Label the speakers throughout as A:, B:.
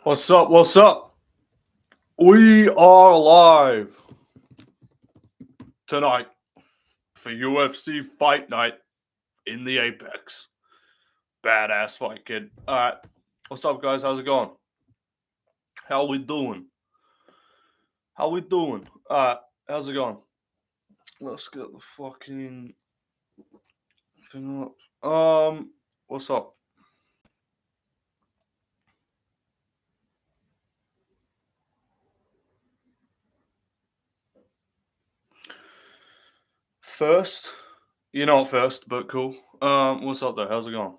A: What's up? What's up? We are live tonight for UFC Fight Night in the Apex. Badass fight, kid. Alright. What's up, guys? How's it going? How we doing? How's it going? Let's get the fucking thing up. What's up? First? You're not first, but cool. What's up though? How's it going?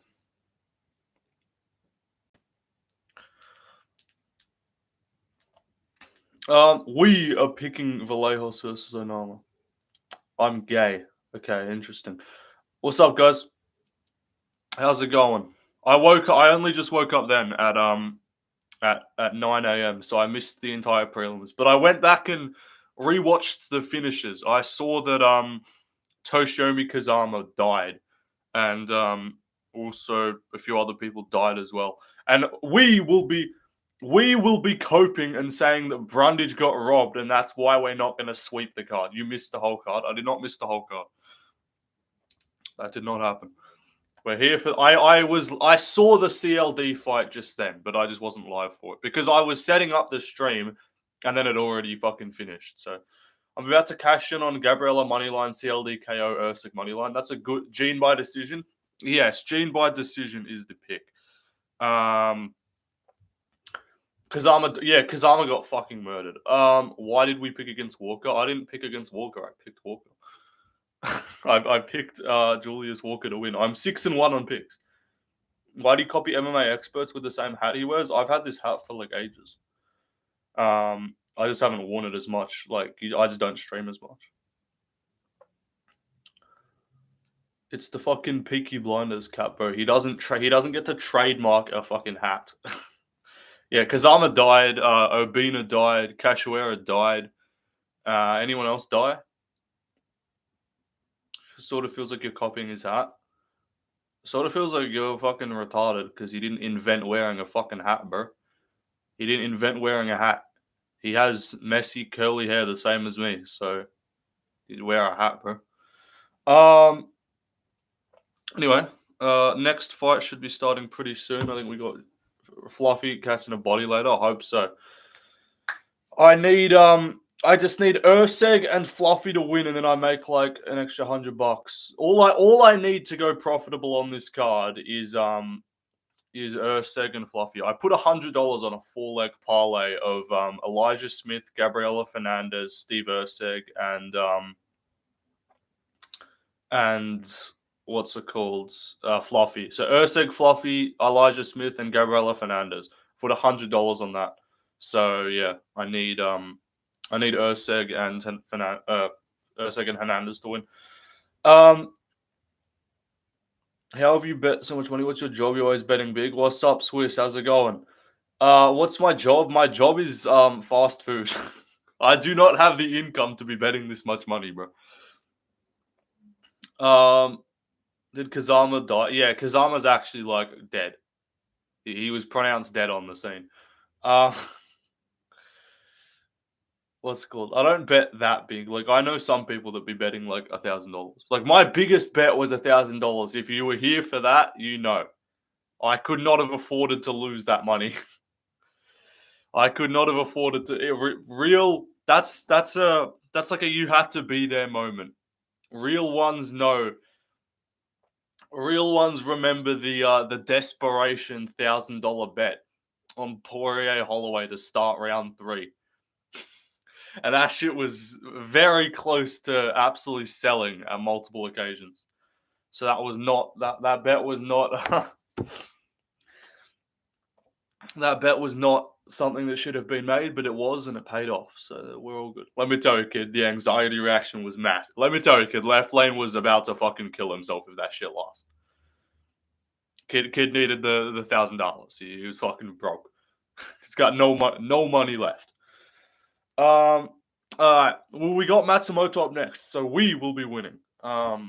A: We are picking Vallejos versus Onama. I'm gay. Okay, interesting. What's up, guys? How's it going? I only just woke up then at 9 a.m. So I missed the entire prelims. But I went back and rewatched the finishes. I saw that Toshiomi Kazama died, and also a few other people died as well. And we will be coping and saying that Brundage got robbed, and that's why we're not going to sweep the card. You missed the whole card. I did not miss the whole card. That did not happen. We're here for. I saw the CLD fight just then, but I just wasn't live for it because I was setting up the stream, and then it already fucking finished. So I'm about to cash in on Gabriella moneyline, CLD KO, Ersk moneyline. That's a good Gene by decision. Yes, Gene by decision is the pick. Kazama got fucking murdered. Why did we pick against Walker? I didn't pick against Walker. I picked Walker. I picked Julius Walker to win. I'm 6-1 on picks. Why do you copy MMA experts with the same hat he wears? I've had this hat for like ages. I just haven't worn it as much. Like I just don't stream as much. It's the fucking Peaky Blinders cap, bro. He doesn't get to trademark a fucking hat. Yeah, Kazama died. Obina died. Cachoeira died. Anyone else die? Sort of feels like you're copying his hat. Sort of feels like you're fucking retarded because he didn't invent wearing a fucking hat, bro. He didn't invent wearing a hat. He has messy, curly hair the same as me, so he'd wear a hat, bro. Anyway, next fight should be starting pretty soon. I think we got Fluffy catching a body later. I hope so. I just need Ersk and Fluffy to win, and then I make like an extra $100. All I need to go profitable on this card is Ersk and Fluffy. I put $100 on a 4-leg parlay of Elijah Smith, Gabriella Hernandez, Steve Ersk, and what's it called? Fluffy. So Ersk, Fluffy, Elijah Smith, and Gabriella Hernandez. Put $100 on that. So yeah, I need Ersk and Hernandez to win. How have you bet so much money? What's your job? You're always betting big. What's up, Swiss? How's it going? What's my job? My job is fast food. I do not have the income to be betting this much money, bro. Did Kazama die? Yeah, Kazama's actually like dead. He was pronounced dead on the scene. What's it called? I don't bet that big. Like I know some people that be betting like $1,000. Like my biggest bet was $1,000. If you were here for that, you know, I could not have afforded to lose that money. I could not have afforded to real. That's like a you had to be there moment. Real ones know. Real ones remember the desperation $1,000 bet on Poirier Holloway to start round 3. And that shit was very close to absolutely selling at multiple occasions. So that was not that bet was not that bet was not something that should have been made, but it was, and it paid off. So we're all good. Let me tell you, kid, the anxiety reaction was massive. Let me tell you, kid, Left Lane was about to fucking kill himself if that shit lost. Kid needed the $1,000. He was fucking broke. He's got no money left. Well, we got Matsumoto up next, so we will be winning. But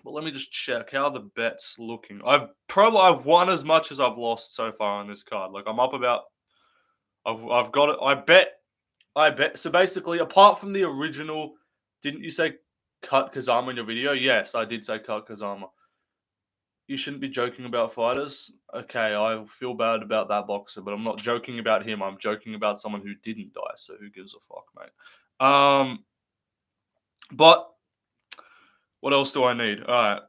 A: Well, let me just check how the bet's looking. I've won as much as I've lost so far on this card. Like I'm up about. I've got it. I bet. So basically, apart from the original, didn't you say cut Kazama in your video? Yes, I did say cut Kazama. You shouldn't be joking about fighters. Okay, I feel bad about that boxer, but I'm not joking about him. I'm joking about someone who didn't die. So who gives a fuck, mate? But what else do I need? All right.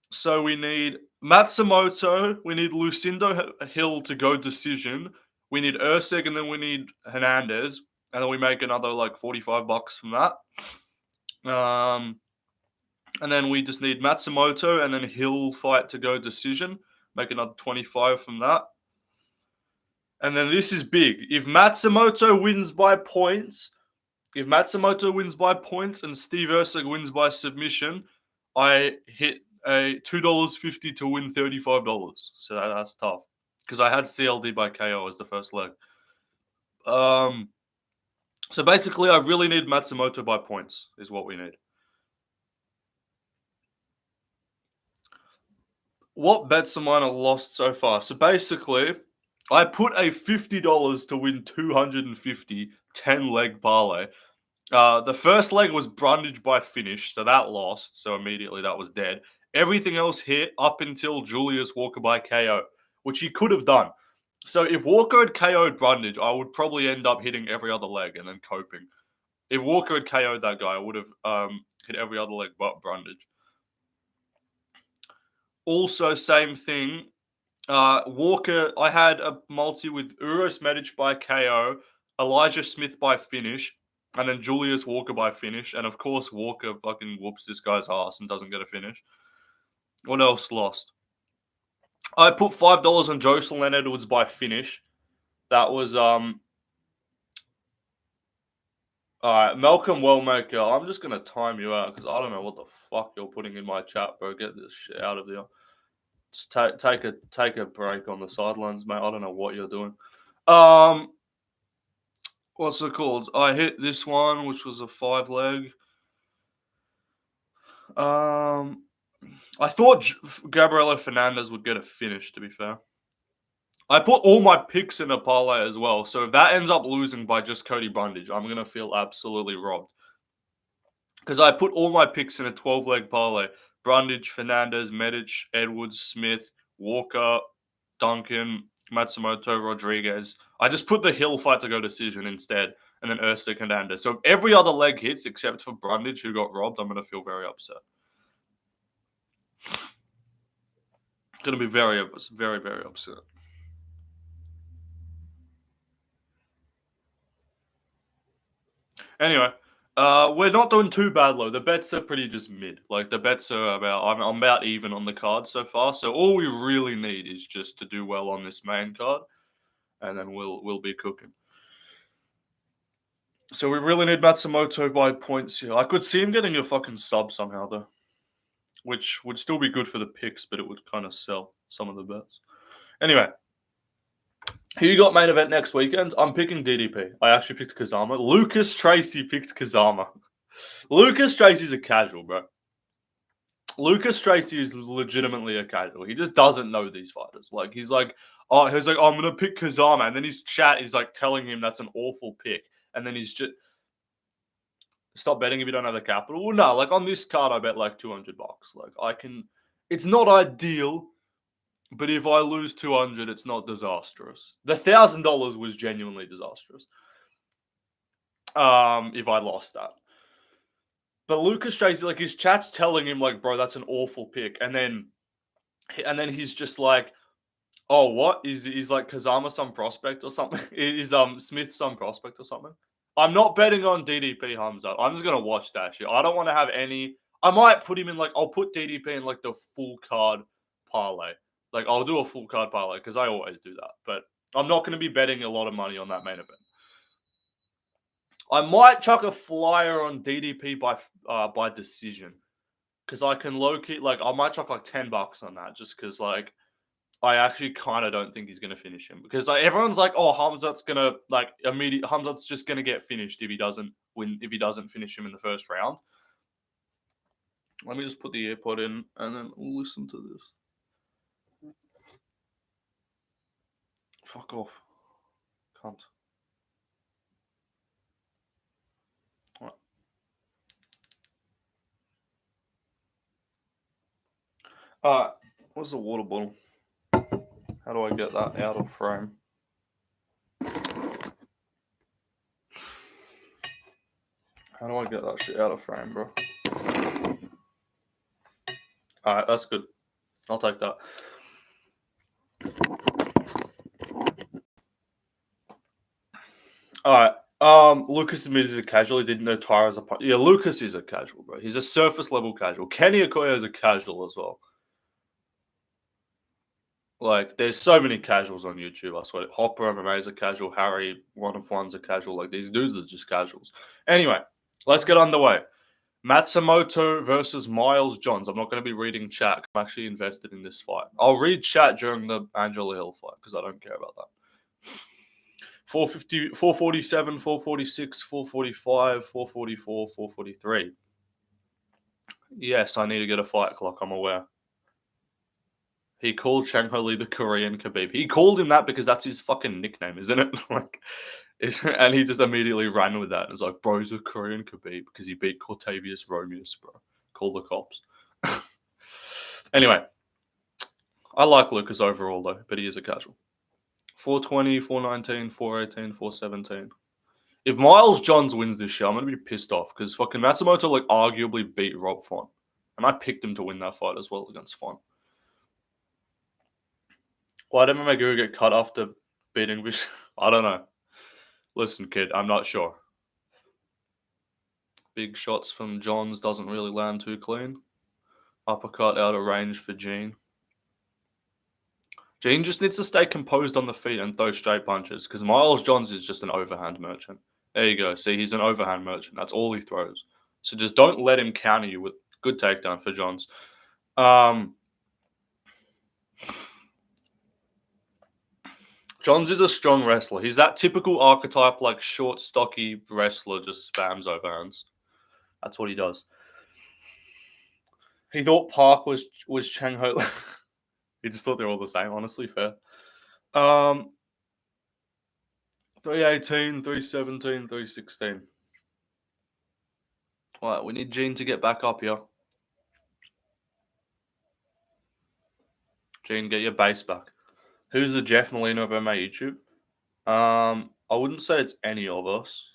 A: So we need Matsumoto. We need Lucindo Hill to go decision. We need Ersk, and then we need Hernandez, and then we make another like $45 from that. And then we just need Matsumoto and then Hill fight to go decision. Make another 25 from that. And then this is big. If Matsumoto wins by points, and Steve Ersk wins by submission, I hit a $2.50 to win $35. So that's tough. Because I had CLD by KO as the first leg. So basically, I really need Matsumoto by points, is what we need. What bets of mine are lost so far? So basically, I put a $50 to win 250 10-leg parlay. The first leg was Brundage by finish, so that lost. So immediately that was dead. Everything else hit up until Julius Walker by KO, which he could have done. So if Walker had KO'd Brundage, I would probably end up hitting every other leg and then coping. If Walker had KO'd that guy, I would have hit every other leg but Brundage. Also, same thing. Walker, I had a multi with Uros Medic by KO, Elijah Smith by finish, and then Julius Walker by finish. And of course, Walker fucking whoops this guy's ass and doesn't get a finish. What else lost? I put $5 on Jocelyn Edwards by finish. That was Alright, Malcolm Wellmaker. I'm just gonna time you out because I don't know what the fuck you're putting in my chat, bro. Get this shit out of here. Just take a break on the sidelines, mate. I don't know what you're doing. What's it called? I hit this one, which was a 5-leg. I thought Gabriela Fernandez would get a finish, to be fair. I put all my picks in a parlay as well, so if that ends up losing by just Cody Brundage, I'm going to feel absolutely robbed. Because I put all my picks in a 12-leg parlay. Brundage, Fernandez, Medic, Edwards, Smith, Walker, Duncan, Matsumoto, Rodriguez. I just put the Hill fight to go decision instead, and then Ersk, Hernandez. So if every other leg hits except for Brundage, who got robbed, I'm going to feel very upset. Going to be very, very, very upset. Anyway, we're not doing too bad, though. The bets are pretty just mid. Like, the bets are I'm about even on the card so far. So all we really need is just to do well on this main card, and then we'll be cooking. So we really need Matsumoto by points here. I could see him getting a fucking sub somehow, though, which would still be good for the picks, but it would kind of sell some of the bets. Anyway, who you got main event next weekend? I'm picking DDP. I actually picked Kazama. Lucas Tracy picked Kazama. Lucas Tracy's a casual, bro. Lucas Tracy is legitimately a casual. He just doesn't know these fighters. Like he's like, I'm gonna pick Kazama, and then his chat is like telling him that's an awful pick, and then he's just stop betting if you don't have the capital. Well, no, like on this card, I bet like $200. Like I can. It's not ideal. But if I lose 200, it's not disastrous. The $1,000 was genuinely disastrous. If I lost that. But Lucas Tracy, like his chat's telling him, like, bro, that's an awful pick. And then he's just like, oh, what? Is like Kazama some prospect or something? Is Smith some prospect or something? I'm not betting on DDP Hamza. I'm just gonna watch that shit. I don't want to have any. I might put him in like I'll put DDP in like the full card parlay. Like, I'll do a full card parlay because I always do that. But I'm not going to be betting a lot of money on that main event. I might chuck a flyer on DDP by decision because I can low-key, like, I might chuck like $10 on that just because, like, I actually kind of don't think he's going to finish him. Because like, everyone's like, oh, Hamzat's going to, like, Hamzat's just going to get finished if he doesn't finish him in the first round. Let me just put the earpod in and then we'll listen to this. Fuck off. Cunt. Right. Alright, where's the water bottle? How do I get that out of frame? How do I get that shit out of frame, bro? Alright, that's good. I'll take that. Alright. Lucas admitted he's a casual. He didn't know Tyra's a part. Yeah, Lucas is a casual, bro. He's a surface level casual. Kenny Okoye is a casual as well. Like, there's so many casuals on YouTube, I swear. Hopper MMA is a casual. Harry, one of one's a casual. Like, these dudes are just casuals. Anyway, let's get underway. Matsumoto versus Miles Johns. I'm not going to be reading chat. I'm actually invested in this fight. I'll read chat during the Angela Hill fight because I don't care about that. 450, 447, 446, 445, 444, 443. Yes, I need to get a fight clock. I'm aware. He called Chang Ho Lee the Korean Khabib. He called him that because that's his fucking nickname, isn't it? And he just immediately ran with that. And was like, bro's a Korean Khabib because he beat Cortavius Romeus, bro. Call the cops. Anyway, I like Lucas overall, though, but he is a casual. 420, 419, 418, 417. If Miles Johns wins this show, I'm going to be pissed off because fucking Matsumoto, like, arguably beat Rob Font. And I picked him to win that fight as well against Font. Why did Maguru get cut after beating Vish? I don't know. Listen, kid, I'm not sure. Big shots from Johns doesn't really land too clean. Uppercut out of range for Gene. Gene just needs to stay composed on the feet and throw straight punches because Miles Johns is just an overhand merchant. There you go. See, he's an overhand merchant. That's all he throws. So just don't let him counter you with good takedown for Johns. Johns is a strong wrestler. He's that typical archetype, like short, stocky wrestler, just spams overhands. That's what he does. He thought Park was Chang Ho. He just thought they're all the same. Honestly, fair. 318, 317, 316. All right, we need Gene to get back up here. Gene, get your base back. Who's the Jeff Molina of MMA YouTube? I wouldn't say it's any of us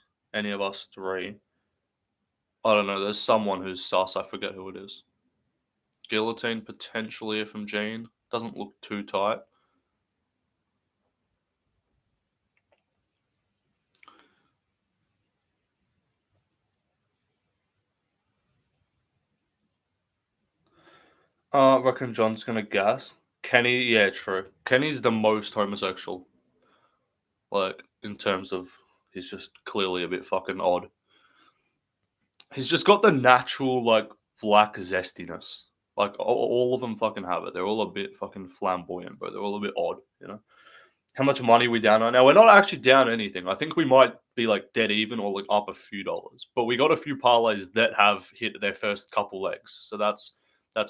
A: three. I don't know. There's someone who's sus. I forget who it is. Guillotine potentially from Gene. Doesn't look too tight. I reckon John's gonna gas. Kenny, yeah, true. Kenny's the most homosexual. Like, in terms of, he's just clearly a bit fucking odd. He's just got the natural, like, black zestiness. Like, all of them fucking have it. They're all a bit fucking flamboyant, but they're all a bit odd, you know? How much money are we down on? Now, we're not actually down anything. I think we might be, like, dead even or, like, up a few dollars. But we got a few parlays that have hit their first couple legs. So that's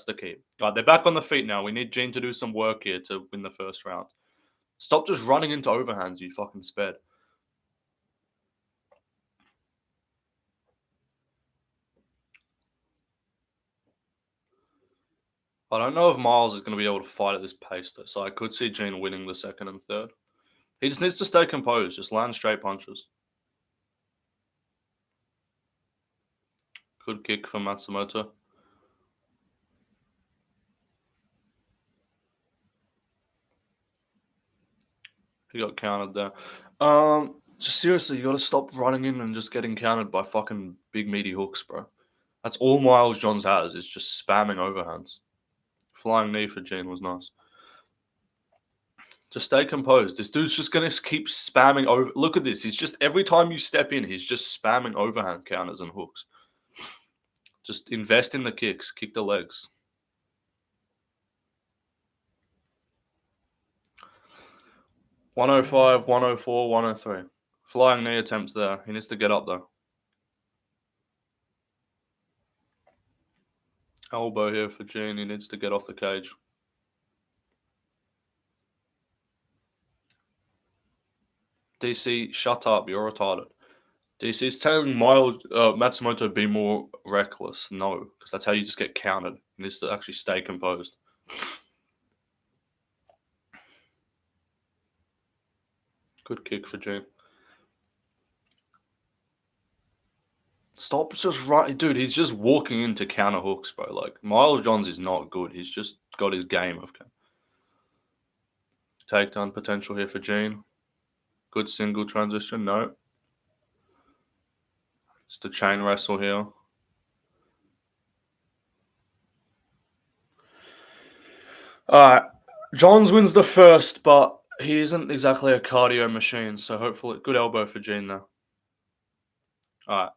A: the key. All right, they're back on the feet now. We need Gene to do some work here to win the first round. Stop just running into overhands, you fucking sped. I don't know if Miles is going to be able to fight at this pace, though, so I could see Gene winning the second and third. He just needs to stay composed, just land straight punches. Good kick from Matsumoto. He got countered there. Just seriously, you got to stop running in and just getting countered by fucking big meaty hooks, bro. That's all Miles Johns has, is just spamming overhands. Flying knee for Gene was nice. Just stay composed. This dude's just going to keep spamming over. Look at this. He's just, every time you step in, he's just spamming overhand counters and hooks. Just invest in the kicks. Kick the legs. $105, 104, 103. Flying knee attempts there. He needs to get up, though. Elbow here for Gene. He needs to get off the cage. DC, shut up. You're retarded. DC's telling Matsumoto be more reckless. No, because that's how you just get countered. He needs to actually stay composed. Good kick for Gene. Stop just right, dude. He's just walking into counter hooks, bro. Like Miles Johns is not good. He's just got his game. Okay. Takedown potential here for Gene. Good single transition. No. It's the chain wrestle here. Alright. Johns wins the first, but he isn't exactly a cardio machine, so hopefully good elbow for Gene there. Alright.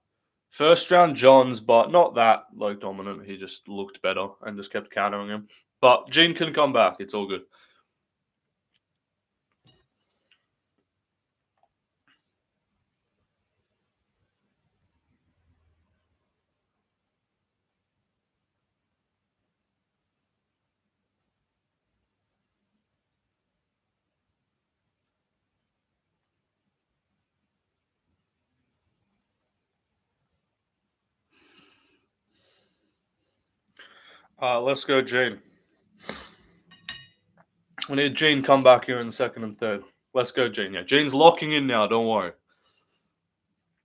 A: First round Johns, but not that like dominant. He just looked better and just kept countering him. But Gene can come back. It's all good. Let's go, Gene. We need Gene come back here in the second and third. Let's go, Gene. Yeah, Gene's locking in now. Don't worry.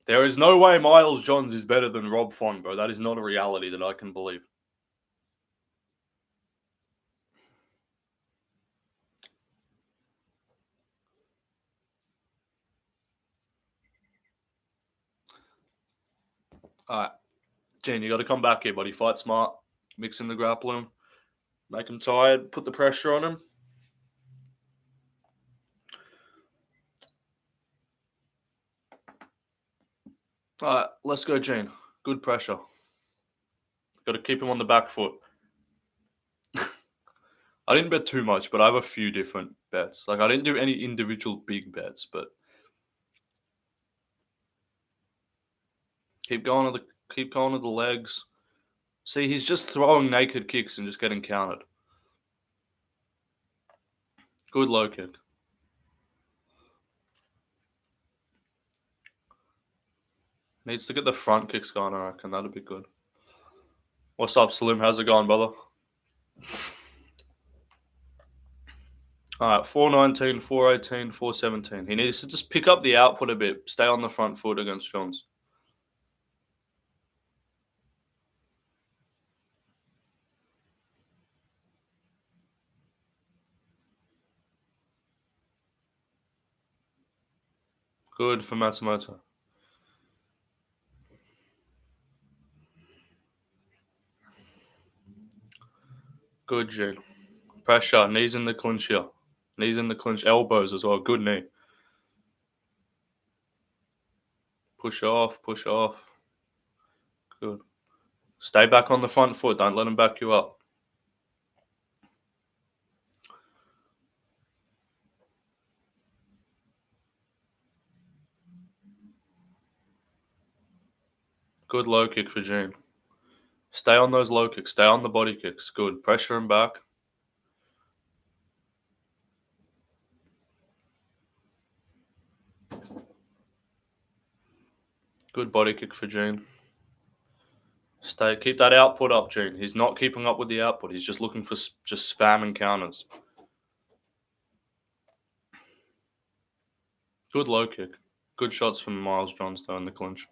A: There is no way Miles Johns is better than Rob Font, bro. That is not a reality that I can believe. All right. Gene, you got to come back here, buddy. Fight smart. Mix in the grappling. Make him tired. Put the pressure on him. All right. Let's go, Gene. Good pressure. Got to keep him on the back foot. I didn't bet too much, but I have a few different bets. Like I didn't do any individual big bets, but keep going to the legs. See, he's just throwing naked kicks and just getting countered. Good low kick. Needs to get the front kicks going, I reckon. That'd be good. What's up, Slim? How's it going, brother? All right, 419, 418, 417. He needs to just pick up the output a bit. Stay on the front foot against Johns. Good for Matsumoto. Good, Gene. Pressure. Knees in the clinch here. Knees in the clinch. Elbows as well. Good knee. Push off. Push off. Good. Stay back on the front foot. Don't let him back you up. Good low kick for Gene. Stay on those low kicks. Stay on the body kicks. Good. Pressure him back. Good body kick for Gene. Keep that output up, Gene. He's not keeping up with the output. He's just looking for just spamming counters. Good low kick. Good shots from Miles Johns though in the clinch.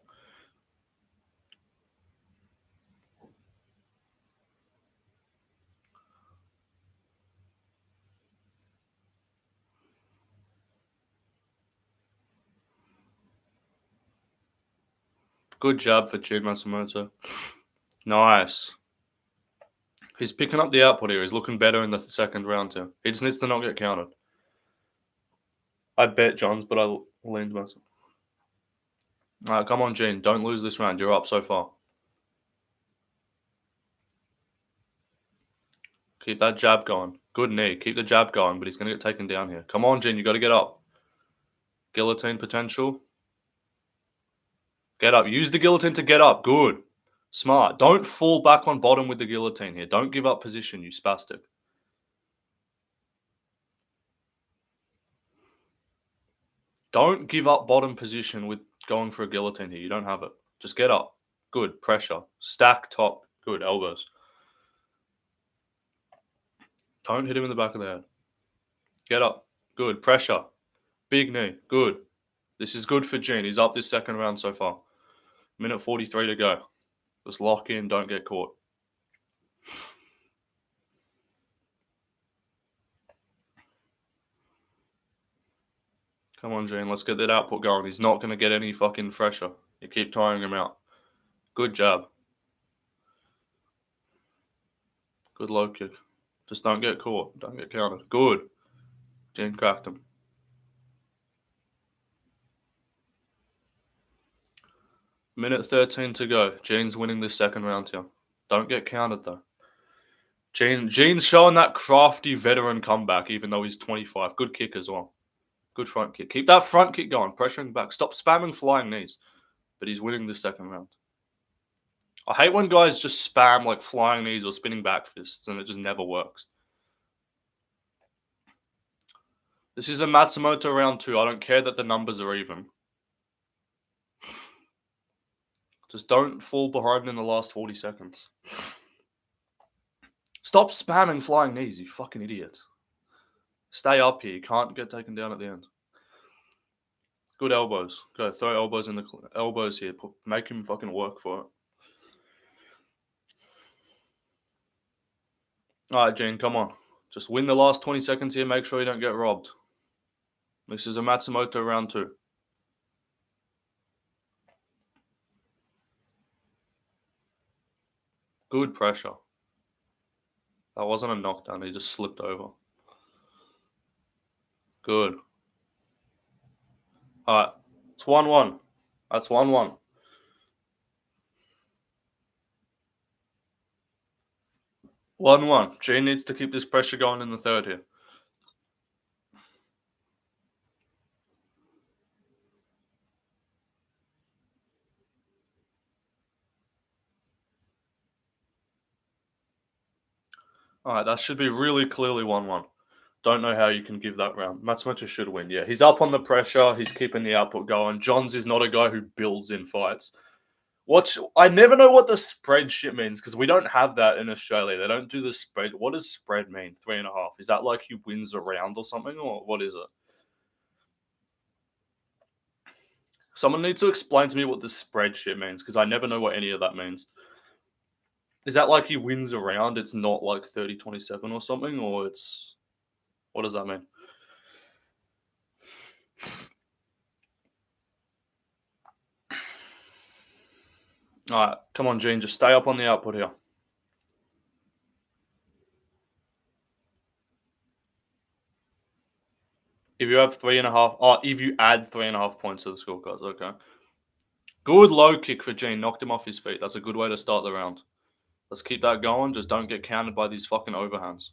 A: Good job for Gene Matsumoto. Nice. He's picking up the output here. He's looking better in the second round too. He just needs to not get countered. I bet Johns, but I leaned myself. All right, come on, Gene. Don't lose this round. You're up so far. Keep that jab going. Good knee. Keep the jab going, but he's going to get taken down here. Come on, Gene. You got to get up. Guillotine potential. Get up. Use the guillotine to get up. Good. Smart. Don't fall back on bottom with the guillotine here. Don't give up position, you spastic. Don't give up bottom position with going for a guillotine here. You don't have it. Just get up. Good. Pressure. Stack top. Good. Elbows. Don't hit him in the back of the head. Get up. Good. Pressure. Big knee. Good. This is good for Gene. He's up this second round so far. Minute 43 to go. Just lock in. Don't get caught. Come on, Gene. Let's get that output going. He's not going to get any fucking fresher. You keep tiring him out. Good jab. Good low kick. Just don't get caught. Don't get counted. Good. Gene cracked him. Minute 13 to go. Gene's winning this second round here. Don't get counted, though. Gene's showing that crafty veteran comeback, even though he's 25. Good kick as well. Good front kick. Keep that front kick going. Pressuring back. Stop spamming flying knees. But he's winning this second round. I hate when guys just spam like flying knees or spinning back fists and it just never works. This is a Matsumoto round 2. I don't care that the numbers are even. Just don't fall behind in the last 40 seconds. Stop spamming flying knees, you fucking idiot. Stay up here. You can't get taken down at the end. Good elbows. Go, throw elbows in the elbows here. Make him fucking work for it. All right, Gene, come on. Just win the last 20 seconds here. Make sure you don't get robbed. This is a Matsumoto round 2. Good pressure. That wasn't a knockdown. He just slipped over. Good. All right. It's 1-1. That's 1-1. 1-1. Gene needs to keep this pressure going in the third here. All right, that should be really clearly 1-1. Don't know how you can give that round. Matsumoto should win. Yeah, he's up on the pressure. He's keeping the output going. Johns is not a guy who builds in fights. I never know what the spread shit means because we don't have that in Australia. They don't do the spread. What does spread mean? 3.5. Is that like he wins a round or something, or what is it? Someone needs to explain to me what the spread shit means because I never know what any of that means. Is that like he wins a round? It's not like 30-27 or something, or it's what does that mean? All right, come on, Gene, just stay up on the output here. If you have 3.5, if you add 3.5 points to the scorecards, okay. Good low kick for Gene. Knocked him off his feet. That's a good way to start the round. Let's keep that going. Just don't get counted by these fucking overhands.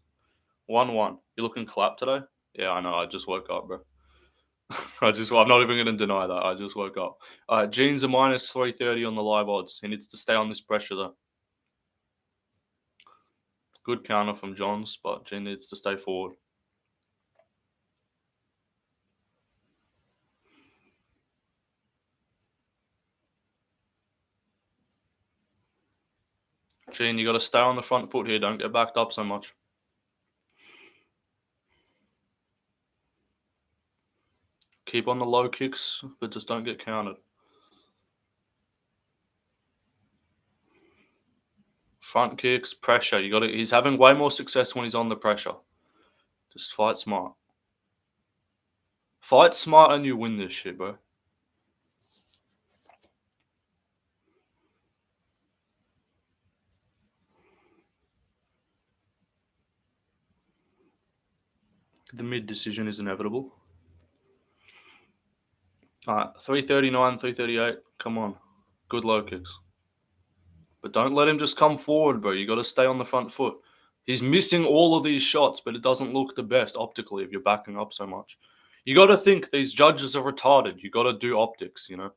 A: 1-1. You looking clapped today? Yeah, I know. I just woke up, bro. I'm not even going to deny that. I just woke up. Gene's a minus 330 on the live odds. He needs to stay on this pressure, though. Good counter from Johns, but Gene needs to stay forward. Gene, you got to stay on the front foot here. Don't get backed up so much. Keep on the low kicks, but just don't get counted. Front kicks, pressure. He's having way more success when he's on the pressure. Just fight smart. Fight smart and you win this shit, bro. The mid decision is inevitable. All right, 339, 338. Come on. Good low kicks. But don't let him just come forward, bro. You got to stay on the front foot. He's missing all of these shots, but it doesn't look the best optically if you're backing up so much. You got to think these judges are retarded. You got to do optics, you know.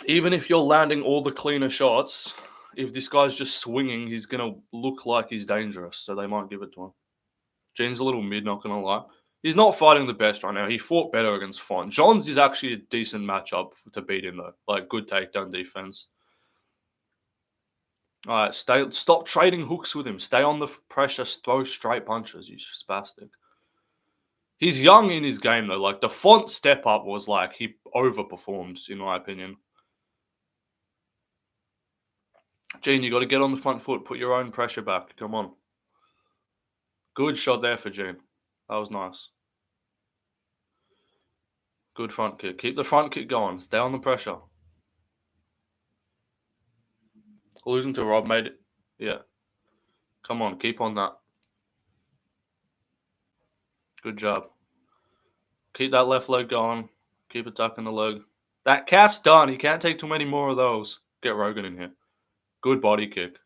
A: Even if you're landing all the cleaner shots, if this guy's just swinging, he's going to look like he's dangerous, so they might give it to him. Gene's a little mid, not going to lie. He's not fighting the best right now. He fought better against Font. Johns is actually a decent matchup to beat him, though. Like, good takedown defense. All right, stop trading hooks with him. Stay on the pressure, throw straight punches, you spastic. He's young in his game, though. Like, the Font step up was like, he overperformed, in my opinion. Gene, you got to get on the front foot. Put your own pressure back. Come on. Good shot there for Gene. That was nice. Good front kick. Keep the front kick going. Stay on the pressure. Losing to Rob made it. Yeah. Come on. Keep on that. Good job. Keep that left leg going. Keep attacking the leg. That calf's done. He can't take too many more of those. Get Rogan in here. Good body kick.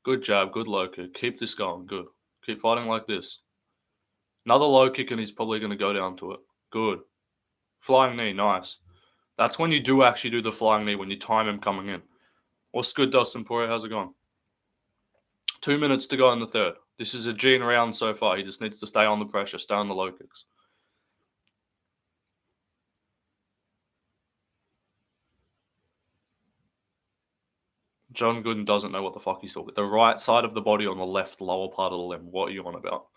A: Good jab. Good low kick. Keep this going. Good. Keep fighting like this. Another low kick and he's probably going to go down to it. Good. Flying knee. Nice. That's when you do actually do the flying knee, when you time him coming in. What's good, Dustin Poirier? How's it going? 2 minutes to go in the third. This is a Gene round so far. He just needs to stay on the pressure, stay on the low kicks. John Gooden doesn't know what the fuck he's talking about. The right side of the body on the left lower part of the limb. What are you on about?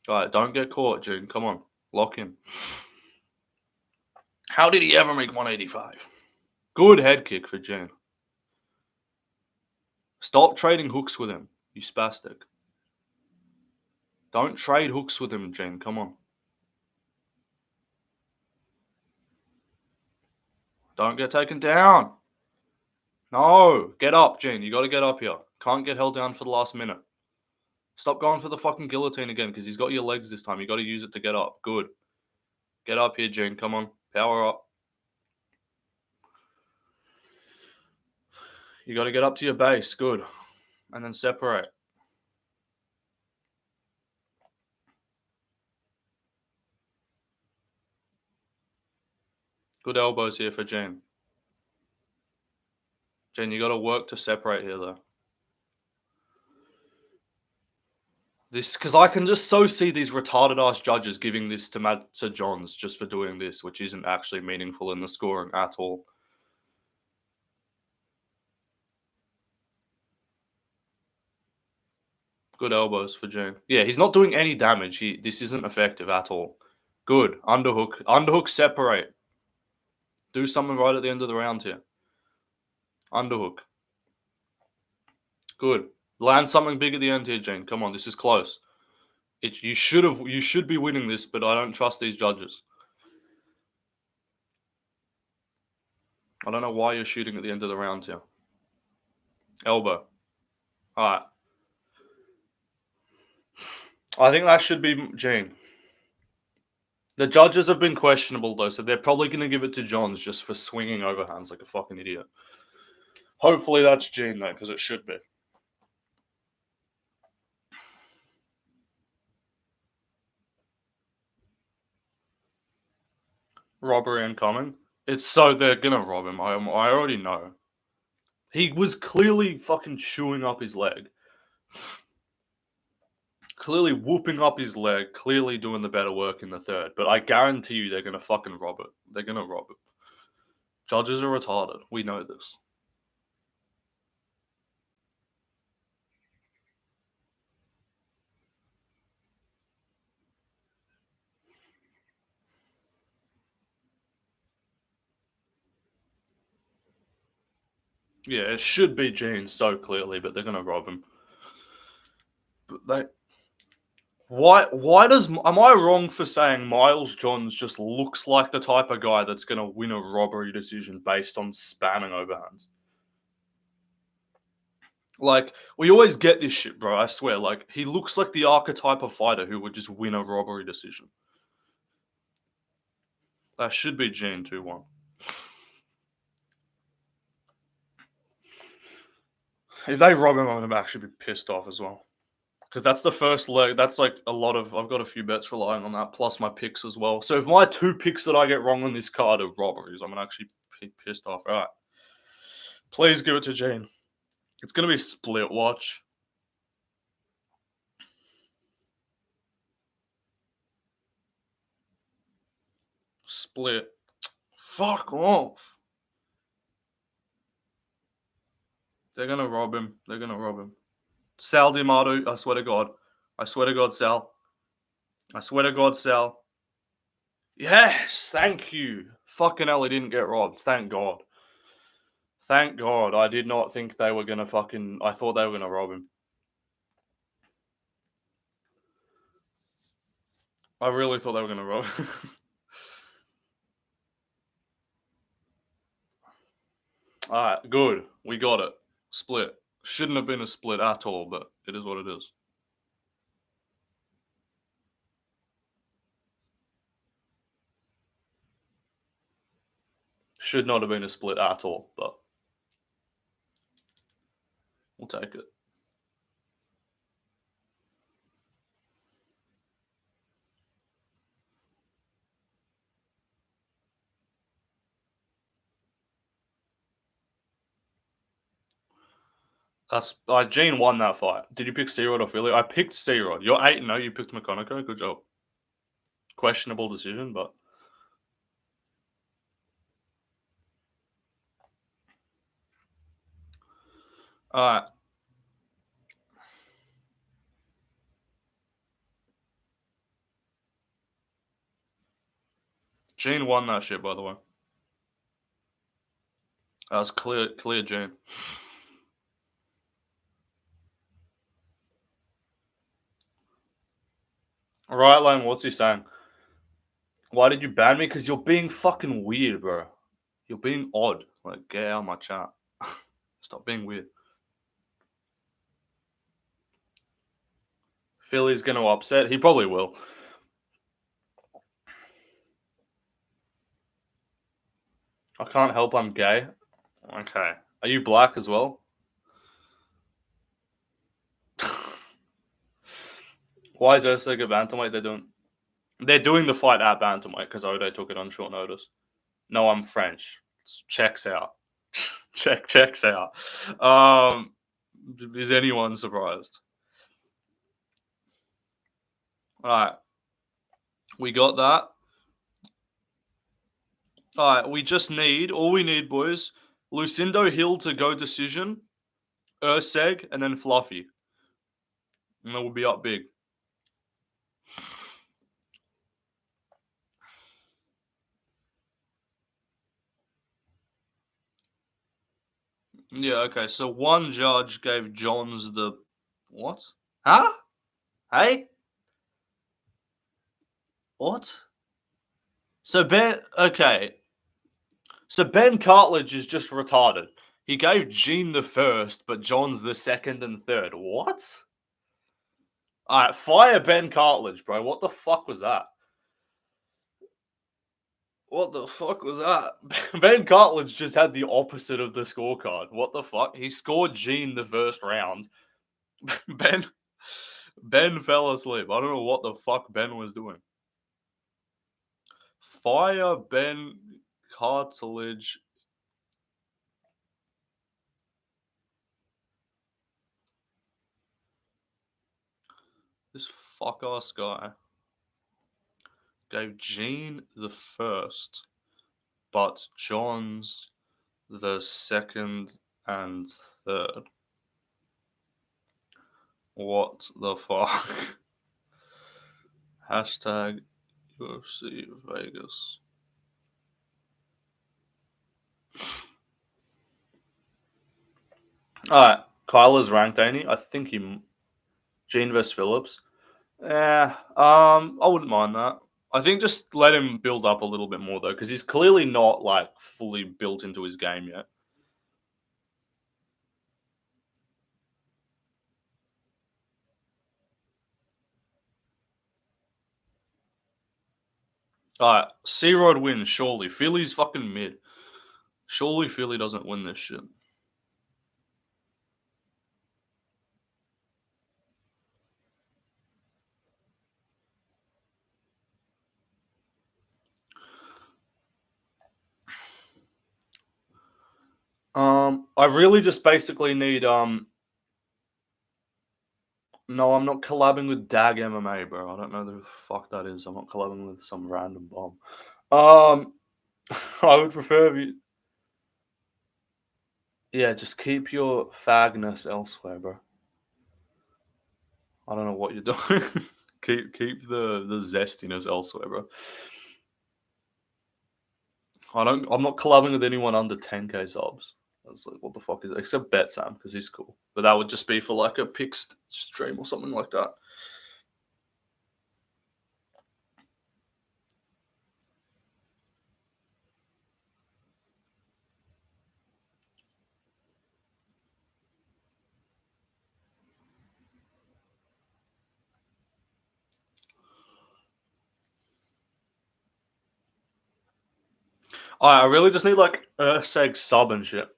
A: All right, don't get caught, Gene. Come on. Lock in. How did he ever make 185? Good head kick for Gene. Stop trading hooks with him, you spastic. Don't trade hooks with him, Gene. Come on. Don't get taken down. No, get up, Gene. You got to get up here. Can't get held down for the last minute. Stop going for the fucking guillotine again because he's got your legs this time. You got to use it to get up. Good. Get up here, Gene. Come on. Power up. You got to get up to your base. Good. And then separate. Good elbows here for Gene. Gene, you got to work to separate here, though. This, because I can just so see these retarded ass judges giving this to Johns just for doing this, which isn't actually meaningful in the scoring at all. Good elbows for Gene. Yeah, he's not doing any damage. This isn't effective at all. Good. Underhook. Underhook separate. Do something right at the end of the round here. Underhook. Good. Land something big at the end here, Gene. Come on, this is close. You should be winning this, but I don't trust these judges. I don't know why you're shooting at the end of the round here. Elbow. All right. I think that should be Gene. The judges have been questionable, though, so they're probably going to give it to Johns just for swinging overhands like a fucking idiot. Hopefully that's Gene, though, because it should be. Robbery incoming. It's so they're going to rob him. I already know. He was clearly fucking chewing up his leg. Clearly whooping up his leg. Clearly doing the better work in the third. But I guarantee you they're going to fucking rob it. They're going to rob it. Judges are retarded. We know this. Yeah, it should be Gene so clearly, but they're going to rob him. But am I wrong for saying Miles Johns just looks like the type of guy that's going to win a robbery decision based on spamming overhands? Like, we always get this shit, bro, I swear. Like, he looks like the archetype of fighter who would just win a robbery decision. That should be Gene 2-1. If they rob him, I'm going to actually be pissed off as well. Because that's the first leg. That's like a lot of. I've got a few bets relying on that, plus my picks as well. So if my 2 picks that I get wrong on this card are robberies, I'm gonna actually be pissed off. All right, please give it to Gene. It's gonna be split. Watch. Split. Fuck off. They're gonna rob him. They're gonna rob him. Sal D'Amato. I swear to God. I swear to God, Sal. I swear to God, Sal. Yes, thank you. Fucking hell, he didn't get robbed. Thank God. Thank God. I did not think they were gonna fucking. I thought they were gonna rob him. I really thought they were gonna rob him. Alright, good. We got it. Split. Shouldn't have been a split at all, but it is what it is. Should not have been a split at all, but we'll take it. That's Gene won that fight. Did you pick C-Rod or Philly? I picked C-Rod. You're 8-0. You picked McConaughey. Good job. Questionable decision, but alright. Gene won that shit, by the way. That was clear, Gene. Right, Lane, what's he saying? Why did you ban me? Because you're being fucking weird, bro. You're being odd. Like, get out of my chat. Stop being weird. Philly's going to upset. He probably will. I can't help I'm gay. Okay. Are you black as well? Why is Ersk a bantamweight? They're doing the fight at bantamweight because Ode took it on short notice. No, I'm French. Checks out. Checks out. Is anyone surprised? All right. We got that. All right. All we need, boys, Lucindo Hill to go decision, Ersk, and then Fluffy. And then we'll be up big. Yeah, okay. So one judge gave Johns the what? Huh? Hey? What? So Ben So Ben Cartledge is just retarded. He gave Gene the first, but John's the second and third. What? Alright, fire Ben Cartledge, bro. What the fuck was that? What the fuck was that? Ben Cartledge just had the opposite of the scorecard. What the fuck? He scored Gene the first round. Ben fell asleep. I don't know what the fuck Ben was doing. Fire Ben Cartledge. This fuck ass guy gave Gene the first, but John's the second and third. What the fuck? Hashtag UFC Vegas. Alright, Kyler's ranked, ain't he? I think Gene vs Phillips. I wouldn't mind that. I think just let him build up a little bit more though, because he's clearly not like fully built into his game yet. Alright, C-Rod wins, surely. Philly's fucking mid. Surely Philly doesn't win this shit. I really just basically need no, I'm not collabing with Dag MMA, bro. I don't know who the fuck that is. I'm not collabing with some random bomb. Um, I would prefer if you, yeah, just keep your fagness elsewhere, bro. I don't know what you're doing. keep the zestiness elsewhere, bro. I'm not collabing with anyone under 10k subs. That's like, what the fuck is it? Except Bet Sam, because he's cool. But that would just be for like a pick stream or something like that. I really just need like Erseg sub and shit.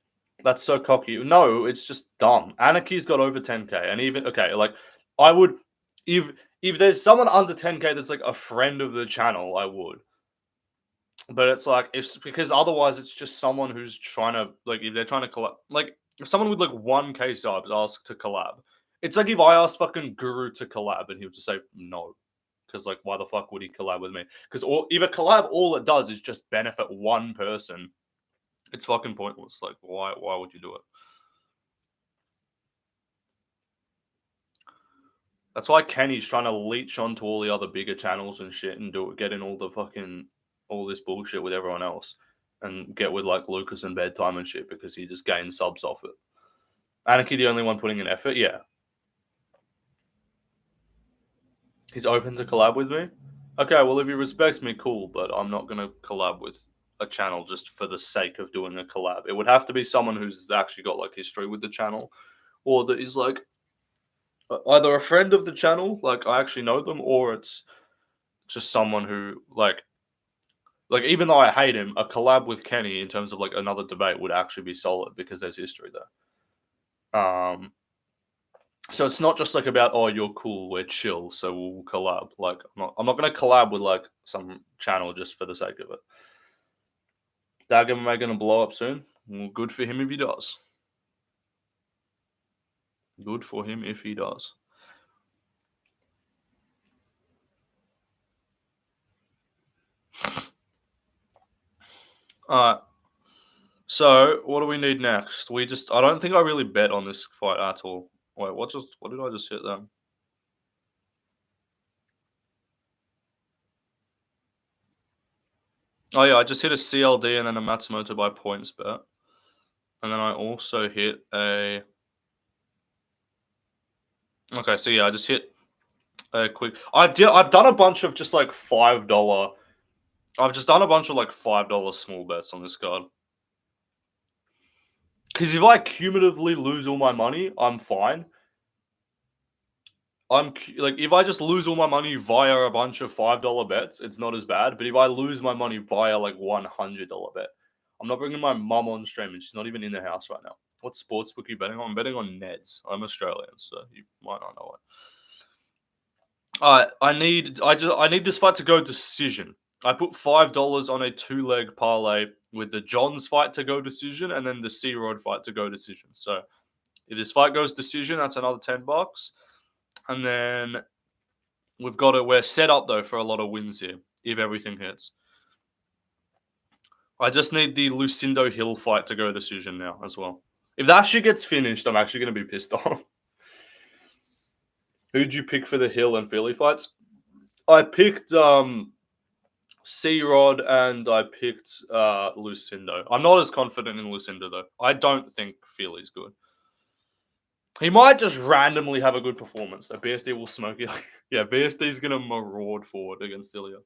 A: That's so cocky. No, it's just dumb. Anarchy's got over 10k, and even okay, like I would if if there's someone under 10k that's like a friend of the channel, I would. But it's like it's because otherwise it's just someone who's trying to like if they're trying to collab like if someone with like 1k subs asks to collab. It's like if I asked fucking Guru to collab and he would just say no. Because like why the fuck would he collab with me? Because if a collab all it does is just benefit one person, it's fucking pointless. Like why would you do it? That's why Kenny's trying to leech onto all the other bigger channels and shit and get in all the fucking all this bullshit with everyone else and get with like Lucas and bedtime and shit because he just gains subs off it. Anarchy the only one putting in effort, yeah. He's open to collab with me. Okay, well if he respects me, cool, but I'm not gonna collab with a channel just for the sake of doing a collab. It would have to be someone who's actually got like history with the channel, or that is like either a friend of the channel, like I actually know them, or it's just someone who like even though I hate him, a collab with Kenny in terms of like another debate would actually be solid because there's history there. So it's not just like about oh you're cool, we're chill, so we'll collab. Like I'm not gonna collab with like some channel just for the sake of it. Dag MMA gonna blow up soon? Well, good for him if he does. Good for him if he does. Alright. So what do we need next? I don't think I really bet on this fight at all. Wait, what did I just hit then? Oh yeah, I just hit a CLD and then a Matsumoto by points bet. And then I also hit a okay, so yeah, I just hit a quick I've done a bunch of just like $5. I've just done a bunch of like $5 small bets on this card. Because if I cumulatively lose all my money, I'm fine. Like if I just lose all my money via a bunch of $5 bets, it's not as bad. But if I lose my money via like $100 bet, I'm not bringing my mum on stream, and she's not even in the house right now. What sportsbook are you betting on? I'm betting on Neds. I'm Australian, so you might not know it. I need this fight to go decision. I put $5 on a 2-leg parlay with the Johns fight to go decision and then the C Rod fight to go decision. So if this fight goes decision, that's another $10. And then we're set up though for a lot of wins here if everything hits. I just need the Lucindo Hill fight to go decision now as well. If that shit gets finished, I'm actually going to be pissed off. Who'd you pick for the Hill and Philly fights? I picked C-Rod and I picked Lucindo. I'm not as confident in Lucindo though. I don't think Philly's good. He might just randomly have a good performance. So BSD will smoke it. Yeah, BSD's going to maraud forward against Ilya.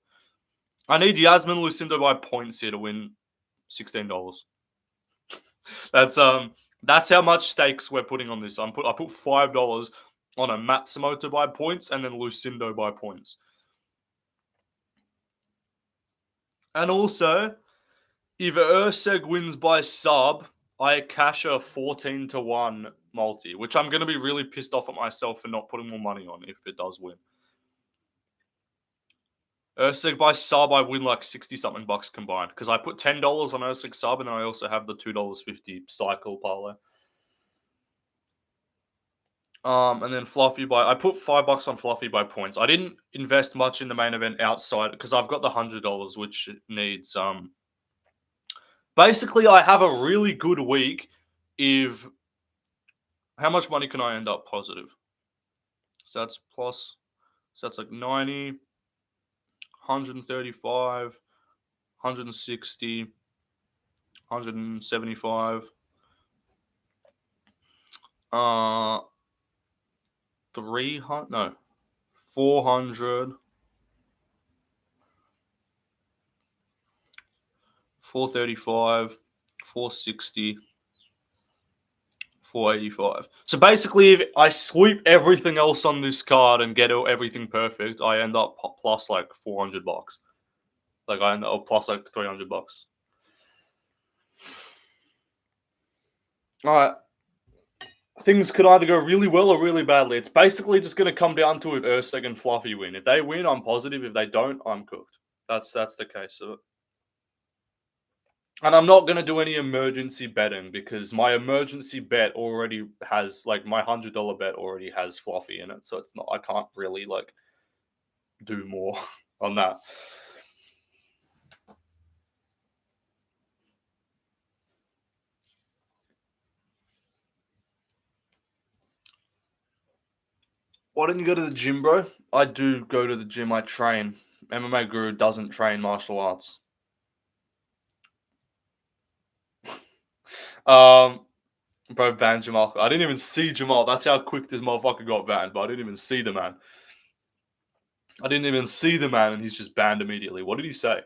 A: I need Yasmin Lucindo by points here to win $16. That's how much stakes we're putting on this. I put $5 on a Matsumoto by points and then Lucindo by points. And also, if Erseg wins by sub, I cash a 14-1 multi, which I'm going to be really pissed off at myself for not putting more money on if it does win. Ersk by sub, I win like 60 something bucks combined because I put $10 on Ersk sub and then I also have the $2.50 cycle parlay. And then Fluffy I put $5 on Fluffy by points. I didn't invest much in the main event outside because I've got the $100, which needs Basically, I have a really good week if. How much money can I end up positive? So that's plus. So that's like 90, 135, 160, 175. 300. No. 400. 435. 460. 485. So basically, if I sweep everything else on this card and get everything perfect, I end up plus like $400. Like I end up plus like $300. All right. Things could either go really well or really badly. It's basically just going to come down to if Ersk and Fluffy win. If they win, I'm positive. If they don't, I'm cooked. That's the case of it. And I'm not going to do any emergency betting because my emergency bet already has like my $100 bet already has Fluffy in it, so it's not. I can't really like do more on that. Why don't you go to the gym, bro? I do go to the gym. I train. MMA Guru doesn't train martial arts. Bro, ban Jamal. I didn't even see Jamal. That's how quick this motherfucker got banned. But I didn't even see the man. And he's just banned immediately. What did he say?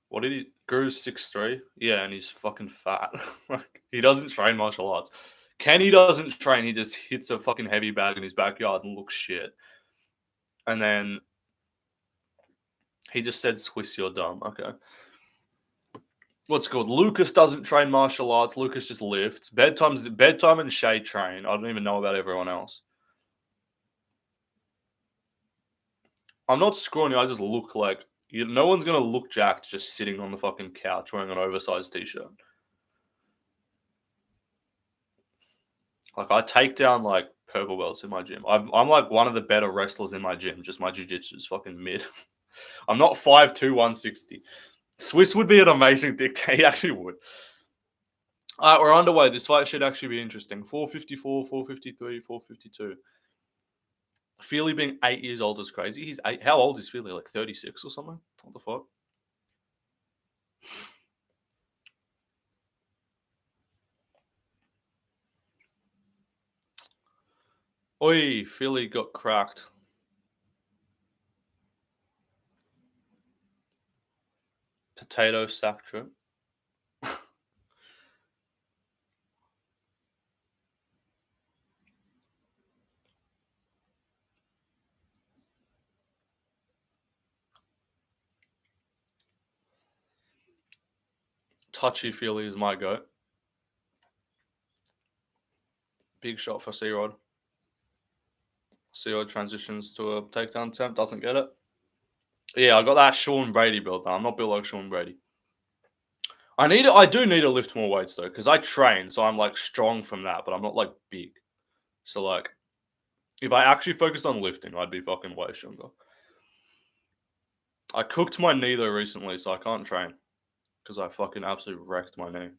A: What did he? Guru's 6'3". Yeah, and he's fucking fat. Like he doesn't train martial arts. Kenny doesn't train. He just hits a fucking heavy bag in his backyard and looks shit. And then he just said, "Swiss, you're dumb." Okay. What's called? Lucas doesn't train martial arts. Lucas just lifts. Bedtime and Shay train. I don't even know about everyone else. I'm not scrawny. I just look like no one's gonna look jacked just sitting on the fucking couch wearing an oversized t-shirt. Like I take down like purple belts in my gym. I'm like one of the better wrestlers in my gym. Just my jiu-jitsu is fucking mid. I'm not 5'2", 160. Swiss would be an amazing dictator. He actually would. All right, we're underway. This fight should actually be interesting. 454, 453, 452. Feely being 8 years old is crazy. He's 8. How old is Feely? Like 36 or something? What the fuck? Oi, Philly got cracked. Potato sack trip. Touchy Philly is my goat. Big shot for C-Rod. C-Rod transitions to a takedown attempt. Doesn't get it. Yeah, I got that Sean Brady build now. I'm not built like Sean Brady. I do need to lift more weights though, because I train, so I'm like strong from that, but I'm not like big. So like, if I actually focused on lifting, I'd be fucking way stronger. I cooked my knee though recently, so I can't train because I fucking absolutely wrecked my knee.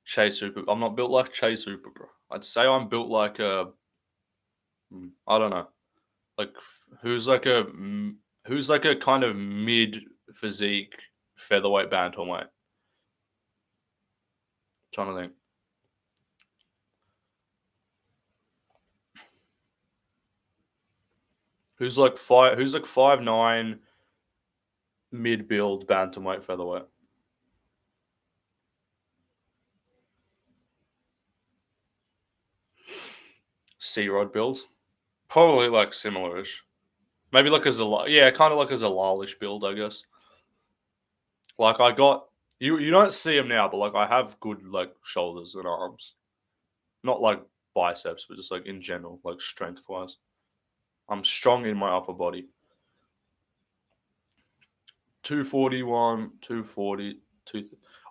A: Chase Super. I'm not built like Chase Super, bro. I'd say I'm built like a. I don't know, like who's like a kind of mid physique featherweight bantamweight. Trying to think. Who's like 5'9", mid build bantamweight featherweight. C-Rod build. Probably like similarish. Maybe like a Zalal. Yeah, kind of like a Zalalish build, I guess. Like I got you don't see him now, but like I have good like shoulders and arms. Not like biceps, but just like in general, like strength wise. I'm strong in my upper body. 241, 240, two.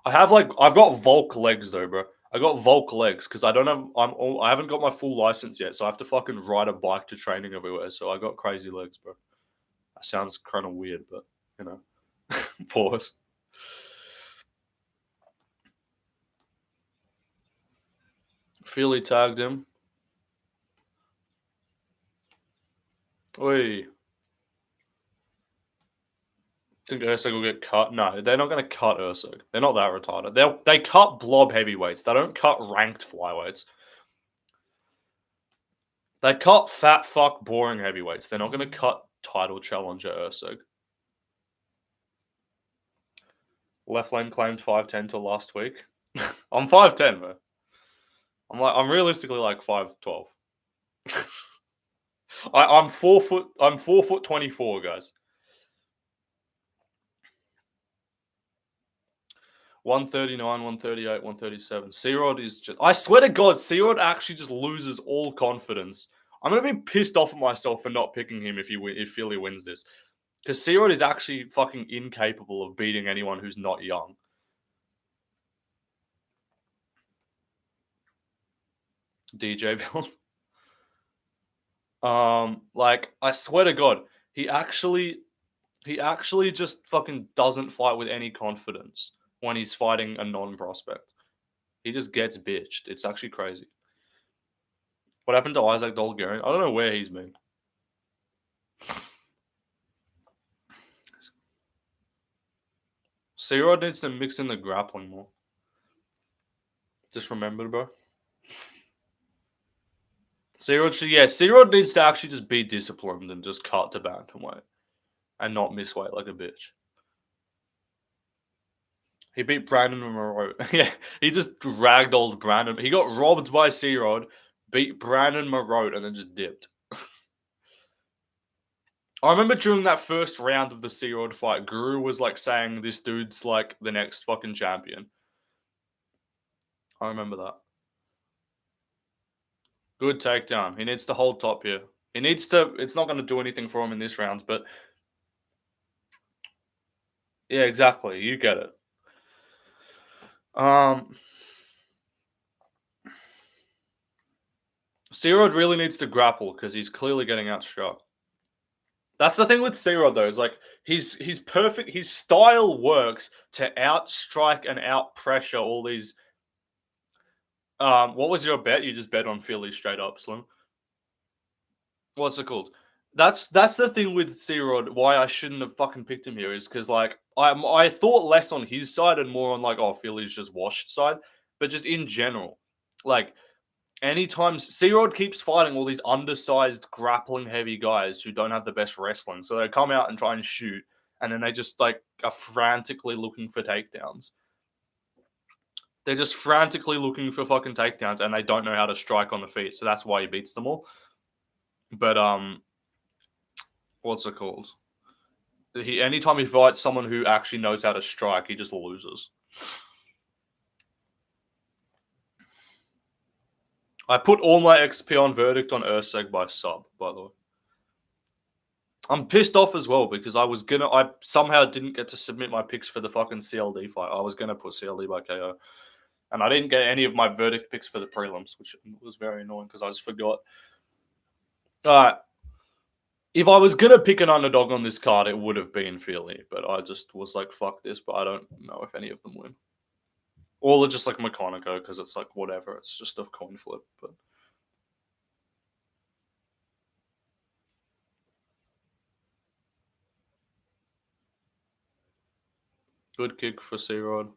A: I've got Volk legs though, bro. I got Volk legs because I haven't got my full license yet, so I have to fucking ride a bike to training everywhere. So I got crazy legs, bro. That sounds kind of weird, but you know, pause. Feely tagged him. Oi. Think Ersk will get cut? No, they're not going to cut Ersk. They're not that retarded. They cut blob heavyweights. They don't cut ranked flyweights. They cut fat fuck boring heavyweights. They're not going to cut title challenger Ersk. Left lane claimed 5'10" till last week. I'm 5'10", man. I'm realistically like 5'12". I'm 4 foot. I'm 4 foot 24, guys. 139, 138, 137. C-Rod is just. I swear to God, C-Rod actually just loses all confidence. I'm gonna be pissed off at myself for not picking him if Philly wins this, because C-Rod is actually fucking incapable of beating anyone who's not young. DJ Bill. Like I swear to God, he actually just fucking doesn't fight with any confidence when he's fighting a non-prospect. He just gets bitched. It's actually crazy. What happened to Isaac Dolgarian? I don't know where he's been. C-Rod needs to mix in the grappling more. Just remember, bro. C-Rod needs to actually just be disciplined and just cut to bantamweight and not miss weight like a bitch. He beat Brandon Moreau. Yeah, he just dragged old Brandon. He got robbed by C-Rod, beat Brandon Moreau, and then just dipped. I remember during that first round of the C-Rod fight, Guru was like saying this dude's like the next fucking champion. I remember that. Good takedown. He needs to hold top here. He needs to. It's not going to do anything for him in this round, but yeah, exactly. You get it. C-Rod really needs to grapple because he's clearly getting outstruck. That's the thing with C-Rod though. Is like he's perfect. His style works to outstrike and out pressure all these. What was your bet? You just bet on Philly straight up, Slim. What's it called? That's the thing with C-Rod. Why I shouldn't have fucking picked him here is because like I thought less on his side and more on like Philly's just washed side, but just in general, like anytime C-Rod keeps fighting all these undersized grappling heavy guys who don't have the best wrestling, so they come out and try and shoot, and then they just like are frantically looking for takedowns. They're just frantically looking for fucking takedowns, and they don't know how to strike on the feet, so that's why he beats them all. But what's it called? Anytime he fights someone who actually knows how to strike, he just loses. I put all my XP on verdict on Ersk by sub, by the way. I'm pissed off as well because I somehow didn't get to submit my picks for the fucking CLD fight. I was gonna put CLD by KO. And I didn't get any of my verdict picks for the prelims, which was very annoying because I just forgot. Alright. If I was gonna pick an underdog on this card, it would have been Philly, but I just was like, fuck this, but I don't know if any of them win. All are just like McConaughey because it's like whatever, it's just a coin flip, but good kick for C-Rod.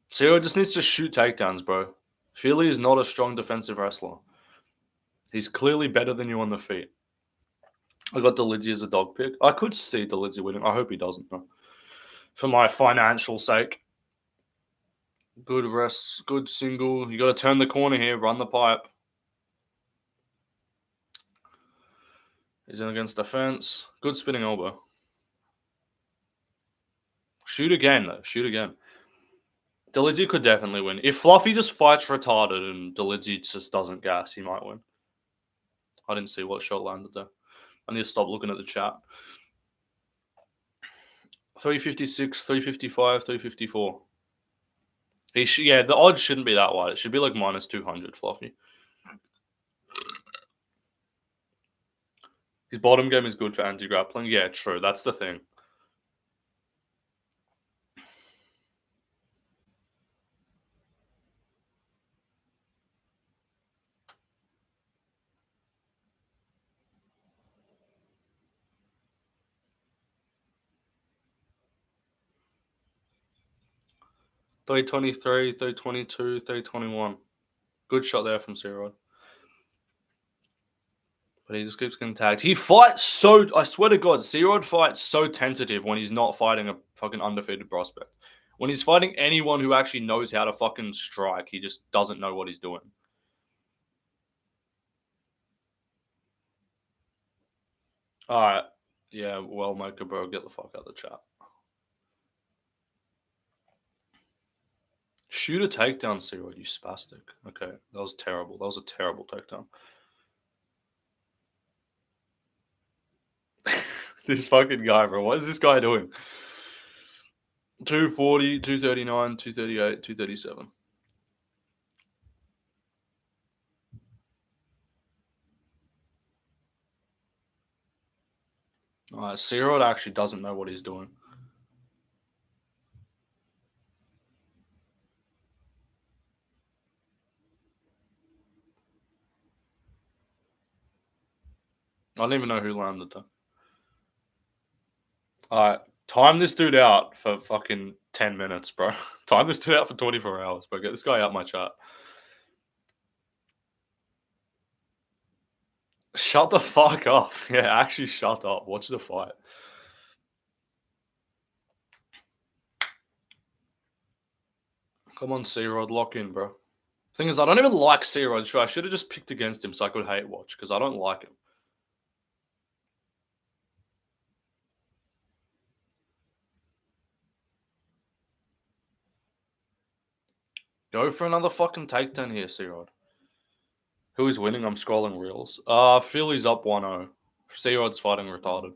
A: C-Rod just needs to shoot takedowns, bro. Philly is not a strong defensive wrestler. He's clearly better than you on the feet. I got Dolidze as a dog pick. I could see Dolidze winning. I hope he doesn't, though. For my financial sake. Good rest, good single. You got to turn the corner here, run the pipe. He's in against the fence. Good spinning elbow. Shoot again, though. Shoot again. Dolidze could definitely win. If Fluffy just fights retarded and Dolidze just doesn't gas, he might win. I didn't see what shot landed there. I need to stop looking at the chat. 356, 355, 354. Yeah, the odds shouldn't be that wide. It should be like minus 200, Fluffy. His bottom game is good for anti-grappling. Yeah, true. That's the thing. Three 23, 322, 321. Good shot there from Zero. But he just keeps getting tagged. He fights so... I swear to God, Zero fights so tentative when he's not fighting a fucking undefeated prospect. When he's fighting anyone who actually knows how to fucking strike, he just doesn't know what he's doing. Alright. Yeah, well, Mocha, bro, get the fuck out of the chat. Shoot a takedown, Zero, you spastic. Okay, that was terrible. That was a terrible takedown. This fucking guy, bro. What is this guy doing? 240, 239, 238, 237. Alright, Zero actually doesn't know what he's doing. I don't even know who landed that. Alright, time this dude out for fucking 10 minutes, bro. Time this dude out for 24 hours, bro. Get this guy out my chat. Shut the fuck up. Yeah, actually shut up. Watch the fight. Come on, C-Rod, lock in, bro. Thing is, I don't even like C-Rod. Sure, I should have just picked against him so I could hate watch, because I don't like him. Go for another fucking takedown here, C-Rod. Who is winning? I'm scrolling reels. Philly's up 1-0. C-Rod's fighting retarded.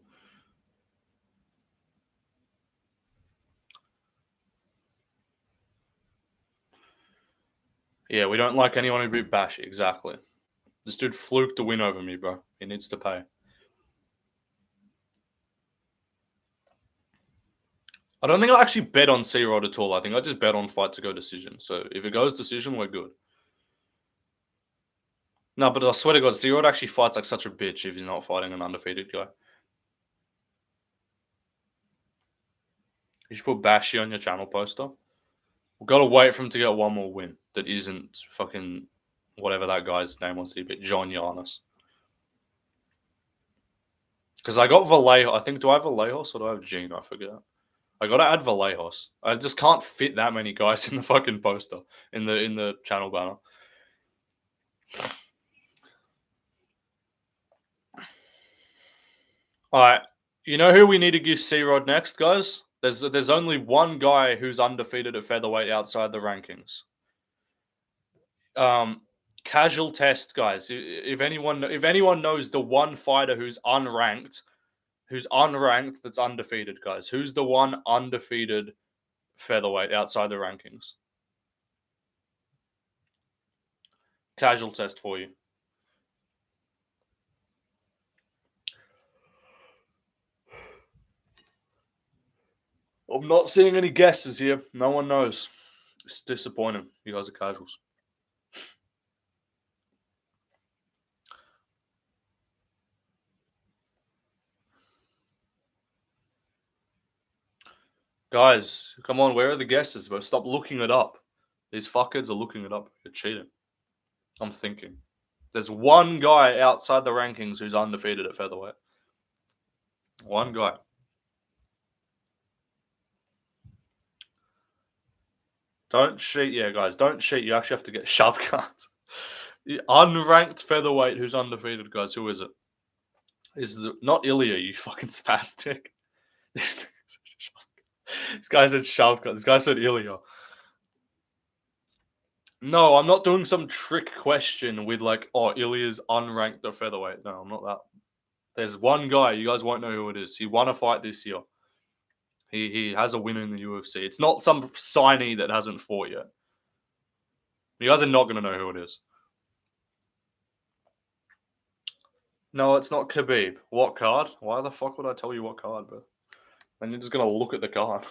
A: Yeah, we don't like anyone who beat Bashi, exactly. This dude fluked the win over me, bro. He needs to pay. I don't think I actually bet on C-Rod at all. I think I just bet on fight to go decision. So if it goes decision, we're good. No, but I swear to God, C-Rod actually fights like such a bitch if he's not fighting an undefeated guy. You should put Bashi on your channel poster. We've got to wait for him to get one more win that isn't fucking whatever that guy's name was. He beat John Giannis. Because I got Vallejo. I think, do I have Vallejos or do I have Gene? I forget. I got to add Vallejos. I just can't fit that many guys in the fucking poster, in the channel banner. Alright. You know who we need to give C-Rod next, guys? There's only one guy who's undefeated at featherweight outside the rankings. Casual test, guys. If anyone knows the one fighter who's unranked that's undefeated, guys. Who's the one undefeated featherweight outside the rankings? Casual test for you. I'm not seeing any guesses here. No one knows. It's disappointing. You guys are casuals. Guys, come on. Where are the guesses? But stop looking it up. These fuckheads are looking it up. You're cheating. I'm thinking. There's one guy outside the rankings who's undefeated at featherweight. One guy. Don't cheat, yeah, guys. Don't cheat. You actually have to get shove cards. Unranked featherweight who's undefeated, guys. Who is it? Is it not Ilya, you fucking spastic? This guy said Shavkat. This guy said Ilya. No, I'm not doing some trick question with like, oh, Ilya's unranked or featherweight. No, I'm not that. There's one guy, you guys won't know who it is. He won a fight this year. He has a win in the UFC. It's not some signee that hasn't fought yet. You guys are not going to know who it is. No, it's not Khabib. What card? Why the fuck would I tell you what card, bro? Then you're just going to look at the card.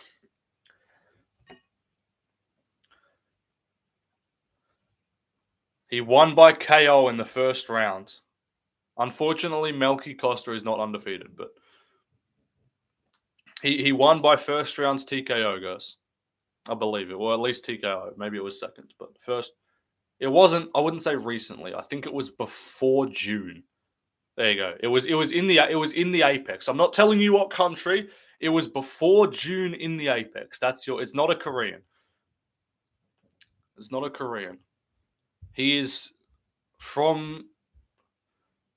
A: He won by KO in the first round. Unfortunately, Melky Costa is not undefeated, but he won by first rounds TKO, guys. I believe it. Well, at least TKO. Maybe it was second, but first. It wasn't. I wouldn't say recently. I think it was before June. There you go. It was in the Apex. I'm not telling you what country. It was before June in the Apex. It's not a Korean. It's not a Korean. He is from.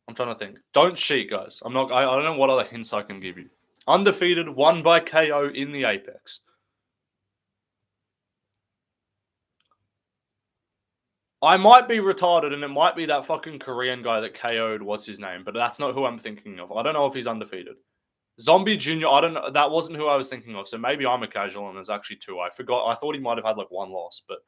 A: I'm trying to think. Don't cheat, guys. I don't know what other hints I can give you. Undefeated, won by KO in the Apex. I might be retarded, and it might be that fucking Korean guy that KO'd what's his name, but that's not who I'm thinking of. I don't know if he's undefeated. Zombie Junior, I don't know. That wasn't who I was thinking of. So maybe I'm a casual, and there's actually two. I forgot. I thought he might have had like one loss, but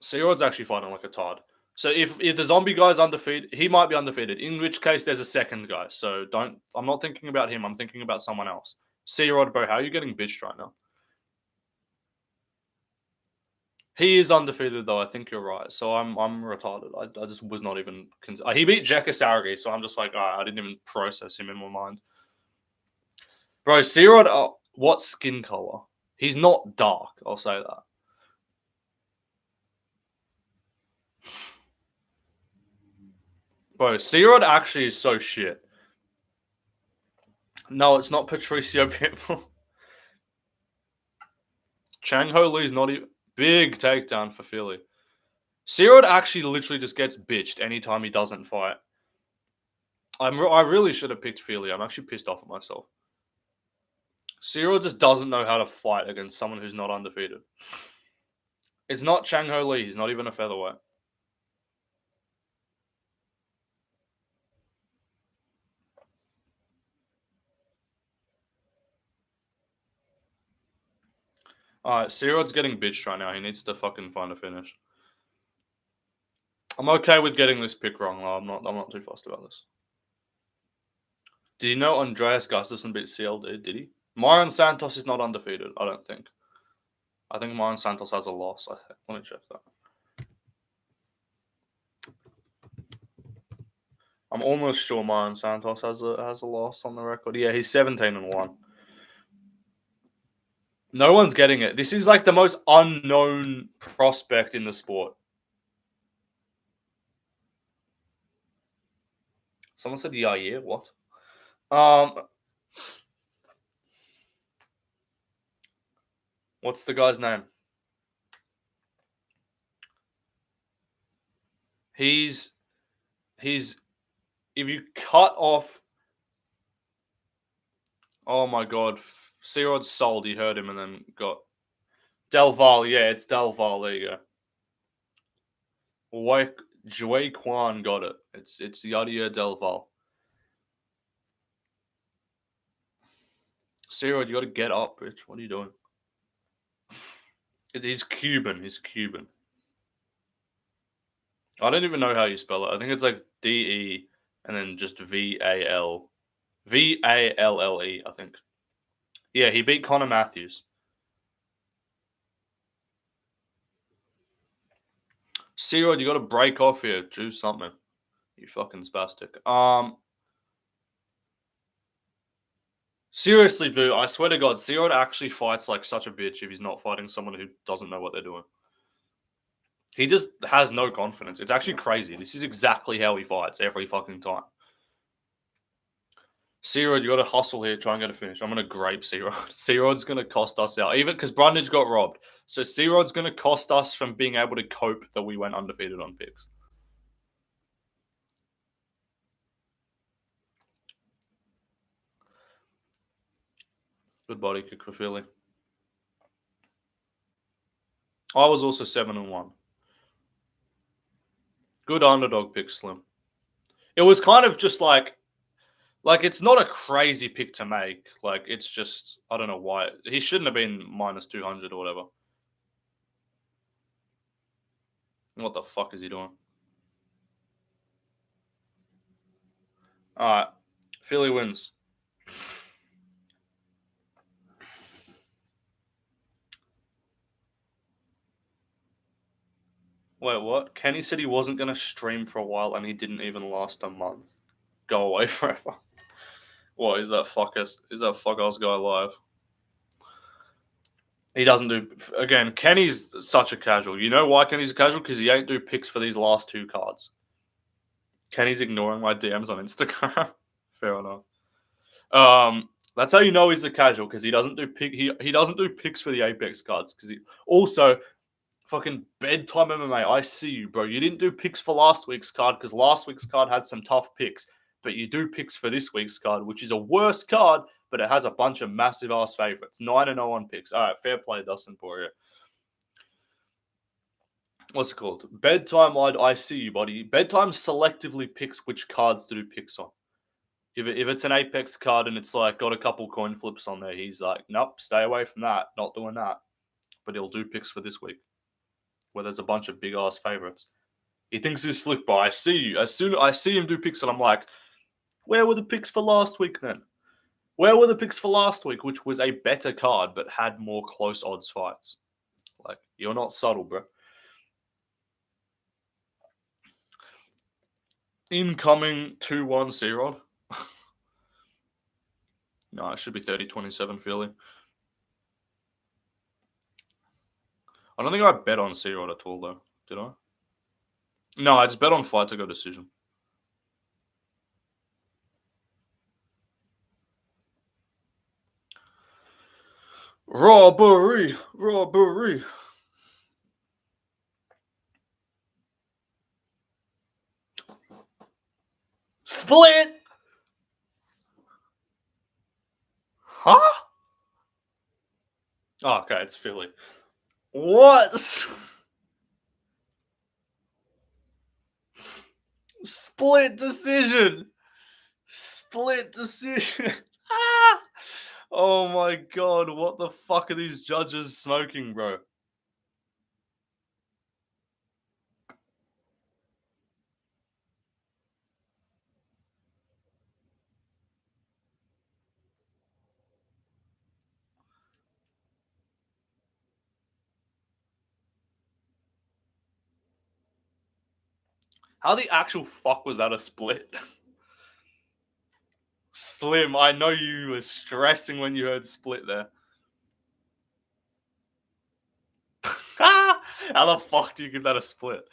A: Searod's actually fighting like a Todd. So if the zombie guy's undefeated, he might be undefeated. In which case, there's a second guy. So don't. I'm not thinking about him. I'm thinking about someone else. Searod, bro, how are you getting bitched right now? He is undefeated though. I think you're right. So I'm retarded. I just was not even. He beat Jekka Saragi, so I'm just like, I didn't even process him in my mind. Bro, Searod, what skin color? He's not dark. I'll say that. Bro, Searod actually is so shit. No, it's not Patricio Pitbull. Chang Ho Lee's not even. Big takedown for Philly. Searod actually literally just gets bitched anytime he doesn't fight. I really should have picked Philly. I'm actually pissed off at myself. Searod just doesn't know how to fight against someone who's not undefeated. It's not Chang Ho Lee. He's not even a featherweight. Alright, Searod's getting bitched right now. He needs to fucking find a finish. I'm okay with getting this pick wrong, though. I'm not too fussed about this. Did you know Andreas Gustafsson beat CLD? Did he? Myron Santos is not undefeated, I don't think. I think Myron Santos has a loss. Let me check that. I'm almost sure Myron Santos has a loss on the record. Yeah, he's 17-1. No one's getting it. This is like the most unknown prospect in the sport. Someone said yeah. What? What's the guy's name? He's if you cut off. Oh my god, Searod's sold. He heard him and then got Del Valle. Yeah, it's Del Valle. There you go. Jue Kwan got it. It's Yadia Del Valle. Searod, you got to get up, bitch. What are you doing? He's Cuban. He's Cuban. I don't even know how you spell it. I think it's like DE and then just VALLE. I think. Yeah, he beat Connor Matthews. Searod, you got to break off here. Do something. You fucking spastic. Seriously, boo, I swear to God, Searod actually fights like such a bitch if he's not fighting someone who doesn't know what they're doing. He just has no confidence. It's actually crazy. This is exactly how he fights every fucking time. Searod, you got to hustle here, try and get a finish. I'm going to grape Searod. Searod's going to cost us out, even because Brundage got robbed. So Searod's going to cost us from being able to cope that we went undefeated on picks. Good body kick for Philly. I was also 7-1. Good underdog pick, Slim. It was kind of just like it's not a crazy pick to make. Like it's just I don't know why he shouldn't have been minus 200 or whatever. What the fuck is he doing? All right, Philly wins. Wait, what? Kenny said he wasn't gonna stream for a while, and he didn't even last a month. Go away forever. What is that fuck ass? Is that fuck ass guy live? He doesn't do again. Kenny's such a casual. You know why Kenny's a casual? Because he ain't do picks for these last two cards. Kenny's ignoring my DMs on Instagram. Fair enough. That's how you know he's a casual because he doesn't do he doesn't do picks for the Apex cards because he also fucking bedtime MMA. I see you, bro. You didn't do picks for last week's card because last week's card had some tough picks, but you do picks for this week's card, which is a worse card, but it has a bunch of massive ass favorites. 9-0 on picks. All right, fair play, Dustin Poirier. What's it called? Bedtime lied. I see you, buddy. Bedtime selectively picks which cards to do picks on. If it's an Apex card and it's like got a couple coin flips on there, he's like, nope, stay away from that. Not doing that. But he'll do picks for this week, where there's a bunch of big ass favorites. He thinks he's slick, but I see you. As soon as I see him do picks, and I'm like, where were the picks for last week then? Where were the picks for last week, which was a better card but had more close odds fights? Like, you're not subtle, bro. Incoming 2-1 C-Rod. No, it should be 30-27 Philly. I don't think I bet on C-Rod at all, though. Did I? No, I just bet on fight to go decision. Robbery! Robbery! Split! Huh? Oh, okay, it's Philly. What? Split decision! Split decision! Ah! Oh my god, what the fuck are these judges smoking, bro? How the actual fuck was that a split? Slim, I know you were stressing when you heard split there. How the fuck do you give that a split?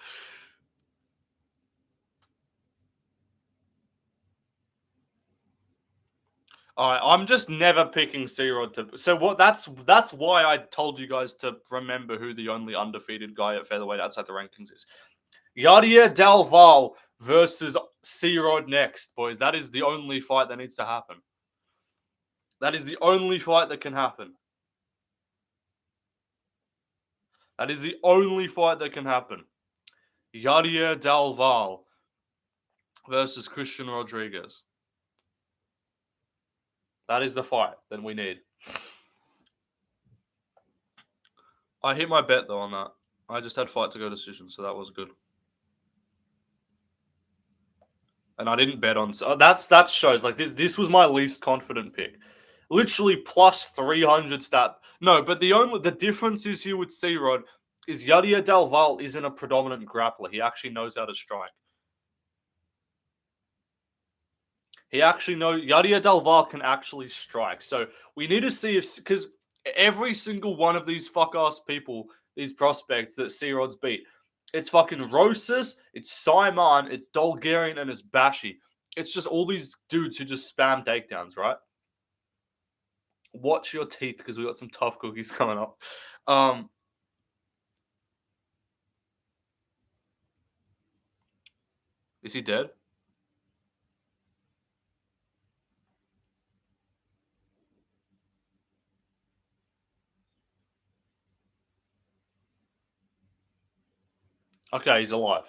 A: I'm just never picking C-Rod to. So what? That's why I told you guys to remember who the only undefeated guy at featherweight outside the rankings is. Yadier Dalval versus C-Rod next, boys. That is the only fight that needs to happen. That is the only fight that can happen. That is the only fight that can happen. Yadier Dalval versus Christian Rodriguez. That is the fight that we need. I hit my bet though on that. I just had fight to go decision, so that was good. And I didn't bet on. So that shows like this was my least confident pick. Literally plus 300 stat. No, but the difference is here with C-Rod is Yadier Dalval isn't a predominant grappler. He actually knows how to strike. Yadier Dalval can actually strike. So we need to see if because every single one of these fuck ass people, these prospects that C-Rod's beat, it's fucking Rosas, it's Simon, it's Dolgarian, and it's Bashi. It's just all these dudes who just spam takedowns, right? Watch your teeth because we got some tough cookies coming up. Is he dead? Okay, he's alive.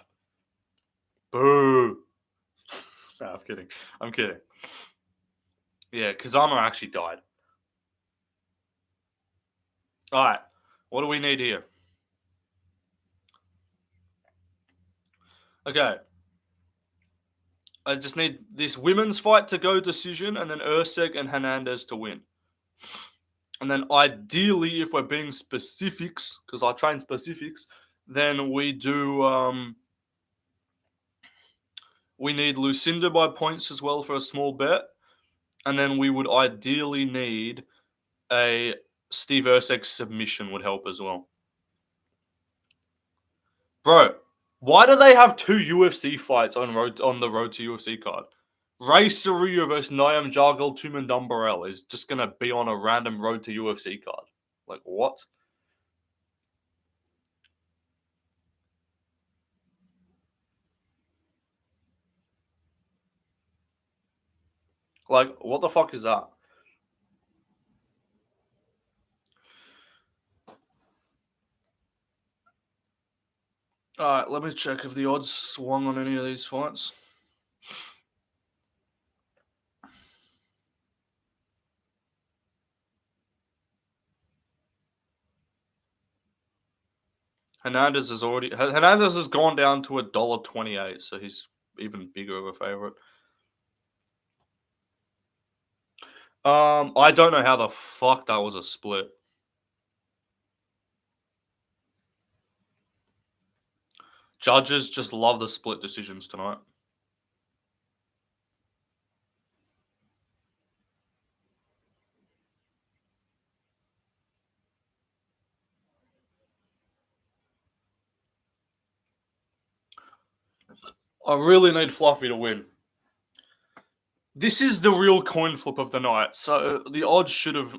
A: Boo. No, I'm kidding. I'm kidding. Yeah, Kazama actually died. Alright. What do we need here? Okay. I just need this women's fight to go decision and then Ersk and Hernandez to win. And then ideally, if we're being specifics, because I train specifics, then we do we need Lucindo by points as well for a small bet. And then we would ideally need a Steve Ersk submission would help as well. Bro, why do they have two UFC fights on the road to UFC card? Ray Saruya versus Niam Jargal Tumandumbarel is just gonna be on a random road to UFC card. Like what? Like what the fuck is that? Alright, let me check if the odds swung on any of these fights. Hernandez has gone down to $1.28, so he's even bigger of a favorite. I don't know how the fuck that was a split. Judges just love the split decisions tonight. I really need Fluffy to win. This is the real coin flip of the night, so the odds should have.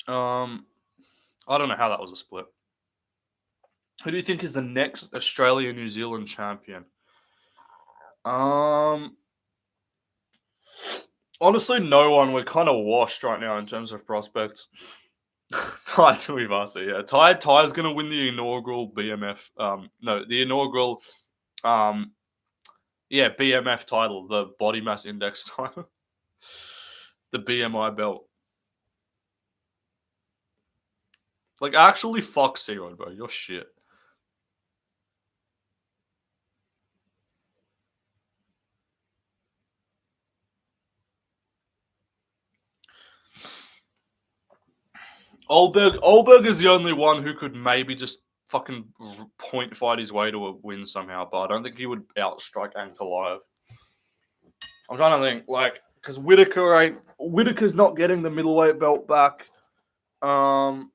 A: I don't know how that was a split. Who do you think is the next Australia New Zealand champion? Honestly, no one. We're kind of washed right now in terms of prospects. Tai Tuivasa, yeah. Ty's gonna win the inaugural BMF. The inaugural, BMF title, the body mass index title, the BMI belt. Like, actually, fuck C-Rod, bro. You're shit. Olberg is the only one who could maybe just fucking point fight his way to a win somehow, but I don't think he would outstrike Ankalaev. I'm trying to think, like, because Whitaker's not getting the middleweight belt back. Fucking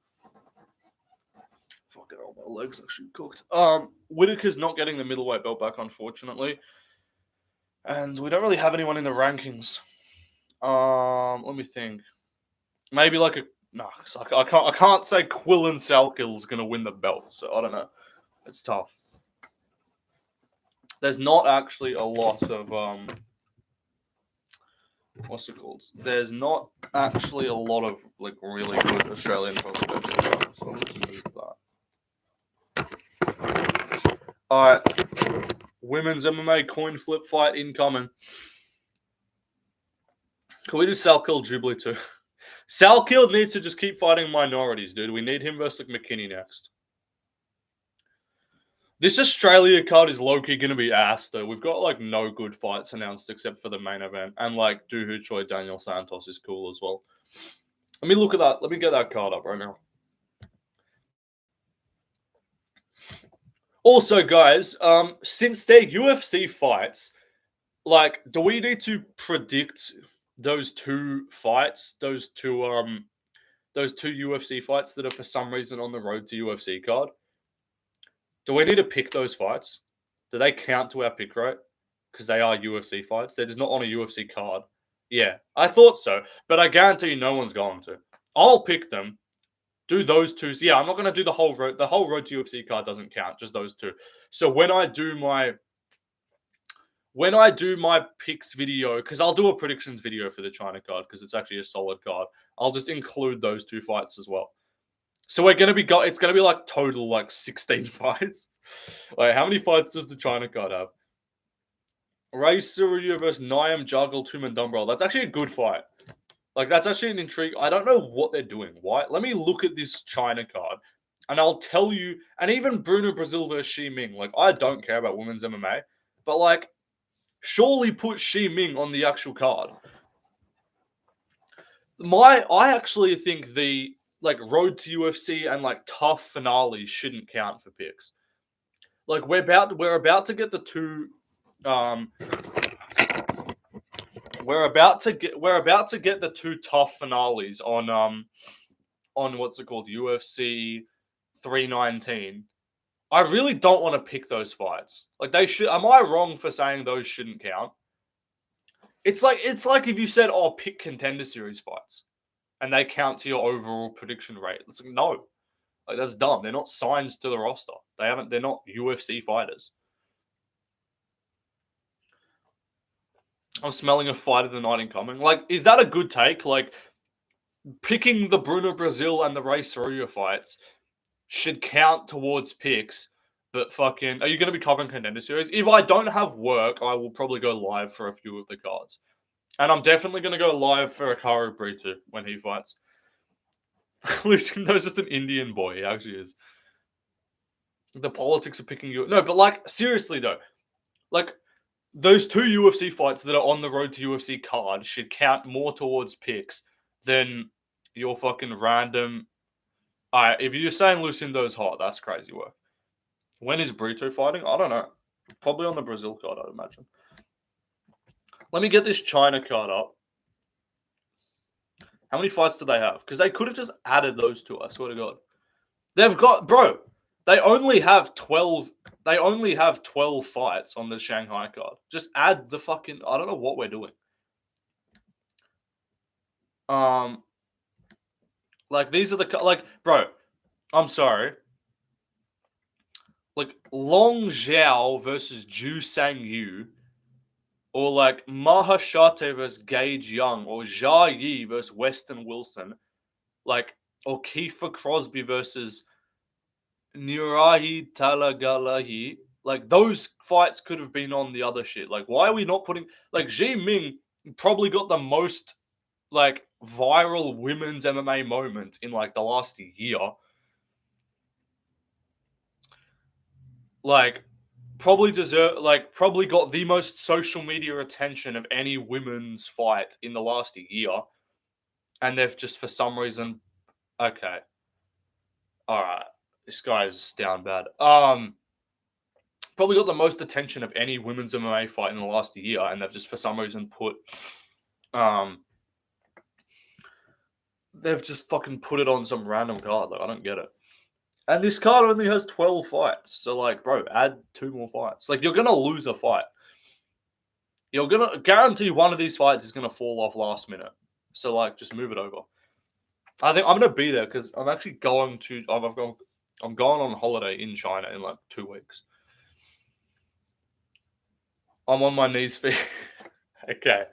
A: hell, my legs actually cooked. Whitaker's not getting the middleweight belt back, unfortunately, and we don't really have anyone in the rankings. Let me think. Maybe like a no, I can't say Quillan Salkill's gonna win the belt, so I don't know. It's tough. There's not actually a lot of what's it called? There's not actually a lot of like really good Australian prospects. So I'll just move that. All right, women's MMA coin flip fight incoming. Can we do Salkill Jubilee too? Salkill needs to just keep fighting minorities, dude. We need him versus like, McKinney next. This Australia card is low-key going to be ass, though. We've got, like, no good fights announced except for the main event. And, like, Doohu Choi Daniel Santos is cool as well. Let me look at that. Let me get that card up right now. Also, guys, since they're UFC fights, like, do we need to predict those two fights, those two UFC fights that are for some reason on the road to UFC card? Do we need to pick those fights? Do they count to our pick rate? Because they are UFC fights. They're just not on a UFC card. Yeah, I thought so. But I guarantee you no one's going to. I'll pick them. Do those two. So yeah, I'm not going to do the whole road. The whole road to UFC card doesn't count. Just those two. So when I do my when I do my picks video, because I'll do a predictions video for the China card because it's actually a solid card. I'll just include those 2 fights as well. So we're gonna be it's gonna be like total like 16 fights. Wait, how many fights does the China card have? Ray Surya versus Niam Juggle Tumandumbrel. That's actually a good fight. Like, that's actually an intrigue. I don't know what they're doing. Why? Let me look at this China card, and I'll tell you. And even Bruno Brazil versus Shi Ming. Like, I don't care about women's MMA, but like, surely put Shi Ming on the actual card. I actually think the like road to UFC and like tough finales shouldn't count for picks. Like, we're about to get the 2 we're about to get the 2 tough finales on what's it called, UFC 319. I really don't want to pick those fights. Like, they should. Am I wrong for saying those shouldn't count? It's like if you said, "Oh, pick contender series fights," and they count to your overall prediction rate. It's like, no, like, that's dumb. They're not signed to the roster. They're not UFC fighters. I'm smelling a fight of the night incoming. Like, is that a good take? Like, picking the Bruno Brazil and the Ray Surya fights should count towards picks, but fucking, are you going to be covering contender series? If I don't have work, I will probably go live for a few of the cards. And I'm definitely going to go live for Hikaru Brito when he fights. Lucindo's just an Indian boy. He actually is. The politics of picking you. No, but like, seriously though. Like, those 2 UFC fights that are on the road to UFC card should count more towards picks than your fucking random. If you're saying Lucindo's hot, that's crazy work. When is Brito fighting? I don't know. Probably on the Brazil card, I'd imagine. Let me get this China card up. How many fights do they have? Because they could have just added those 2, I swear to God. They've got, bro, they only have 12 fights on the Shanghai card. Just add the fucking, I don't know what we're doing. Like, these are the, like, bro, I'm sorry. Like, Long Zhao versus Ju Sang Yu, or like Mahashate versus Gage Young, or Jia Yi versus Weston Wilson, like, or Kiefer Crosby versus Nirahi Talagalahi. Like, those fights could have been on the other shit. Like, why are we not putting, like, Ji Ming probably got the most like viral women's MMA moment in like the last year. Like, probably got the most social media attention of any women's fight in the last year. And they've just, for some reason, okay. Alright. This guy's down bad. Probably got the most attention of any women's MMA fight in the last year, and they've just, for some reason, they've just fucking put it on some random card. Like, I don't get it. And this card only has 12 fights. So, like, bro, add 2 more fights. Like, you're going to lose a fight. You're going to guarantee one of these fights is going to fall off last minute. So, like, just move it over. I think I'm going to be there because I'm actually going to... I'm going on holiday in China in, like, 2 weeks. I'm on my knees for... Okay.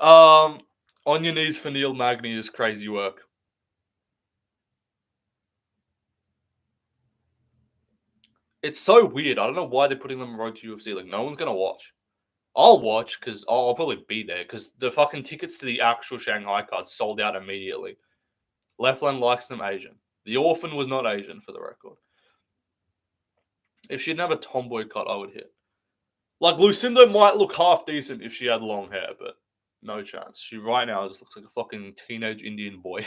A: On your knees for Neil Magny is crazy work. It's so weird. I don't know why they're putting them on Road to UFC. Like, no one's going to watch. I'll watch because I'll probably be there because the fucking tickets to the actual Shanghai card sold out immediately. Leftland likes them Asian. The Orphan was not Asian, for the record. If she didn't have a tomboy cut, I would hit. Like, Lucindo might look half decent if she had long hair, but no chance. She right now just looks like a fucking teenage Indian boy.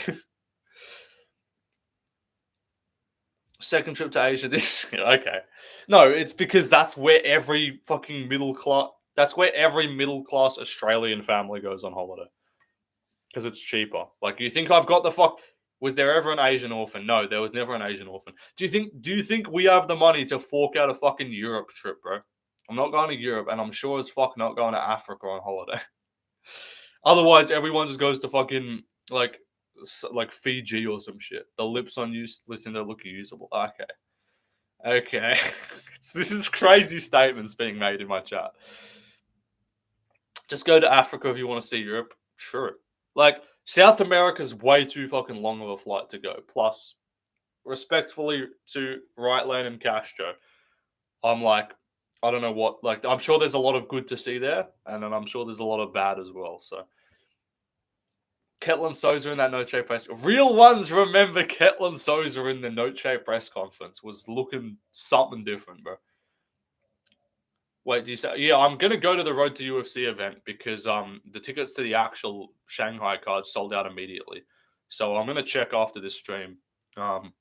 A: Second trip to Asia this... Okay. No, it's because that's where every fucking middle-class... That's where every middle-class Australian family goes on holiday. Because it's cheaper. Like, you think I've got the fuck... Was there ever an Asian orphan? No, there was never an Asian orphan. Do you think we have the money to fork out a fucking Europe trip, bro? I'm not going to Europe, and I'm sure as fuck not going to Africa on holiday. Otherwise, everyone just goes to fucking, like Fiji or some shit. The lips on you listen to look usable. Okay. This is crazy statements being made in my chat. Just go to Africa if you want to see Europe. Sure. Like, South America's way too fucking long of a flight to go. Plus, respectfully to Right Lane and Castro, I'm like, I don't know what, like, I'm sure there's a lot of good to see there, and then I'm sure there's a lot of bad as well. So, Ketlin Souza in that Noche press. Real ones remember Ketlin Souza in the Noche press conference was looking something different, bro. Wait, do you say? Yeah, I'm gonna go to the Road to UFC event because the tickets to the actual Shanghai card sold out immediately. So I'm gonna check after this stream, um,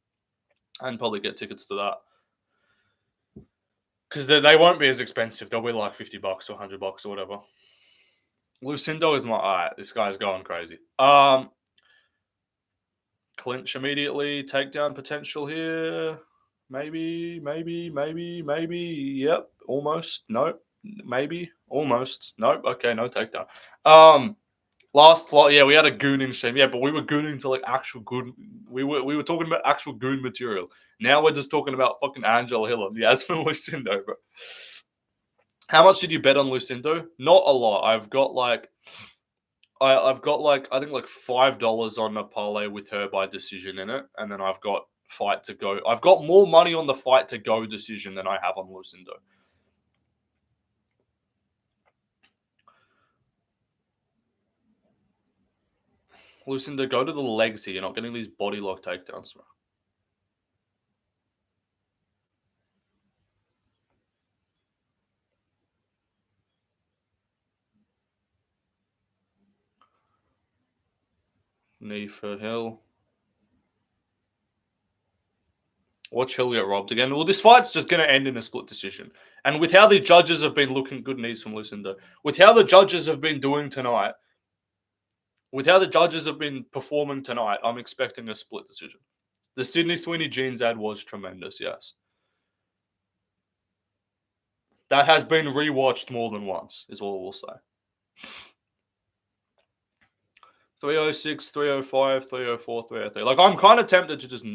A: and probably get tickets to that because they won't be as expensive. They'll be like $50 or $100 or whatever. Lucindo is my alright. This guy's going crazy. Clinch immediately. Takedown potential here. Maybe. Yep. Almost. Nope. Maybe. Almost. Nope. Okay. No takedown. Last flight. Yeah, we had a gooning stream. Yeah, but we were gooning to like actual good. We were talking about actual goon material. Now we're just talking about fucking Angela Hill. Yeah, as for Lucindo, bro. How much did you bet on Lucindo? Not a lot. I've got like I think like $5 on a parlay with her by decision in it, and then I've got fight to go. I've got more money on the fight to go decision than I have on Lucindo. Lucindo, go to the legs here. You're not getting these body lock takedowns. Knee for Hill. Watch Hill get robbed again. Well, this fight's just going to end in a split decision. And with how the judges have been looking, good knees from Lucindo, with how the judges have been doing tonight, with how the judges have been performing tonight, I'm expecting a split decision. The Sydney Sweeney Jeans ad was tremendous, yes. That has been rewatched more than once, is all we'll say. 306, 305, 304, 303. Like, I'm kind of tempted to just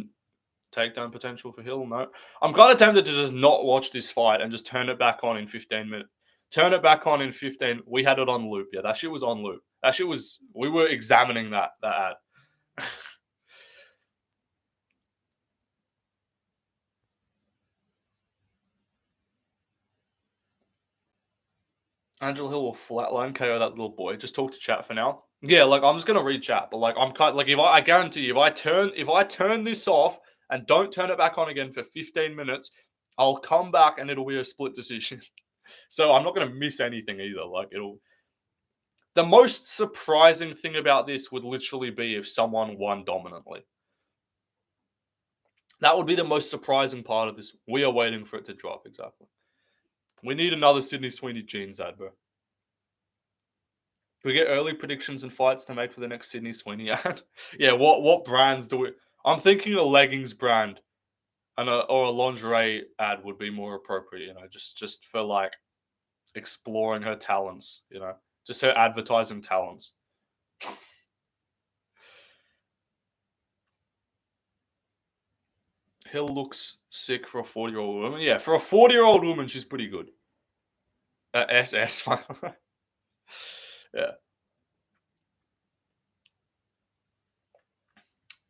A: takedown potential for Hill. No. I'm kind of tempted to just not watch this fight and just turn it back on in 15 minutes. Turn it back on in 15. We had it on loop. Yeah, that shit was on loop. That shit was, we were examining that ad. Angela Hill will flatline KO that little boy. Just talk to chat for now. Yeah, like I'm just gonna read chat, but like I'm kind like if I guarantee you, if I turn this off and don't turn it back on again for 15 minutes, I'll come back and it'll be a split decision. So I'm not gonna miss anything either. Like it'll. The most surprising thing about this would literally be if someone won dominantly. That would be the most surprising part of this. We are waiting for it to drop, exactly. We need another Sydney Sweeney Jeans ad, bro. We get early predictions and fights to make for the next Sydney Sweeney ad. Yeah, what brands do we? I'm thinking a leggings brand and or a lingerie ad would be more appropriate. You know, just for like exploring her talents. You know, just her advertising talents. Hill looks sick for a 40-year-old woman. Yeah, for a 40-year-old woman, she's pretty good. SS. Yeah.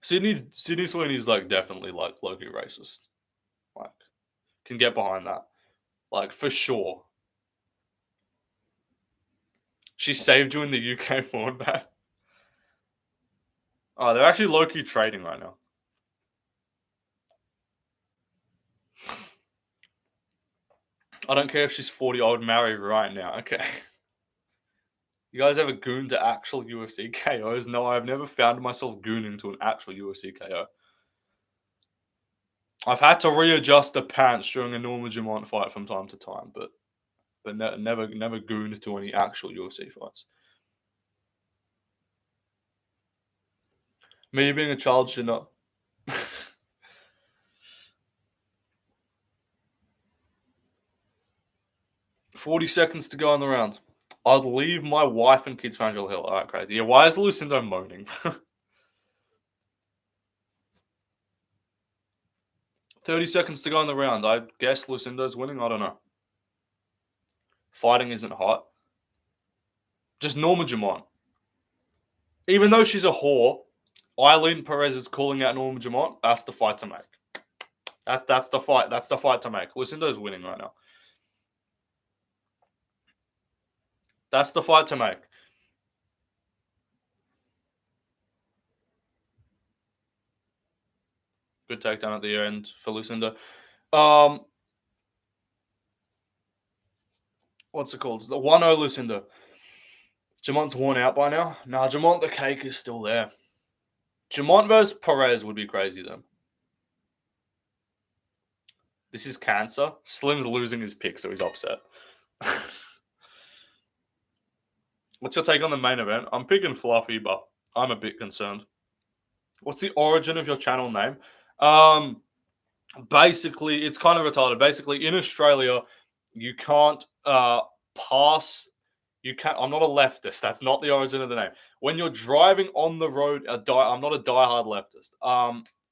A: Sydney Sweeney's like definitely like low-key racist. Like, can get behind that. Like for sure. She saved you in the UK forward bat. Oh, they're actually low-key trading right now. I don't care if she's 40. I would marry right now. Okay. You guys ever gooned to actual UFC KOs? No, I've never found myself gooning to an actual UFC KO. I've had to readjust the pants during a Norma Dumont fight from time to time, but never gooned to any actual UFC fights. Me being a child should not. 40 seconds to go on the round. I'd leave my wife and kids for Angela Hill. All right, crazy. Yeah, why is Lucindo moaning? 30 seconds to go in the round. I guess Lucindo's winning. I don't know. Fighting isn't hot. Just Norma Jamont. Even though she's a whore, Eileen Perez is calling out Norma Jamont. That's the fight to make. That's the fight. That's the fight to make. Lucindo's winning right now. That's the fight to make. Good takedown at the end for Lucindo. What's it called? The 1-0 Lucindo. Jamont's worn out by now. Nah, Jamont the cake is still there. Jamont versus Perez would be crazy then. This is cancer. Slim's losing his pick, so he's upset. What's your take on the main event? I'm picking Fluffy, but I'm a bit concerned. What's the origin of your channel name? Basically, it's kind of retarded. Basically, in Australia, you can't pass. You can't. I'm not a leftist. That's not the origin of the name. When you're driving on the road, I'm not a diehard leftist.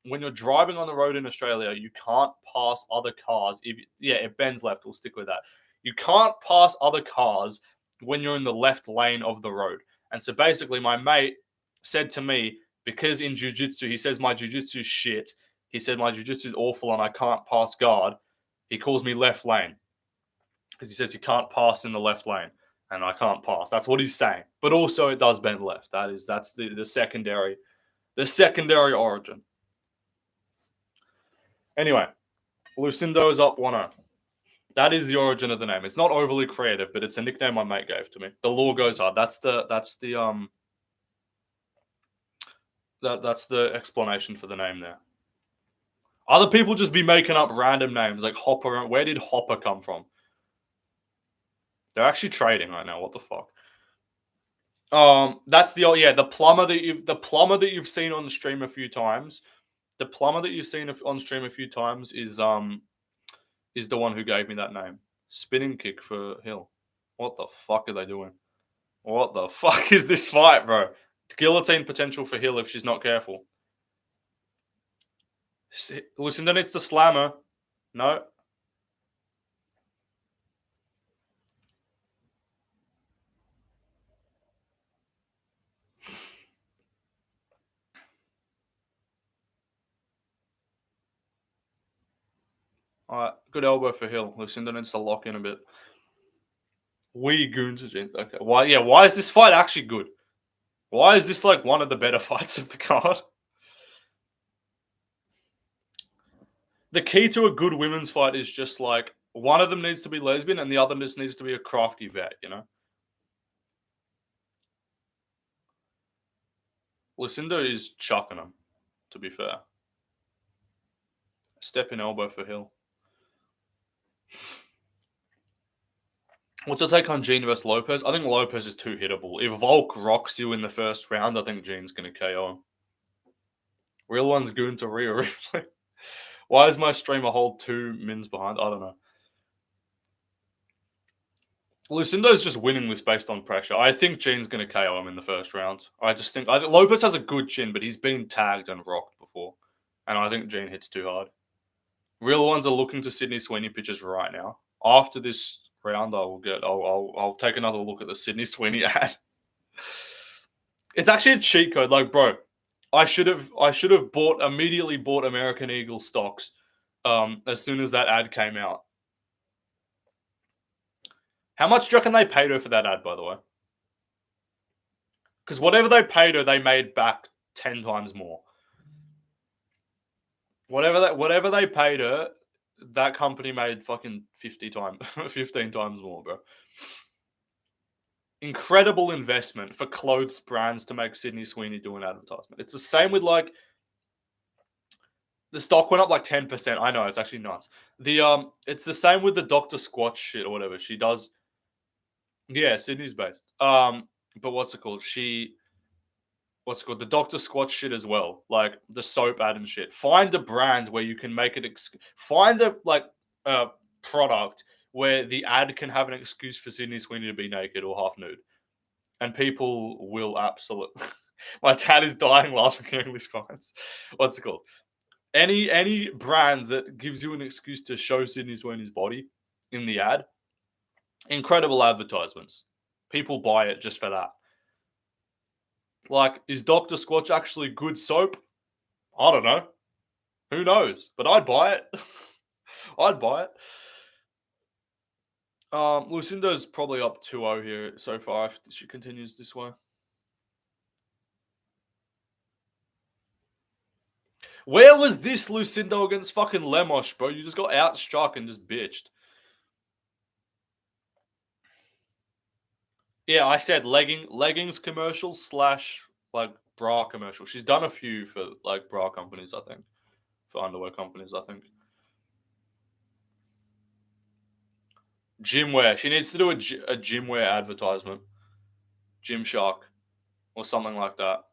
A: When you're driving on the road in Australia, you can't pass other cars. It bends left. We'll stick with that. You can't pass other cars when you're in the left lane of the road. And so basically, my mate said to me, because in jiu-jitsu, he says my jiu-jitsu is shit. He said my jiu-jitsu is awful and I can't pass guard. He calls me left lane because he says you can't pass in the left lane and I can't pass. That's what he's saying. But also it does bend left. That's the secondary origin. Anyway, Lucindo is up 1-0. That is the origin of the name. It's not overly creative, but it's a nickname my mate gave to me. The law goes hard. That's the explanation for the name there. Other people just be making up random names like Hopper. Where did Hopper come from? They're actually trading right now. What the fuck? That's the plumber that you've seen on the stream a few times. The plumber that you've seen on stream a few times is the one who gave me that name. Spinning kick for Hill. What the fuck are they doing? What the fuck is this fight, bro? Guillotine potential for Hill if she's not careful. Lucinda needs to slam her. No. All right, good elbow for Hill. Lucinda needs to lock in a bit. Okay. Why is this fight actually good? Why is this like one of the better fights of the card? The key to a good women's fight is just like one of them needs to be lesbian and the other just needs to be a crafty vet, you know? Lucinda is chucking him, to be fair. Step in elbow for Hill. What's your take on Jean versus Lopez? I think Lopez is too hittable. If Volk rocks you in the first round, I think Jean's going to KO him. Real one's goon to Rhea Ripley. Why is my stream a whole 2 mins behind? I don't know. Lucindo's just winning this based on pressure. I think Jean's going to KO him in the first round. I think Lopez has a good chin, but he's been tagged and rocked before. And I think Jean hits too hard. Real ones are looking to Sydney Sweeney pitches right now. After this round, I'll take another look at the Sydney Sweeney ad. It's actually a cheat code. Like, bro, I should have immediately bought American Eagle stocks as soon as that ad came out. How much do you reckon they paid her for that ad, by the way? Because whatever they paid her, they made back 10 times more. Whatever they paid her, that company made fucking 15 times more, bro. Incredible investment for clothes brands to make Sydney Sweeney do an advertisement. It's the same with like the stock went up like 10%. I know, it's actually nuts. It's the same with the Dr. Squatch shit or whatever. She does. Yeah, Sydney's based. But what's it called? The Dr. Squatch shit as well. Like the soap ad and shit. Find a brand where you can make it. Find a product where the ad can have an excuse for Sydney Sweeney to be naked or half nude, and people will absolutely. My dad is dying laughing hearing these comments. What's it called? Any brand that gives you an excuse to show Sydney Sweeney's body in the ad, incredible advertisements. People buy it just for that. Like, is Dr. Squatch actually good soap? I don't know. Who knows? But I'd buy it. I'd buy it. Lucindo's probably up 2-0 here so far if she continues this way. Where was this Lucindo against fucking Lemos, bro? You just got outstruck and just bitched. Yeah, I said leggings commercial / like bra commercial. She's done a few for like bra companies, I think. For underwear companies, I think. Gymwear. She needs to do a gymwear advertisement. Gymshark. Or something like that.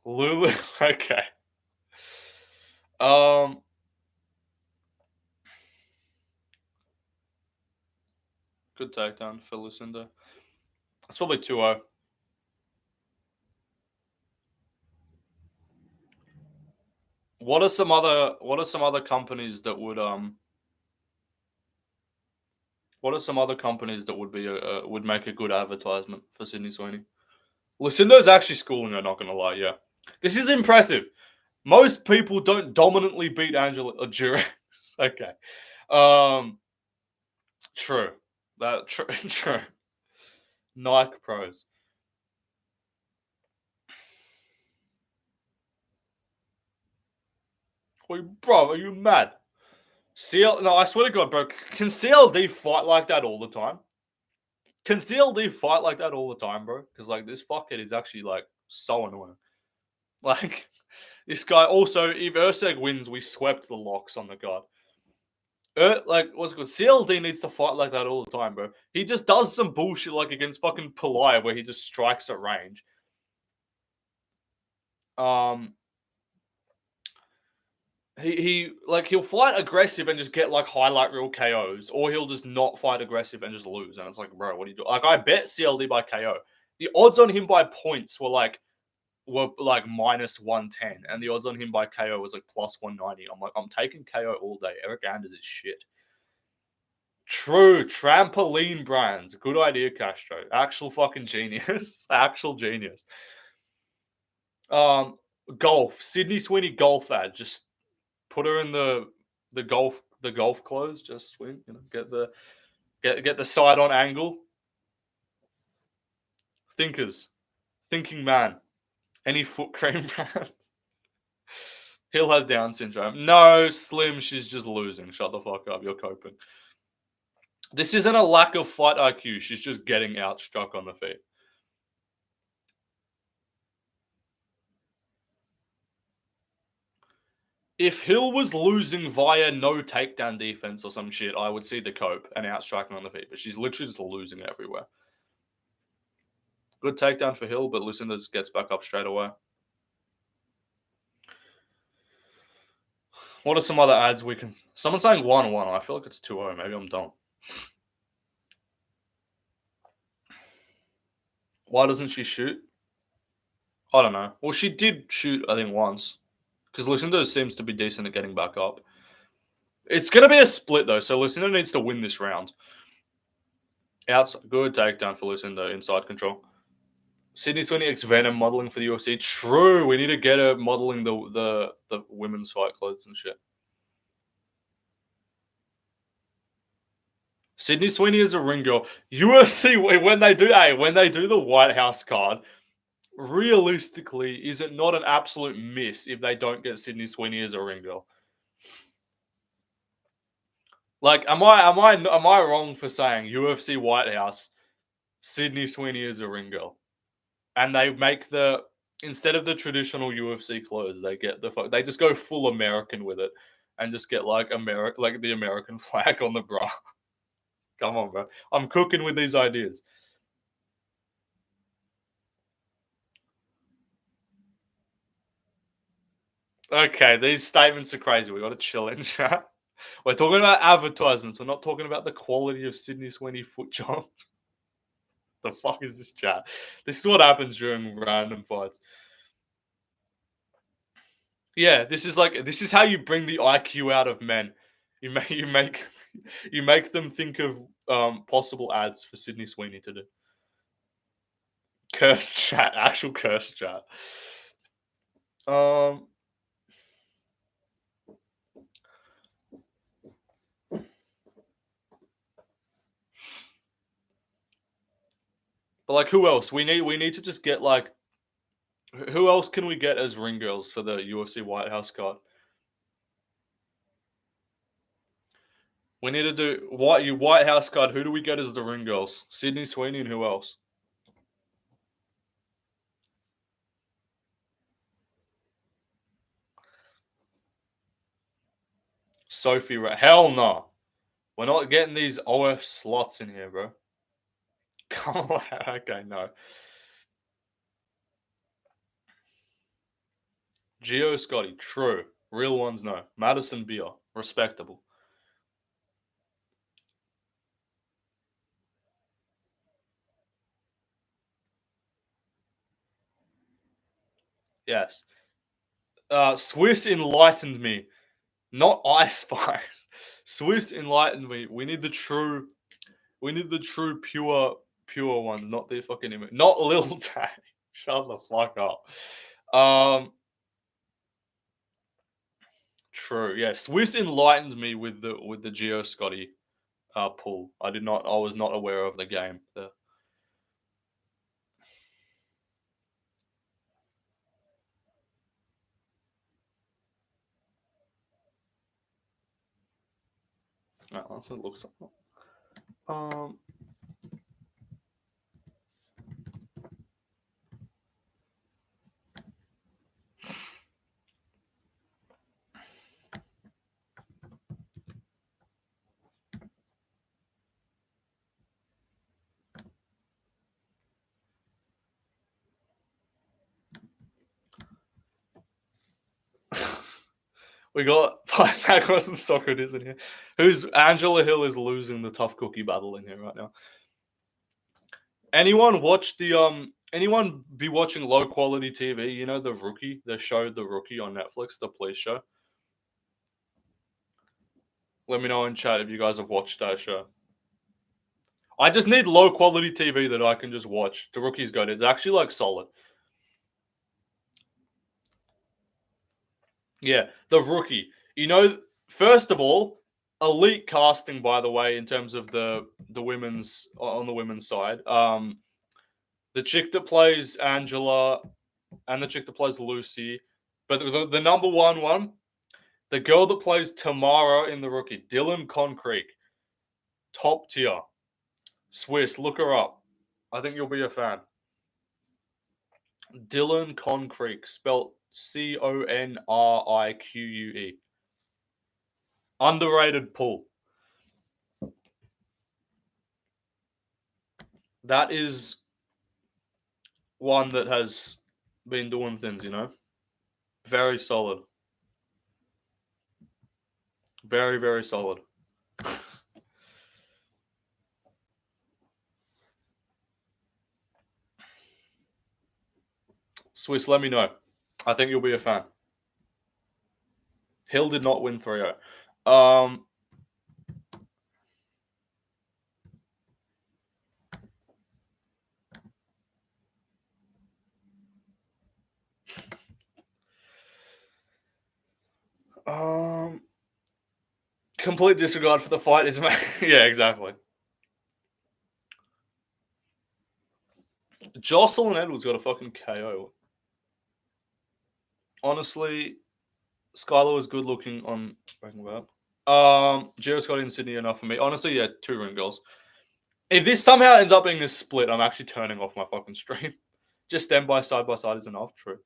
A: Lulu. Okay. Good takedown for Lucinda. It's probably 2-0. What are some other companies that would what are some other companies that would be would make a good advertisement for Sydney Sweeney? Lucindo's actually schooling her, not gonna lie, yeah. This is impressive. Most people don't dominantly beat Angela Durex. Okay. True. True. Nike Pros. Wait, bro, are you mad? No, I swear to God, bro. Can CLD fight like that all the time? Can CLD fight like that all the time, bro? Because like this fuckhead is actually like so annoying. Like this guy. Also, if Ersk wins, we swept the locks on the card. Like what's it called? CLD needs to fight like that all the time, bro. He just does some bullshit like against fucking Pelayev where he just strikes at range. He'll fight aggressive and just get like highlight reel KOs, or he'll just not fight aggressive and just lose. And it's like, bro, what do you do? Like I bet CLD by KO. The odds on him by points were like -110, and the odds on him by KO was like +190. I'm like, I'm taking KO all day. Hernandez is shit. True, trampoline brands. Good idea, Castro. Actual fucking genius. Actual genius. Golf. Sydney Sweeney golf ad. Just put her in the golf clothes. Just swing. Get the side on angle. Thinkers. Thinking man. Any foot cream brands? Hill has Down syndrome. No, Slim, she's just losing. Shut the fuck up. You're coping. This isn't a lack of fight IQ. She's just getting outstruck on the feet. If Hill was losing via no takedown defense or some shit, I would see the cope and outstriking on the feet. But she's literally just losing everywhere. Good takedown for Hill, but Lucindo just gets back up straight away. What are some other ads we can... Someone's saying 1-1. I feel like it's 2-0. Maybe I'm dumb. Why doesn't she shoot? I don't know. Well, she did shoot, I think, once. Because Lucindo seems to be decent at getting back up. It's going to be a split, though, so Lucindo needs to win this round. Good takedown for Lucindo. Inside control. Sydney Sweeney X Venom modeling for the UFC. True. We need to get her modeling the women's fight clothes and shit. Sydney Sweeney is a ring girl. UFC when they do the White House card, realistically, is it not an absolute miss if they don't get Sydney Sweeney as a ring girl? Like, am I wrong for saying UFC White House, Sydney Sweeney is a ring girl, and they make instead of the traditional UFC clothes, they just go full American with it, and just get like the American flag on the bra. Come on, bro. I'm cooking with these ideas. Okay, these statements are crazy. We got to chill in chat. We're talking about advertisements. We're not talking about the quality of Sydney Sweeney foot jump. The fuck is this chat? This is what happens during random fights. Yeah, this is how you bring the IQ out of men. You make them think of possible ads for Sydney Sweeney to do. Curse chat, actual curse chat. But like, who else? We need to just get like, who else can we get as ring girls for the UFC White House card? We need to do White House card. Who do we get as the ring girls? Sydney Sweeney and who else? Sophie. Hell no. We're not getting these OF slots in here, bro. Come on. Okay, no. Gio Scotty, true. Real ones, no. Madison Beer, respectable. Yes. Swiss enlightened me, not Ice Spice. Swiss enlightened me. We need the true pure ones, not the fucking image. Not Lil Tay. Shut the fuck up. True. Yeah, Swiss enlightened me with the Geo Scotty pull. I was not aware of the game. That's what it looks like. We got Pythagoras and Socrates in here. Who's Angela Hill is losing the tough cookie battle in here right now. Anyone watch anyone be watching low quality TV? You know, The Rookie? They showed The Rookie on Netflix, the police show. Let me know in chat if you guys have watched that show. I just need low quality TV that I can just watch. The Rookie's good. It's actually like solid. Yeah, The Rookie. You know, first of all, elite casting, by the way, in terms of the women's on the women's side. The chick that plays Angela and the chick that plays Lucy, but the number one, the girl that plays Tamara in The Rookie, Dylan Concrete, top tier. Swiss, look her up. I think you'll be a fan. Dylan Concrete, spelt Conrique. Underrated pull. That is one that has been doing things, you know? Very solid. Very, very solid. Swiss, let me know. I think you'll be a fan. Hill did not win 3-0. Complete disregard for the fight is yeah, exactly. Jocelyn Edwards got a fucking KO. Honestly, Skylar was good looking on Breaking Bad. Gio Scotty and Sydney enough for me. Honestly, yeah, 2 ring girls. If this somehow ends up being this split, I'm actually turning off my fucking stream. Just stand by side is enough. True.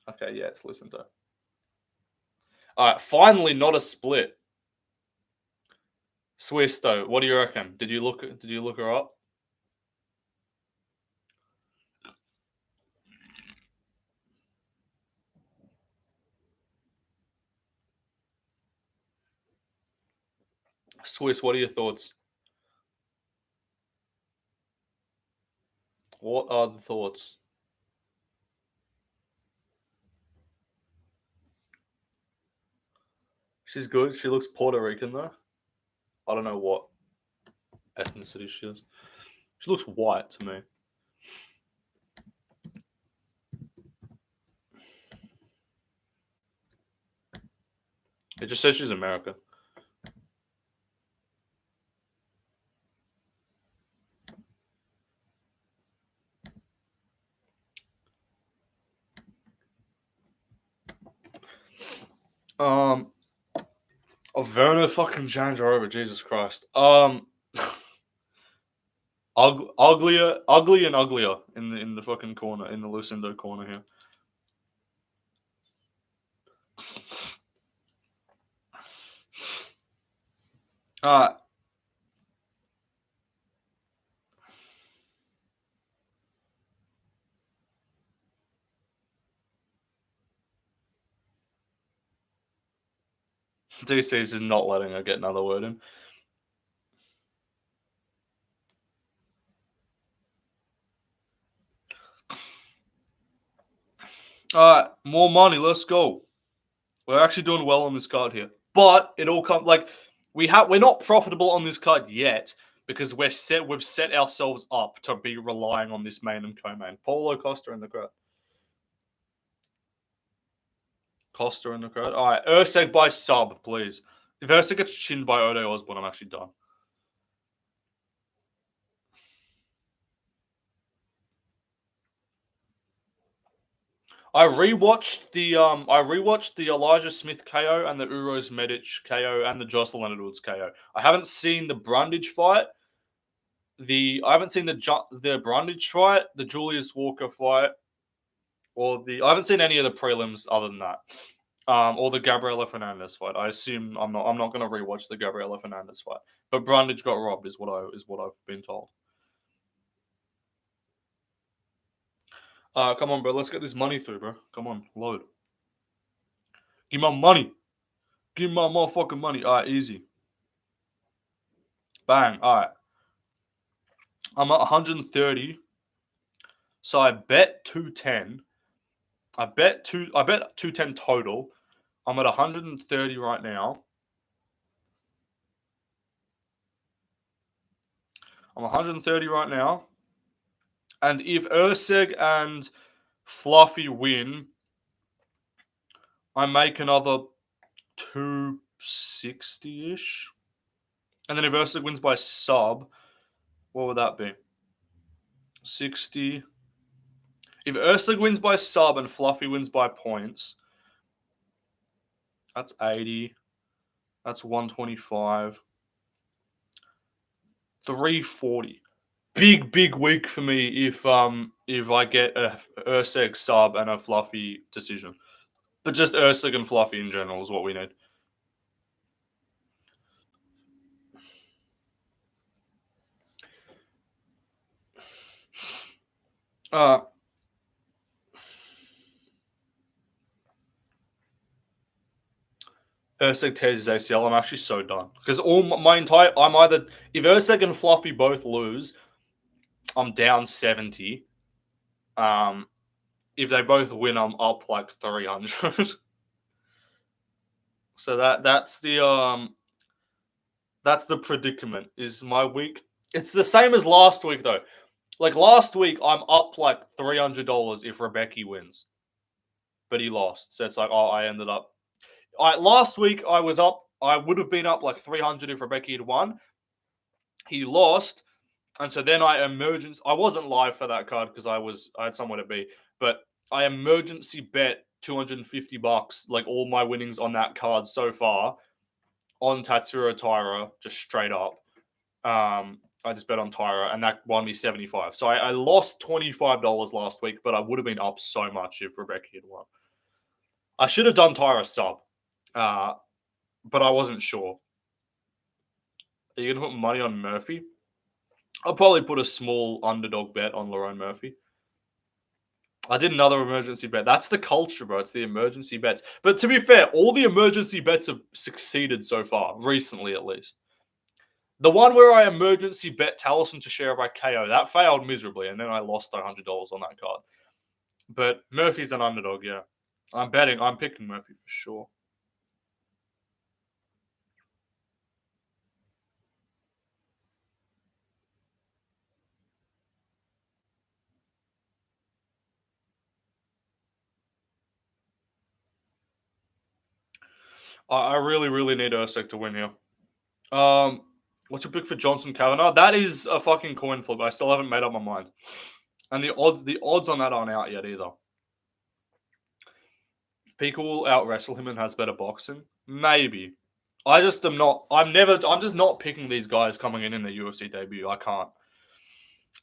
A: Okay, yeah, it's listened to. All right, finally, not a split. Swiss though, what do you reckon? Did you look her up? Swiss, what are your thoughts? What are the thoughts? She's good. She looks Puerto Rican though. I don't know what ethnicity she is. She looks white to me. It just says she's American. Werner fucking Janjarova, Jesus Christ. Uglier and uglier in the fucking corner, in the Lucindo corner here. DC's is not letting her get another word in. Alright, more money, let's go. We're actually doing well on this card here. But it all comes like we're not profitable on this card yet because we've set ourselves up to be relying on this main and co-main. Paulo Costa in the crowd. Costa in the crowd. Alright, Ersk by sub, please. If Ersk gets chinned by Odo Osborne, I'm actually done. I rewatched the Elijah Smith KO and the Uros Medic KO and the Jocelyn Edwards KO. I haven't seen the Brundage fight. I haven't seen the Brundage fight, the Julius Walker fight, I haven't seen any of the prelims other than that. Or the Gabriela Hernandez fight. I assume I'm not going to rewatch the Gabriela Hernandez fight. But Brundage got robbed is what I've been told. Come on, bro. Let's get this money through, bro. Come on, load. Give my money. Give my motherfucking money. All right, easy. Bang. All right. I'm at 130. So I bet 210. I bet 210 total. I'm at 130 right now. I'm 130 right now. And if Ersk and Fluffy win, I make another 260-ish. And then if Ersk wins by sub, what would that be? 60. If Ersk wins by sub and Fluffy wins by points, that's 80. That's 125. 340. Big week for me if I get a Ersk sub and a Fluffy decision. But just Ersk and Fluffy in general is what we need. Ersk tears his ACL, I'm actually so done. Because I'm either, if Ersk and Fluffy both lose, I'm down 70. If they both win, I'm up like 300. So that's the predicament. Is my week? It's the same as last week though. Like last week, I'm up like $300 if Rebecca wins, but he lost. So it's like, I ended up. Last week I was up. I would have been up like 300 if Rebecca had won. He lost, and so then I wasn't live for that card because I had somewhere to be, but I emergency bet $250, like all my winnings on that card so far, on Tatsuro Taira, just straight up. I just bet on Taira, and that won me 75. So I lost $25 last week, but I would have been up so much if Rebecca had won. I should have done Taira sub, but I wasn't sure. Are you going to put money on Murphy? I'll probably put a small underdog bet on Lerone Murphy. I did another emergency bet. That's the culture, bro. It's the emergency bets. But to be fair, all the emergency bets have succeeded so far, recently at least. The one where I emergency bet Taliesin Teixeira by KO, that failed miserably, and then I lost $100 on that card. But Murphy's an underdog, yeah. I'm picking Murphy for sure. I really, really need Ersk to win here. What's your pick for Johnson Kavanagh? That is a fucking coin flip. I still haven't made up my mind. And the odds on that aren't out yet either. Pico will out wrestle him and has better boxing. Maybe. I'm just not picking these guys coming in their UFC debut. I can't.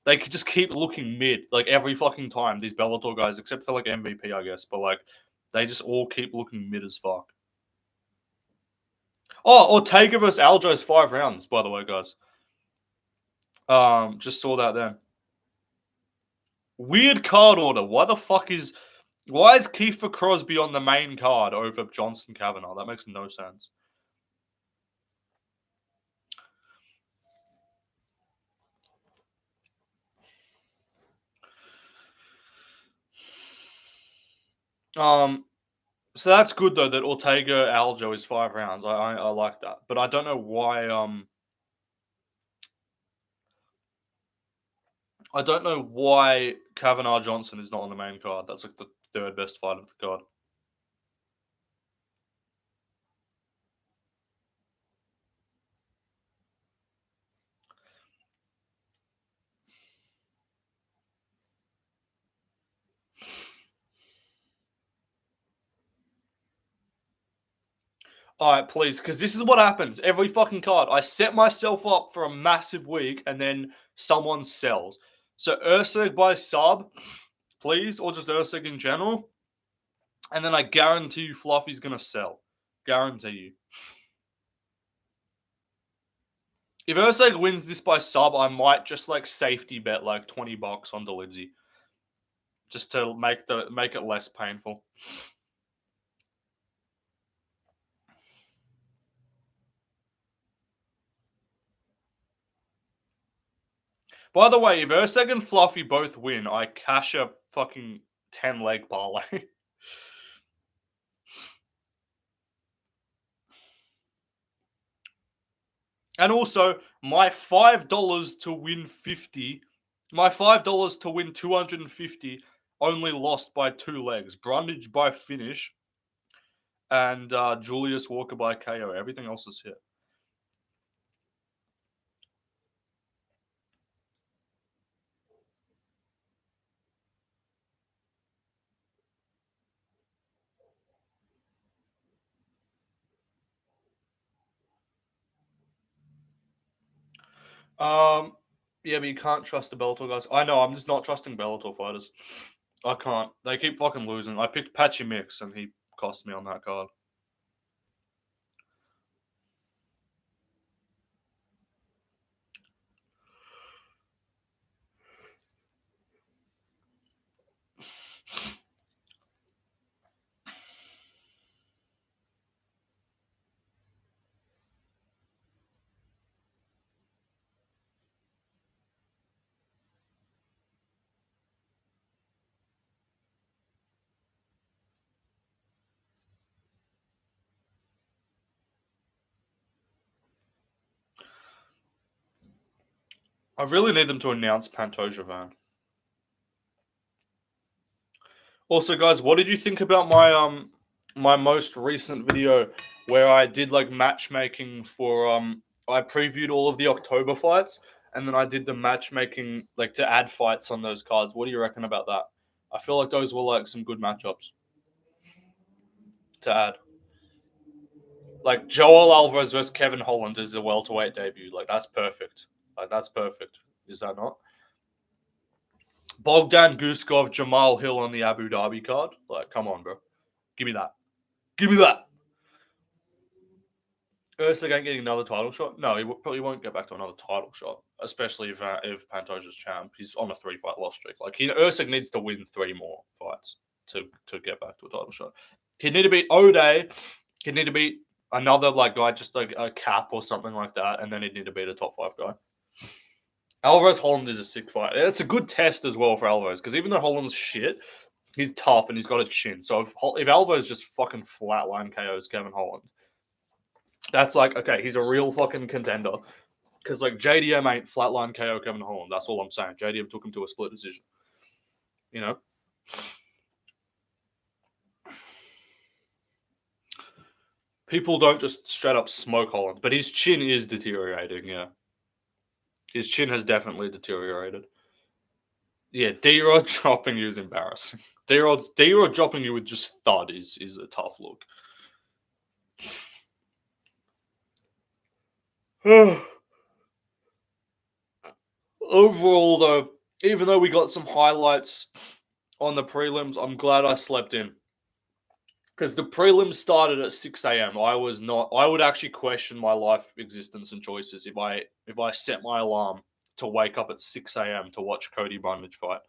A: They could just keep looking mid, like every fucking time. These Bellator guys, except for like MVP, I guess, but like they just all keep looking mid as fuck. Oh, Ortega versus Aljo is 5 rounds, by the way, guys. Just saw that then. Weird card order. Why is Kiefer Crosby on the main card over Johnson Kavanagh? That makes no sense. So that's good though that Ortega Aljo is 5 rounds. I like that, but I don't know why. I don't know why Kavanagh Johnson is not on the main card. That's like the 3rd best fight of the card. All right, please, because this is what happens every fucking card. I set myself up for a massive week, and then someone sells. So Ersk by sub, please, or just Ersk in general, and then I guarantee you Fluffy's gonna sell. Guarantee you. If Ersk wins this by sub, I might just like safety bet like $20 on Dolidze, just to make it less painful. By the way, if Ersk and Fluffy both win, I cash a fucking 10-leg parlay. And also, my $5 to win 50, my $5 to win 250 only lost by 2 legs. Brundage by finish and Julius Walker by KO. Everything else is hit. Yeah, but you can't trust the Bellator guys. I know, I'm just not trusting Bellator fighters. I can't. They keep fucking losing. I picked Patchy Mix and he cost me on that card. I really need them to announce Pantoja van. Also, guys, what did you think about my most recent video where I did like matchmaking for I previewed all of the October fights and then I did the matchmaking like to add fights on those cards. What do you reckon about that? I feel like those were like some good matchups to add. Like Joel Alvarez versus Kevin Holland is a welterweight debut. Like that's perfect. Like that's perfect. Is that not? Bogdan Guskov, Jamal Hill on the Abu Dhabi card. Like, come on, bro. Give me that. Give me that. Ersk ain't getting another title shot. No, he probably won't get back to another title shot, especially if Pantoja's champ. He's on a 3-fight loss streak. Like, Ersk needs to win 3 more fights to get back to a title shot. He'd need to beat O'Day. He'd need to beat Another like guy, just like a cap or something like that, and then he'd need to beat a top 5 guy. Alvarez Holland is a sick fight. It's a good test as well for Alvarez because even though Holland's shit, he's tough and he's got a chin. So if Alvarez just fucking flatline KOs Kevin Holland, that's like okay, he's a real fucking contender. Because like JDM ain't flatline KO Kevin Holland. That's all I'm saying. JDM took him to a split decision. You know. People don't just straight up smoke Holland, but his chin is deteriorating, yeah. His chin has definitely deteriorated. Yeah, D-Rod dropping you is embarrassing. D-Rod dropping you with just thud is a tough look. Overall, though, even though we got some highlights on the prelims, I'm glad I slept in. Because the prelims started at 6 a.m. I would actually question my life existence and choices if I set my alarm to wake up at 6 a.m. to watch Cody Brundage fight.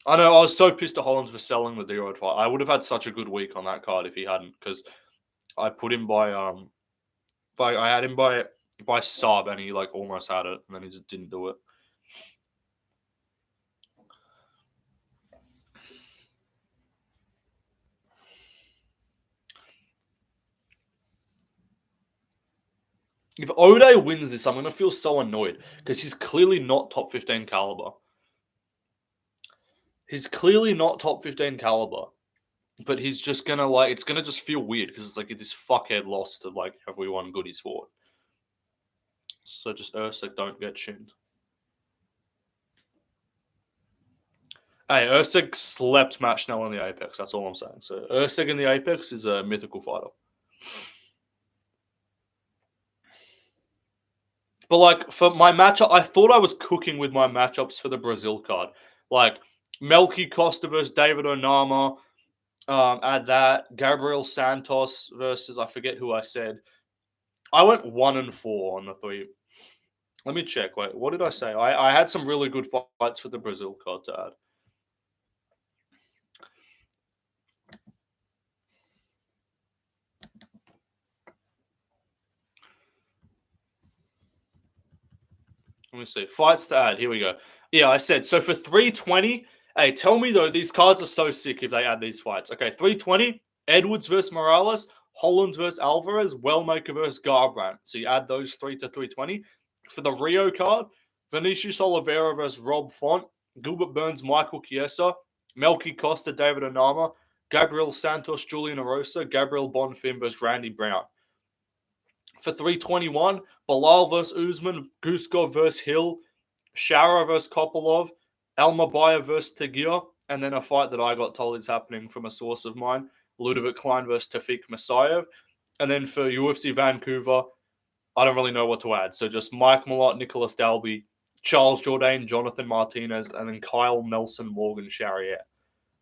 A: I know, I was so pissed at Hollins for selling the D-Rod fight. I would have had such a good week on that card if he hadn't, because I put him I had him by sub and he like almost had it and then he just didn't do it. If Ode wins this, I'm going to feel so annoyed because he's clearly not top 15 caliber. He's clearly not top 15 caliber, but he's just going to it's going to just feel weird because it's like this fuckhead lost to like everyone good he's fought. So just Ersk don't get shinned. Hey, Ersk slept Matt Schnell in the Apex. That's all I'm saying. So Ersk in the Apex is a mythical fighter. But like for my matchup, I thought I was cooking with my matchups for the Brazil card. Like Melky Costa versus David Onama. Add that. Gabriel Santos versus I forget who I said. I went 1-4 on the 3. Let me check. Wait, what did I say? I had some really good fights for the Brazil card to add. Let me see. Fights to add. Here we go. Yeah, I said, so for 320, hey, tell me though, these cards are so sick if they add these fights. Okay, 320, Edwards versus Morales, Holland versus Alvarez, Wellmaker versus Garbrandt. So you add those 3 to 320. For the Rio card, Vinicius Oliveira versus Rob Font, Gilbert Burns, Michael Chiesa, Melky Costa, David Onama, Gabriel Santos, Julian Arosa, Gabriel Bonfim versus Randy Brown. For 321, Bilal versus Usman, Guskov versus Hill, Shara versus Kopolov, Almabaya versus Tagir, and then a fight that I got told is happening from a source of mine, Ludovic Klein versus Tafik Masayev. And then for UFC Vancouver, I don't really know what to add. So just Mike Malott, Nicholas Dalby, Charles Jourdain, Jonathan Martinez, and then Kyle Nelson, Morgan Charrier.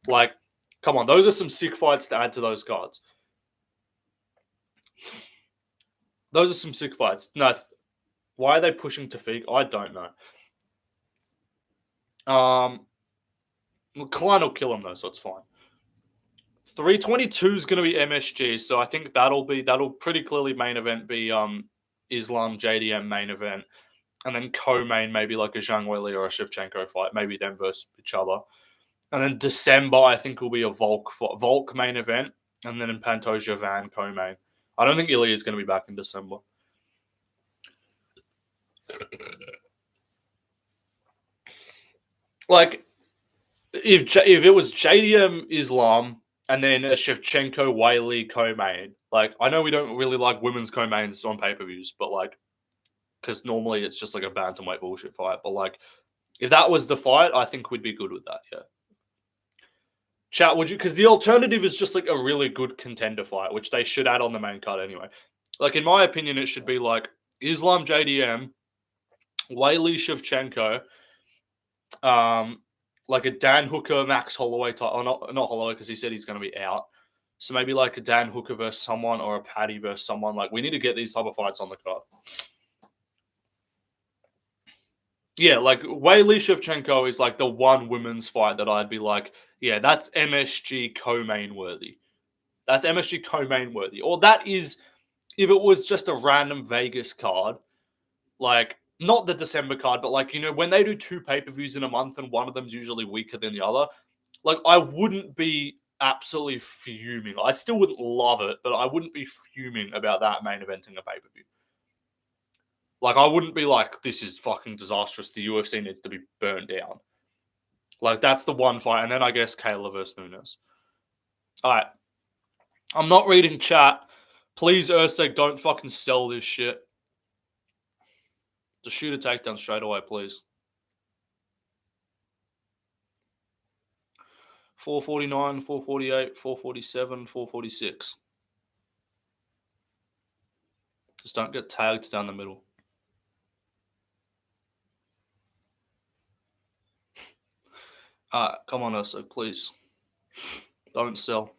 A: Like, come on, those are some sick fights to add to those cards. Those are some sick fights. No, why are they pushing Tafik? I don't know. Klein will kill him though, so it's fine. 322 is going to be MSG, so I think that'll pretty clearly main event be Islam JDM main event, and then co-main maybe like a Zhang Weili or a Shevchenko fight, maybe them versus each other. And then December I think will be a Volk main event, and then in Pantoja Van co-main. I don't think Ilya is going to be back in December. Like, if it was JDM Islam and then a Shevchenko Weili co-main, like I know we don't really like women's co-mains on pay-per-views, but like because normally it's just like a bantamweight bullshit fight. But like if that was the fight, I think we'd be good with that. Yeah. Chat, would you? Because the alternative is just like a really good contender fight, which they should add on the main card anyway. Like in my opinion, it should be like Islam JDM, Weili Shevchenko, like a Dan Hooker, Max Holloway type, or not Holloway because he said he's going to be out. So maybe like a Dan Hooker versus someone or a Paddy versus someone. Like we need to get these type of fights on the card. Yeah, like Weili Shevchenko is like the one women's fight that I'd be like, yeah, that's MSG co-main worthy. That's MSG co-main worthy. Or that is, if it was just a random Vegas card, like, not the December card, but like, when they do 2 pay-per-views in a month and one of them's usually weaker than the other, like, I wouldn't be absolutely fuming. I still wouldn't love it, but I wouldn't be fuming about that main eventing a pay-per-view. Like, I wouldn't be like, this is fucking disastrous. The UFC needs to be burned down. Like, that's the one fight. And then I guess Kayla versus Nunes. All right. I'm not reading chat. Please, Ersk, don't fucking sell this shit. Just shoot a takedown straight away, please. 449, 448, 447, 446. Just don't get tagged down the middle. Come on, Ersk, please. Don't sell.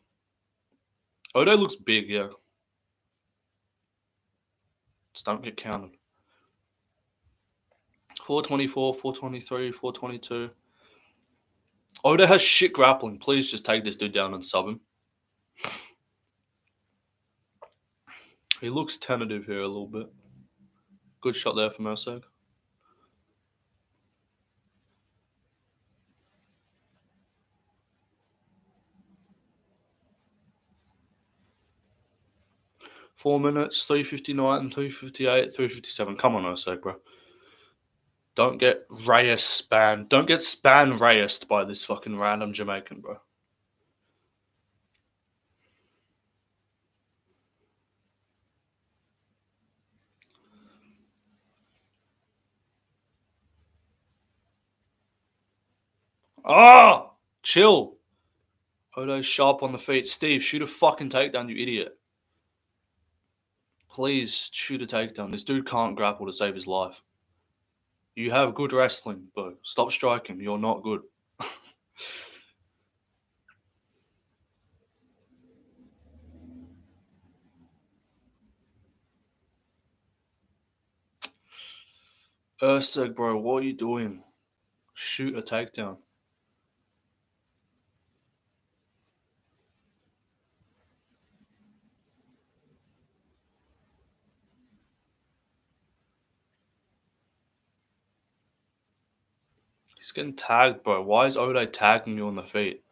A: Ode looks big, yeah. Just don't get counted. 424, 423, 422. Oda has shit grappling. Please just take this dude down and sub him. He looks tentative here a little bit. Good shot there from Ersk. Four minutes, 3:59, 3:58, 3:57. Come on, Ersk, bro. Don't get Reyes spanned. Don't get span Reyes by this fucking random Jamaican, bro. Ah! Chill. Odo's sharp on the feet. Steve, shoot a fucking takedown, you idiot. Please shoot a takedown. This dude can't grapple to save his life. You have good wrestling, bro. Stop striking. You're not good. Ersk, bro, what are you doing? Shoot a takedown. He's getting tagged, bro. Why is Ode tagging you on the feet?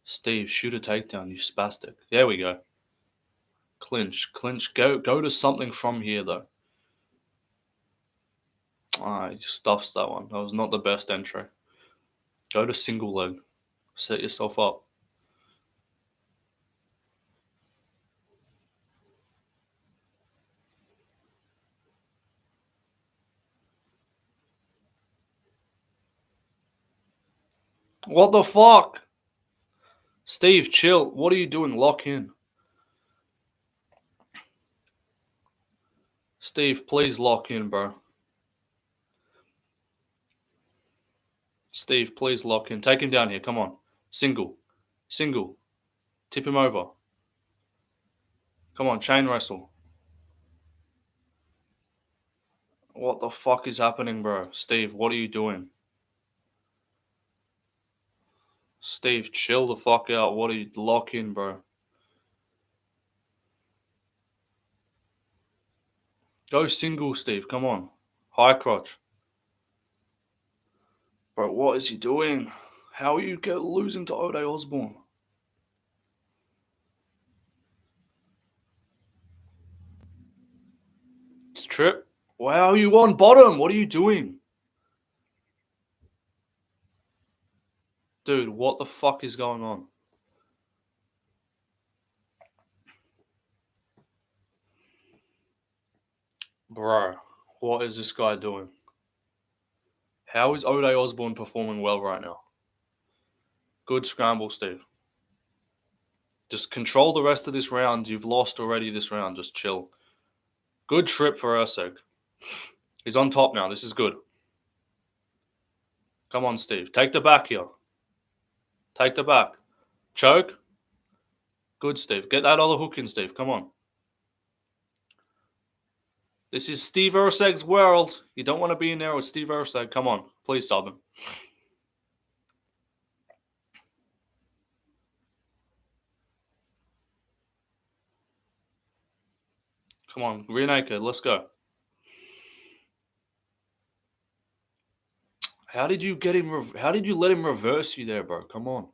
A: Steve, shoot a takedown, you spastic. There we go. Clinch. Go to something from here, though. He stuffs that one. That was not the best entry. Go to single leg. Set yourself up. What the fuck? Steve, chill. What are you doing? Lock in. Steve, please lock in, bro. Steve, please lock in. Take him down here. Come on. Single. Tip him over. Come on, chain wrestle. What the fuck is happening, bro? Steve, what are you doing? Steve, chill the fuck out. What are you... Lock in, bro. Go single, Steve. Come on. High crotch. Bro, what is he doing? How are you losing to Ode Osborne? Trip. Wow, you on bottom. What are you doing? Dude, what the fuck is going on? Bro, what is this guy doing? How is Ode Osborne performing well right now? Good scramble, Steve. Just control the rest of this round. You've lost already this round. Just chill. Good trip for Ersk. He's on top now. This is good. Come on, Steve. Take the back here. Take the back. Choke. Good, Steve. Get that other hook in, Steve. Come on. This is Steve Ersk's world. You don't want to be in there with Steve Ersk. Come on. Please sub him. Come on, rear naked. Let's go. How did you get him? How did you let him reverse you there, bro? Come on.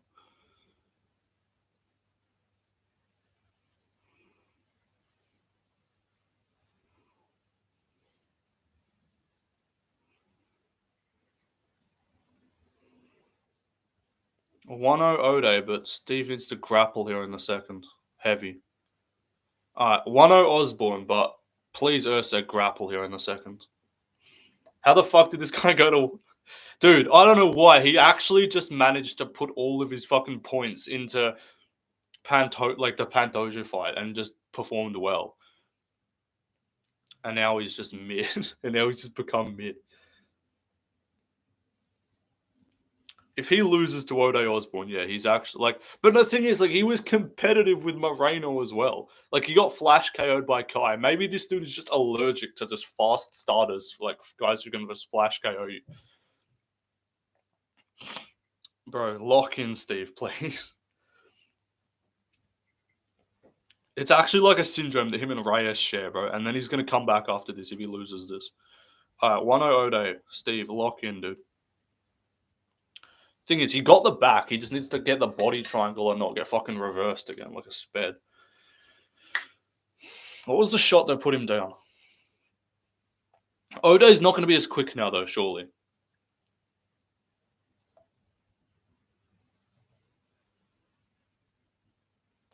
A: A 1-0 Ode, but Steve needs to grapple here in the second. Heavy. Alright, 1-0 Osborne, but please Ersk grapple here in the second. How the fuck did this guy go to... Dude, I don't know why. He actually just managed to put all of his fucking points into the Pantoja fight and just performed well. And now he's just mid. And now he's just become mid. If he loses to Ode Osborne, yeah, he's actually like. But the thing is, like, he was competitive with Moreno as well. Like, he got flash KO'd by Kai. Maybe this dude is just allergic to just fast starters, like guys who can just flash KO you. Bro, lock in Steve, please. It's actually like a syndrome that him and Reyes share, bro. And then he's gonna come back after this if he loses this. Alright, 1-0 Ode. Steve, lock in, dude. Thing is, he got the back. He just needs to get the body triangle and not get fucking reversed again like a sped. What was the shot that put him down? Ode's not going to be as quick now, though, surely.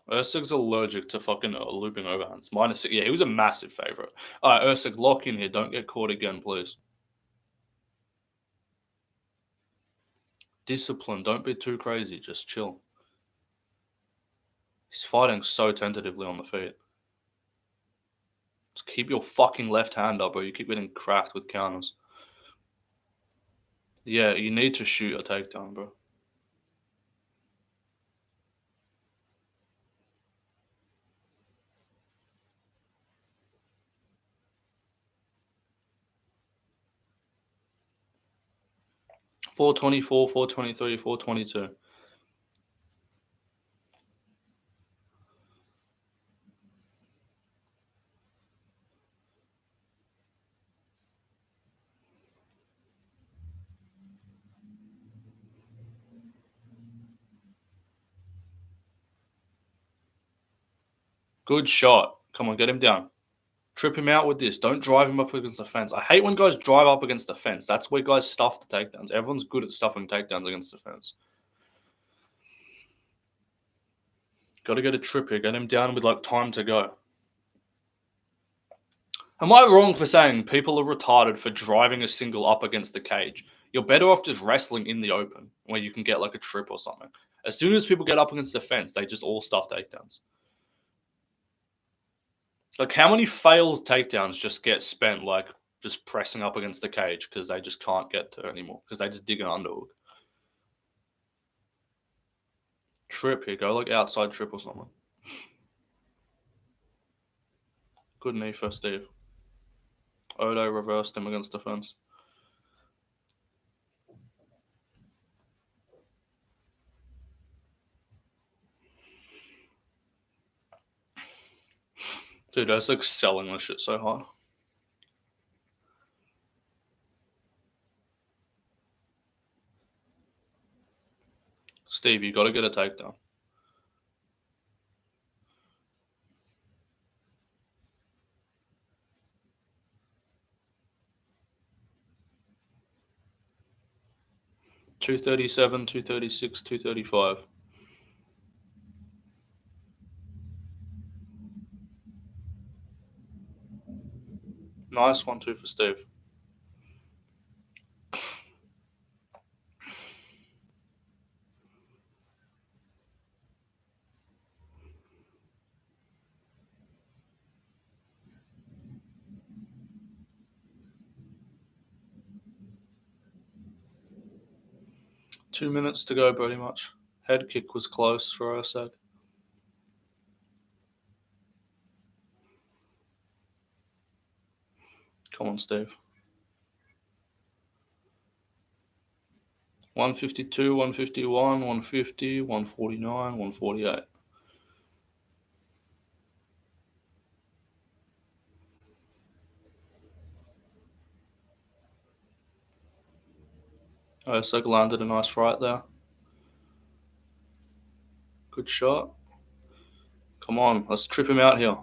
A: Ersk's allergic to fucking looping overhands. -6. Yeah, he was a massive favorite. All right, Ersk, lock in here. Don't get caught again, please. Discipline. Don't be too crazy. Just chill. He's fighting so tentatively on the feet. Just keep your fucking left hand up, or you keep getting cracked with counters. Yeah, you need to shoot a takedown, bro. .424, 423, 422. Good shot. Come on, get him down. Trip him out with this. Don't drive him up against the fence. I hate when guys drive up against the fence. That's where guys stuff the takedowns. Everyone's good at stuffing takedowns against the fence. Got to get a trip here. Get him down with like time to go. Am I wrong for saying people are retarded for driving a single up against the cage? You're better off just wrestling in the open where you can get like a trip or something. As soon as people get up against the fence, they just all stuff takedowns. Like, how many failed takedowns just get spent like just pressing up against the cage because they just can't get to it anymore because they just dig an underhook? Trip here, go like outside trip or something. Good knee for Steve. Odo reversed him against the fence. Dude, that's like selling this shit so hard. Steve, you got to get a takedown. .237, 236, 235. Nice 1-2 for Steve. Two minutes to go, pretty much. Head kick was close for Ersk. Come on, Steve. 152, 151, 150, 149, 148. Ersk landed a nice right there. Good shot. Come on, let's trip him out here.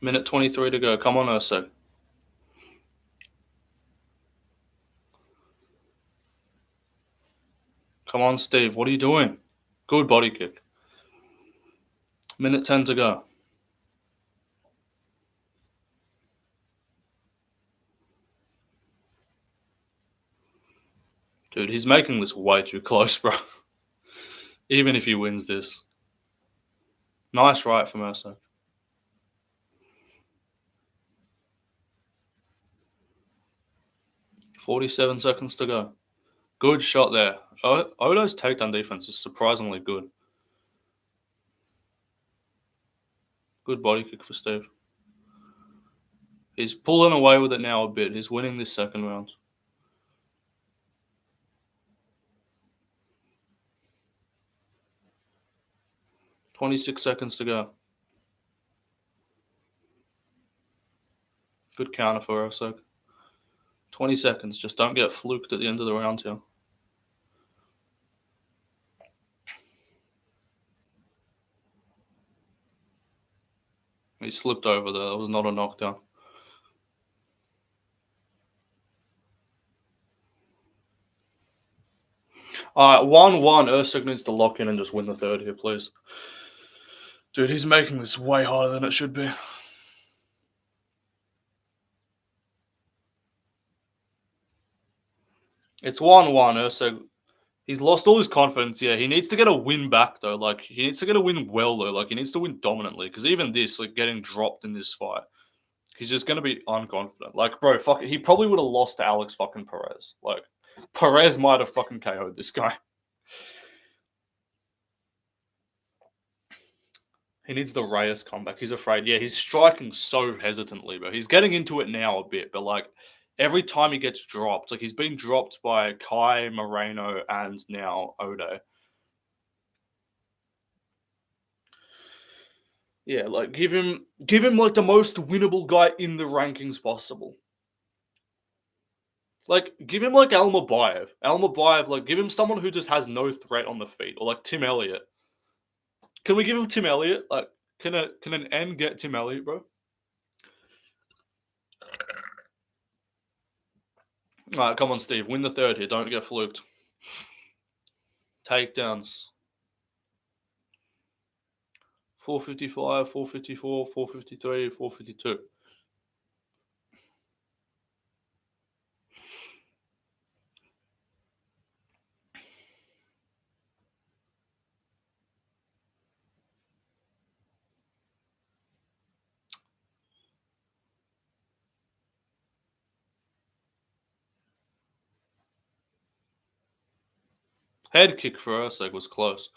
A: Minute 23 to go. Come on, Ersk. Come on, Steve. What are you doing? Good body kick. Minute 10 to go. Dude, he's making this way too close, bro. Even if he wins this. Nice right from Ersk. 47 seconds to go. Good shot there. Odo's takedown defense is surprisingly good. Good body kick for Steve. He's pulling away with it now a bit. He's winning this second round. "26 seconds to go. Good counter for Ersk. 20 seconds. Just don't get fluked at the end of the round here. He slipped over there. That was not a knockdown. Alright, 1-1. Ersk needs to lock in and just win the third here, please. Dude, he's making this way harder than it should be. It's 1-1. Ersk, he's lost all his confidence. Yeah, he needs to get a win back, though. Like, he needs to get a win well, though. Like, he needs to win dominantly. Because even this, like, getting dropped in this fight, he's just going to be unconfident. Like, bro, fuck it. He probably would have lost to Alex fucking Perez. Like, Perez might have fucking KO'd this guy. He needs the Reyes comeback. He's afraid. Yeah, he's striking so hesitantly, but he's getting into it now a bit. But like every time he gets dropped, like he's been dropped by Kai, Moreno, and now Odo. Yeah, like give him like the most winnable guy in the rankings possible. Like give him like Almabayev. Almabayev, like give him someone who just has no threat on the feet, or like Tim Elliott. Can we give him Tim Elliott? Like, can an N get Tim Elliott, bro? All right, come on, Steve. Win the third here. Don't get fluked. Takedowns. 455, 454, 453, 452. Head kick for Ersk was close.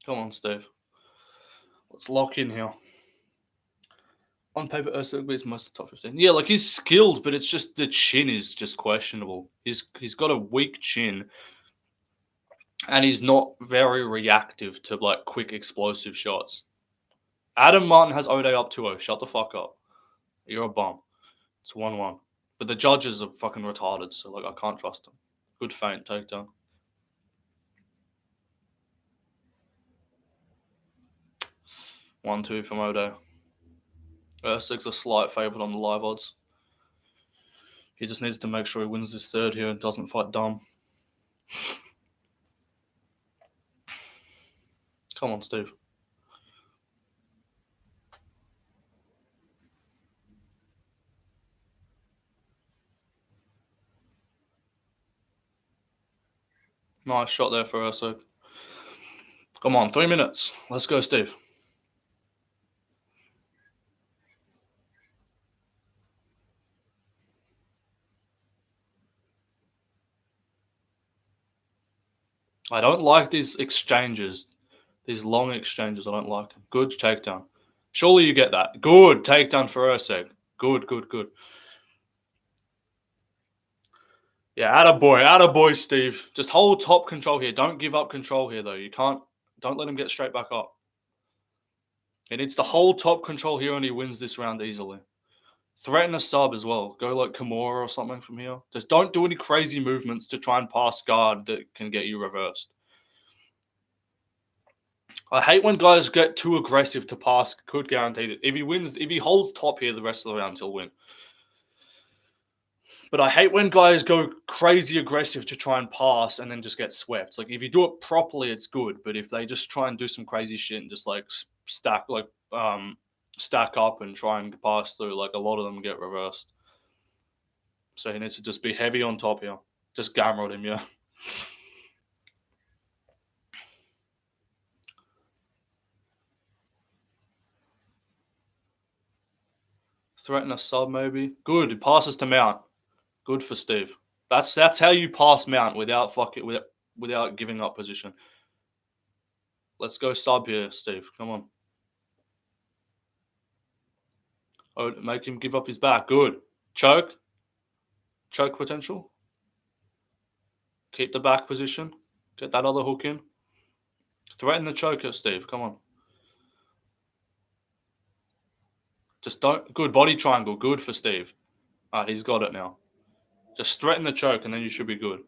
A: Come on, Steve. Let's lock in here. On paper, Ersk is most of the top 15. Yeah, like he's skilled, but it's just the chin is just questionable. He's got a weak chin, and he's not very reactive to like quick explosive shots. Adam Martin has Ode up 2-0. Shut the fuck up. You're a bum. It's 1-1. But the judges are fucking retarded, so like I can't trust them. Good feint takedown. 1-2 from Ode. Ersk's a slight favourite on the live odds. He just needs to make sure he wins this third here and doesn't fight dumb. Come on, Steve. Nice shot there for Ersk. Come on, 3 minutes. Let's go, Steve. I don't like these exchanges. These long exchanges, I don't like them. Good takedown. Surely you get that. Good takedown for Ersk. Good. Yeah, attaboy, Steve. Just hold top control here. Don't give up control here, though. Don't let him get straight back up. He needs to hold top control here and he wins this round easily. Threaten a sub as well. Go like Kimura or something from here. Just don't do any crazy movements to try and pass guard that can get you reversed. I hate when guys get too aggressive to pass. Could guarantee that if he holds top here the rest of the round, he'll win. But I hate when guys go crazy aggressive to try and pass and then just get swept. Like if you do it properly, it's good. But if they just try and do some crazy shit and just like stack up and try and pass through, like a lot of them get reversed. So he needs to just be heavy on top here. Just gamrod him, yeah. Threaten a sub maybe. Good. He passes to Mount. Good for Steve. That's how you pass Mount without giving up position. Let's go sub here, Steve. Come on. Oh, make him give up his back. Good. Choke. Choke potential. Keep the back position. Get that other hook in. Threaten the choker, Steve. Come on. Just don't. Good body triangle. Good for Steve. All right, he's got it now. Just threaten the choke and then you should be good.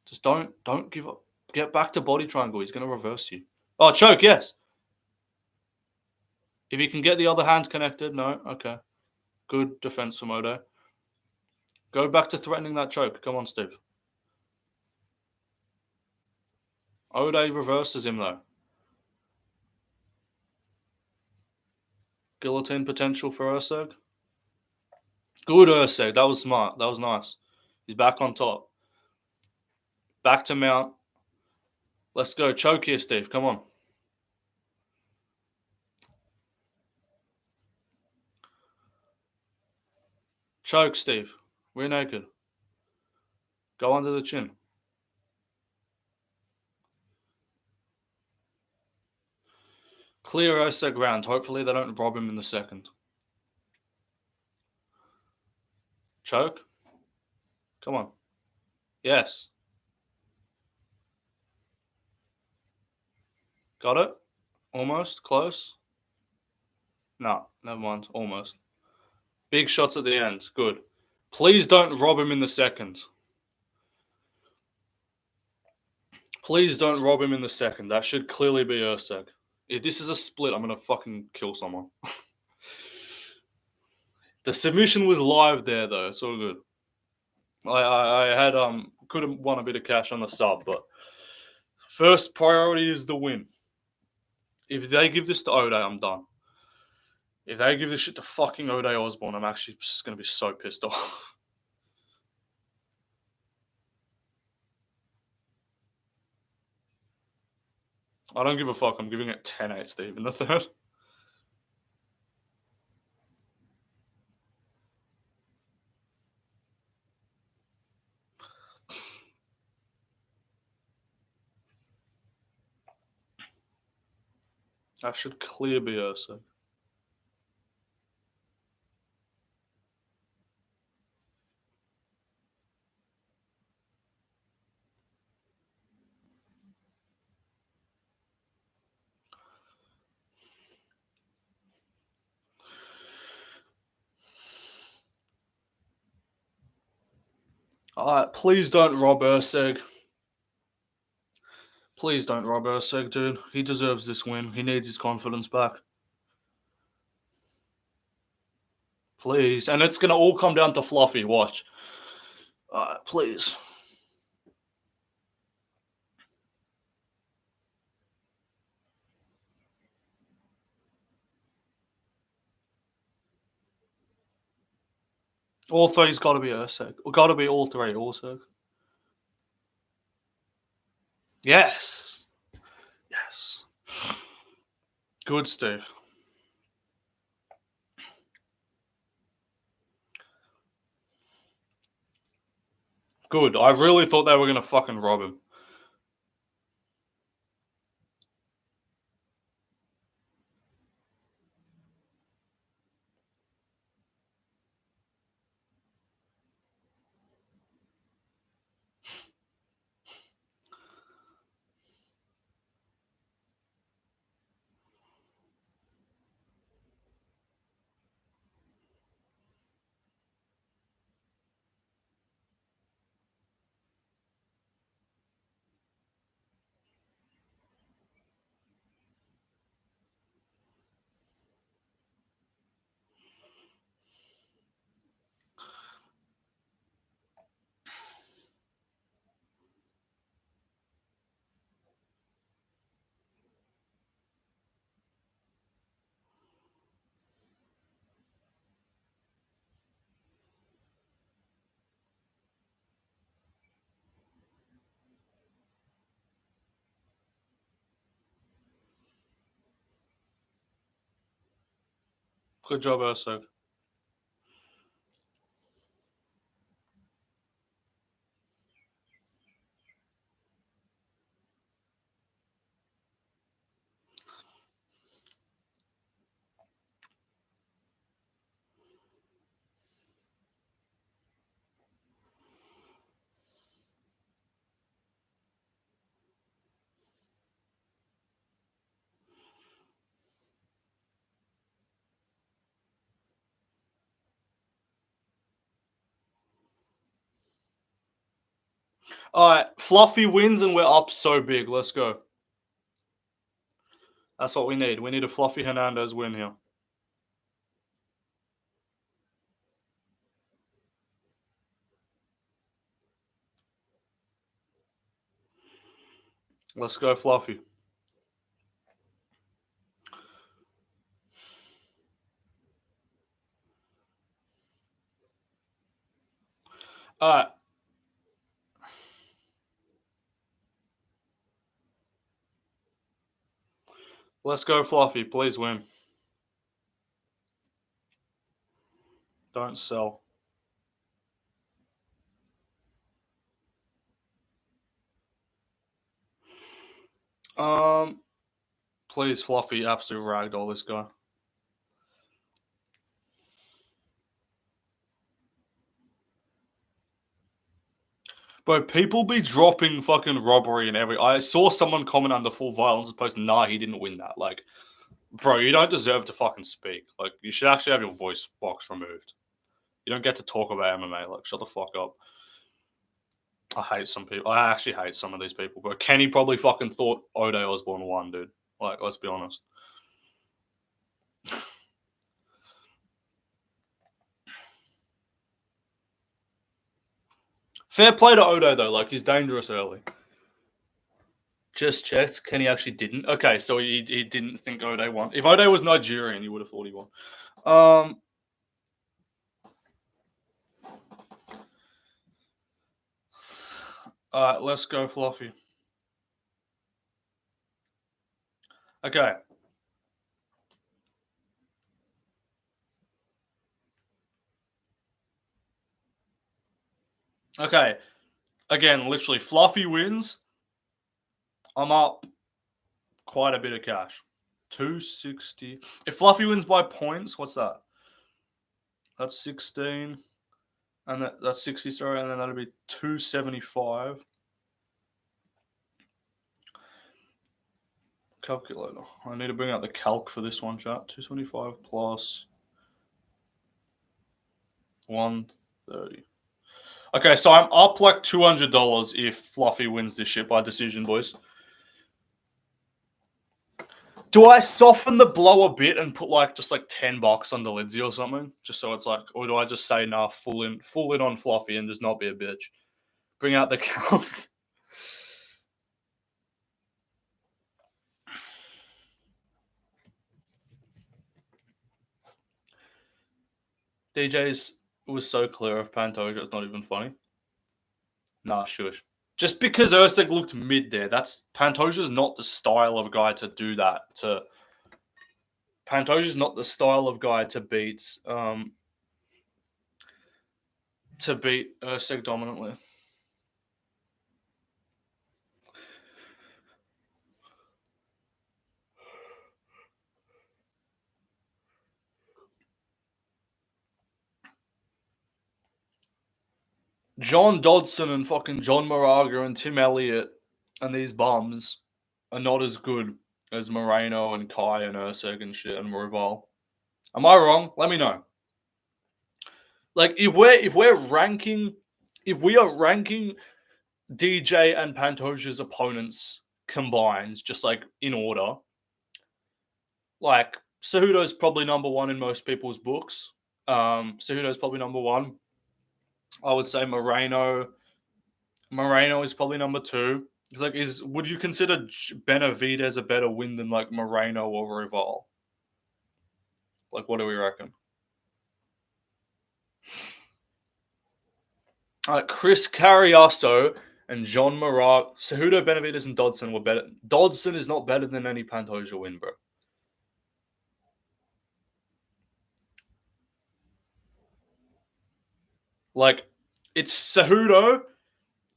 A: Just don't give up. Get back to body triangle. He's going to reverse you. Oh, choke, yes. If you can get the other hand connected, no. Okay. Good defense from Odo. Go back to threatening that choke. Come on, Steve. Odo reverses him, though. Guillotine potential for Ersk. Good, Ersk. That was smart. That was nice. He's back on top. Back to Mount. Let's go. Choke here, Steve. Come on. Choke, Steve. Rear naked. Go under the chin. Clear Ersk round. Hopefully they don't rob him in the second. Choke. Come on. Yes. Got it? Almost. Close. No, never mind. Almost. Big shots at the end. Good. Please don't rob him in the second. Please don't rob him in the second. That should clearly be Ersk. If this is a split, I'm going to fucking kill someone. The submission was live there, though. It's all good. I had could have won a bit of cash on the sub, but first priority is the win. If they give this to Ode, I'm done. If they give this shit to fucking Ode Osborne, I'm actually just going to be so pissed off. I don't give a fuck. I'm giving it 10-8, Steve, in the third. That should clear be Ersk. Please don't rob Ersk. Please don't rob Ersk, dude. He deserves this win. He needs his confidence back. Please. And it's going to all come down to Fluffy. Watch. Please. All three's got to be Ersk. Got to be all three also. Yes. Yes. Good, Steve. Good. I really thought they were going to fucking rob him. Good job, Ersk. All right, Fluffy wins and we're up so big. Let's go. That's what we need. We need a Fluffy Hernandez win here. Let's go, Fluffy. All right. Let's go, Fluffy. Please win. Don't sell. Please, Fluffy, absolute ragdoll this guy. Bro, people be dropping fucking robbery and every. I saw someone comment under full violence post, nah, he didn't win that. Like, bro, you don't deserve to fucking speak. Like, you should actually have your voice box removed. You don't get to talk about MMA. Like, shut the fuck up. I hate some people. I actually hate some of these people. But Kenny probably fucking thought Osborne won, dude. Like, let's be honest. Fair play to Odo, though. Like, he's dangerous early. Just checked. Kenny actually didn't. Okay, so he didn't think Odo won. If Odo was Nigerian, he would have thought he won. All right, let's go, Fluffy. Okay. Okay. Again, literally, Fluffy wins. I'm up quite a bit of cash. 260. If Fluffy wins by points, what's that? That's 16. And that's 60, sorry, and then that'll be 275. Calculator. I need to bring out the calc for this one, chat. 225 plus 130. Okay, so I'm up like $200 if Fluffy wins this shit by decision, boys. Do I soften the blow a bit and put like just like $10 on Dolidze or something? Just so it's like, or do I just say nah, full in on Fluffy and just not be a bitch? Bring out the calc. DJ's was so clear of Pantoja, it's not even funny. Nah, shush. Just because Ersk looked mid there, Pantoja's not the style of guy to do that. Pantoja's not the style of guy to beat Ersk dominantly. John Dodson and fucking John Moraga and Tim Elliott and these bums are not as good as Moreno and Kai and Ersk and shit and Roval. Am I wrong? Let me know. Like if we are ranking DJ and Pantoja's opponents combined, just like in order, like Cejudo's probably number one in most people's books. Cejudo's probably number one. I would say Moreno is probably number two. It's like, would you consider Benavidez a better win than like Moreno or Roval? Like, what do we reckon? Chris Carriasso and John Moraga, Cejudo, Benavidez, and Dodson were better. Dodson is not better than any Pantoja win, bro. Like, it's Cejudo.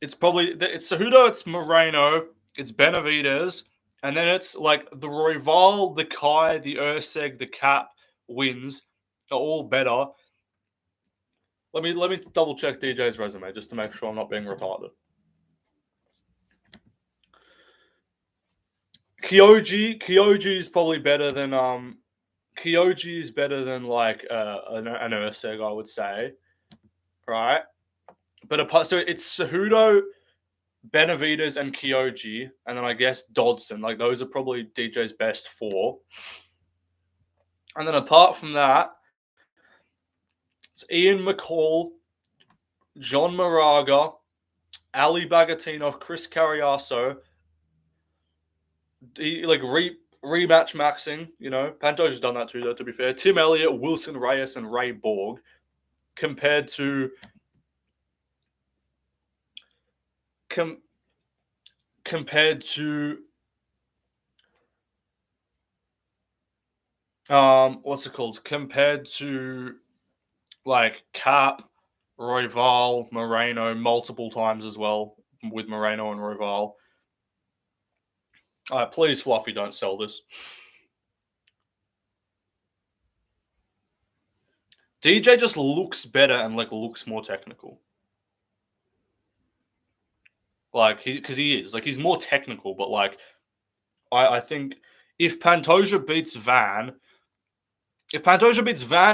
A: It's Cejudo. It's Moreno. It's Benavidez, and then it's like the Royval, the Kai, the Ersk, the Cap wins are all better. Let me double check DJ's resume just to make sure I'm not being retarded. Kyoji is probably better than Kyoji is better than like an Ersk, I would say, right? But so it's Cejudo, Benavidez, and Kyoji, and then I guess Dodson. Like those are probably DJ's best four. And then apart from that, it's Ian McCall, John Moraga, Ali Bagatinov, Chris Carriaso, rematch maxing, you know. Pantoja's done that too, though, to be fair. Tim Elliott, Wilson Reyes, and Ray Borg, compared to compared to what's it called? Compared to like Cap, Royval, Moreno multiple times as well, with Moreno and Royval. Please, Fluffy, don't sell this. DJ just looks better and like looks more technical. Like because he is like he's more technical, but like I think if Pantoja beats Van,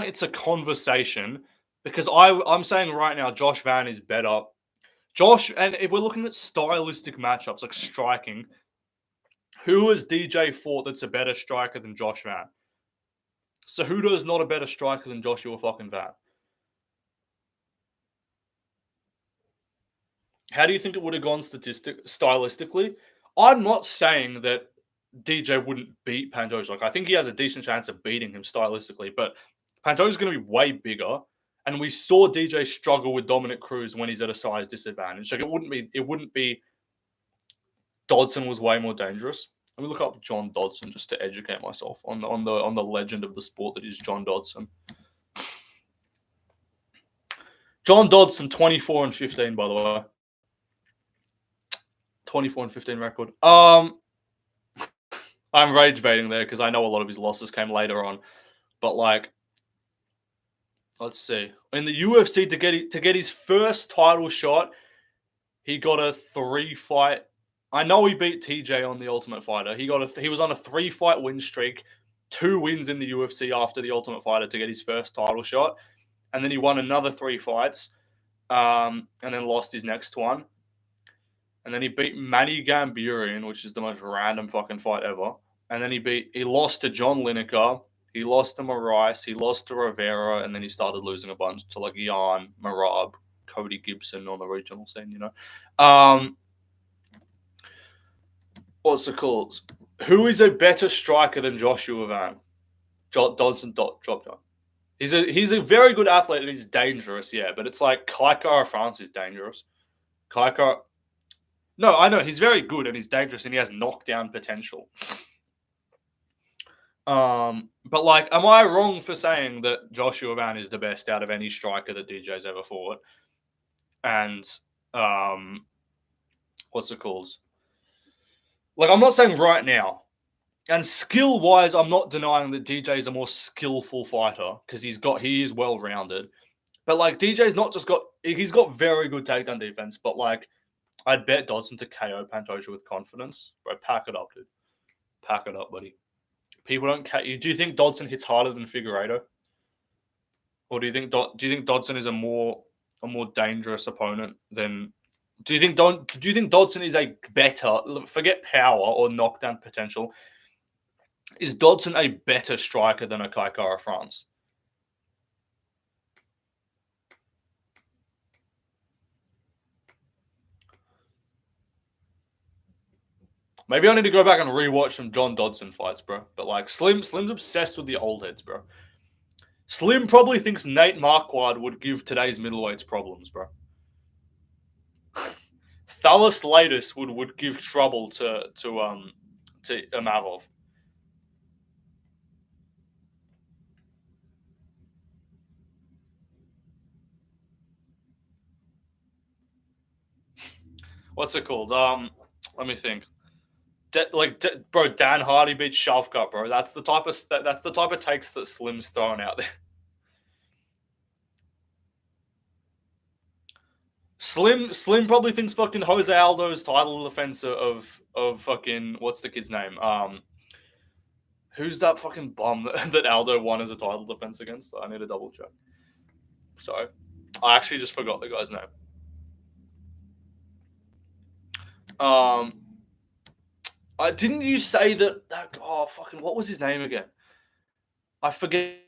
A: it's a conversation because I'm saying right now Josh Van is better. And if we're looking at stylistic matchups like striking, who has DJ fought that's a better striker than Josh Van? Cejudo is not a better striker than Joshua fucking Van. How do you think it would have gone stylistically? I'm not saying that DJ wouldn't beat Pantoja. Like I think he has a decent chance of beating him stylistically, but Pantoja's going to be way bigger. And we saw DJ struggle with Dominic Cruz when he's at a size disadvantage. Like it wouldn't be Dodson was way more dangerous. Let me look up John Dodson just to educate myself on the legend of the sport that is John Dodson. John Dodson, 24-15, by the way. 24-15 record. I'm rage baiting there because I know a lot of his losses came later on, but like, let's see. In the UFC to get his first title shot, he got a 3-fight. I know he beat TJ on the Ultimate Fighter. He was on a 3-fight win streak, 2 wins in the UFC after the Ultimate Fighter to get his first title shot, and then he won another 3 fights, and then lost his next one. And then he beat Manny Gamburian, which is the most random fucking fight ever. And then he lost to John Lineker, he lost to Moraes, he lost to Rivera, and then he started losing a bunch to like Jan, Marab, Cody Gibson on the regional scene, you know. What's it called? Who is a better striker than Joshua Van? Dodson. He's a very good athlete and he's dangerous, yeah. But it's like Kai Kara-France is dangerous. No, I know he's very good and he's dangerous and he has knockdown potential. But like, am I wrong for saying that Joshua Van is the best out of any striker that DJ's ever fought? And what's it called? Like, I'm not saying right now. And skill-wise, I'm not denying that DJ is a more skillful fighter because he is well-rounded. But like, DJ's not just he's got very good takedown defense. But like, I'd bet Dodson to KO Pantoja with confidence. Bro, pack it up, dude. Pack it up, buddy. People don't do you think Dodson hits harder than Figueiredo? Or do you think Dodson is a more dangerous opponent than? Do you think Dodson is a better? Forget power or knockdown potential. Is Dodson a better striker than a Kai Kara-France? Maybe I need to go back and rewatch some John Dodson fights, bro. But like Slim's obsessed with the old heads, bro. Slim probably thinks Nate Marquardt would give today's middleweights problems, bro. Thalas Latus would give trouble to Amavov. What's it called? Let me think. Bro, Dan Hardy beats Shavkat, bro. That's the type of takes that Slim's throwing out there. Slim probably thinks fucking Jose Aldo's title defense of fucking what's the kid's name? Who's that fucking bum that Aldo won as a title defense against? I need to double check. Sorry, I actually just forgot the guy's name. Didn't you say that? Oh fucking, what was his name again? I forget.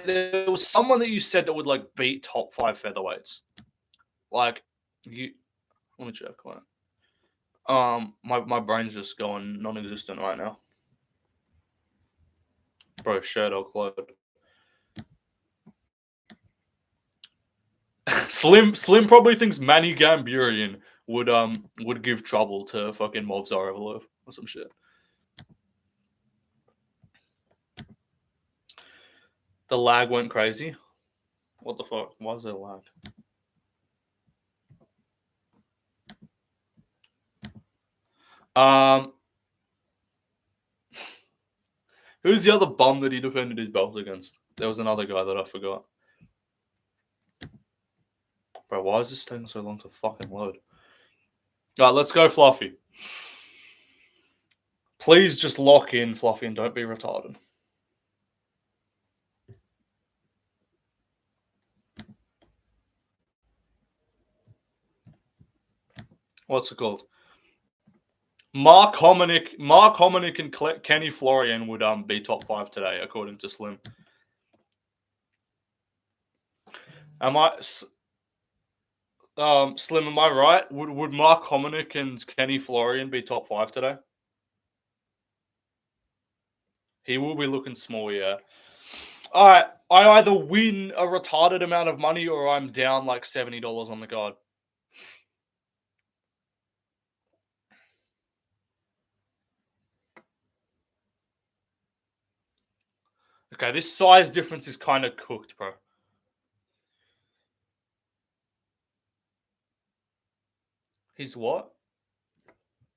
A: There was someone that you said that would like beat top 5 featherweights. Like you, let me check. My brain's just going non-existent right now. Bro, shirt or clothes. Slim probably thinks Manny Gamburian would give trouble to fucking Movzar Evloev or some shit. The lag went crazy. What the fuck? Why is there lag? Who's the other bum that he defended his belt against? There was another guy that I forgot. Bro, why is this taking so long to fucking load? Alright, let's go Fluffy. Please just lock in, Fluffy, and don't be retarded. What's it called? Mark Hominick and Kenny Florian would be top 5 today, according to Slim. Slim, am I right? Would Mark Hominick and Kenny Florian be top 5 today? He will be looking small, yeah. Alright, I either win a retarded amount of money or I'm down like $70 on the card. Okay, this size difference is kind of cooked, bro. His what?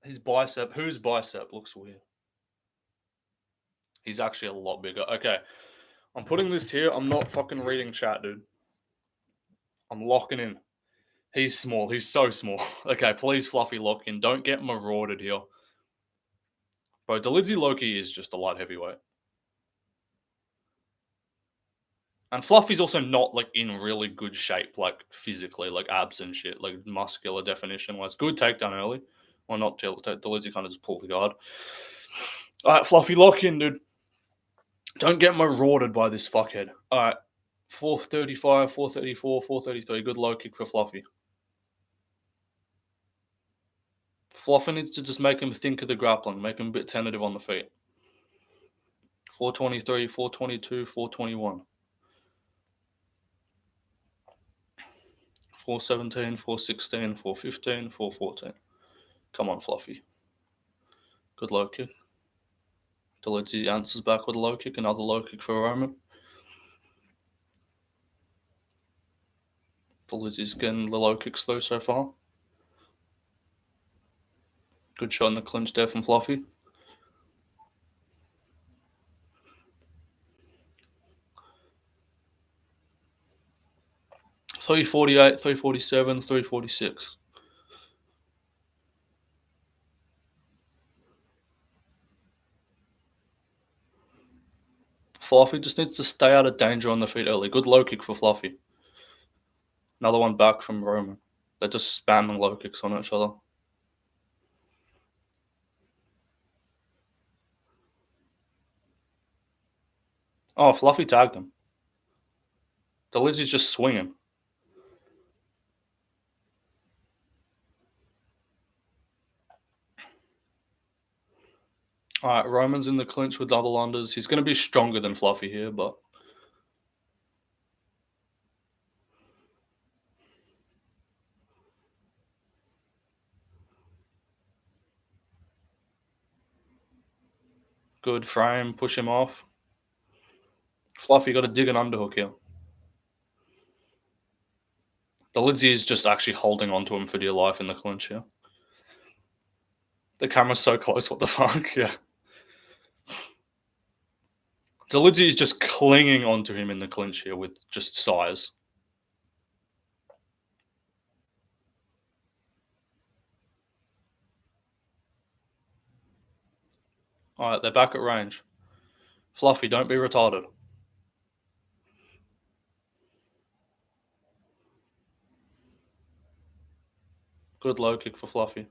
A: His bicep. Whose bicep looks weird? He's actually a lot bigger. Okay. I'm putting this here. I'm not fucking reading chat, dude. I'm locking in. He's small. He's so small. Okay, please, Fluffy, lock in. Don't get marauded here. Bro, Dolidze Loki is just a light heavyweight. And Fluffy's also not, like, in really good shape, like, physically, like, abs and shit, like, muscular definition-wise. Good takedown early. Well, not Dolidze kind of just pulled the guard. All right, Fluffy, lock in, dude. Don't get marauded by this fuckhead. All right, 435, 434, 433. Good low kick for Fluffy. Fluffy needs to just make him think of the grappling, make him a bit tentative on the feet. 423, 422, 421. 417, 416, 415, 414. Come on, Fluffy. Good low kick. Dolidze answers back with a low kick. Another low kick for Roman. Dolidze's getting the low kicks though so far. Good shot in the clinch there from Fluffy. $348, $347, $346. Fluffy just needs to stay out of danger on the feet early. Good low kick for Fluffy. Another one back from Roman. They're just spamming low kicks on each other. Oh, Fluffy tagged him. Dolidze's just swinging. All right, Roman's in the clinch with double unders. He's going to be stronger than Fluffy here, but good frame. Push him off. Fluffy got to dig an underhook here. Dolidze is just actually holding on to him for dear life in the clinch here. The camera's so close, what the fuck? Yeah. Dolidze is just clinging onto him in the clinch here with just size. Alright, they're back at range. Fluffy, don't be retarded. Good low kick for Fluffy.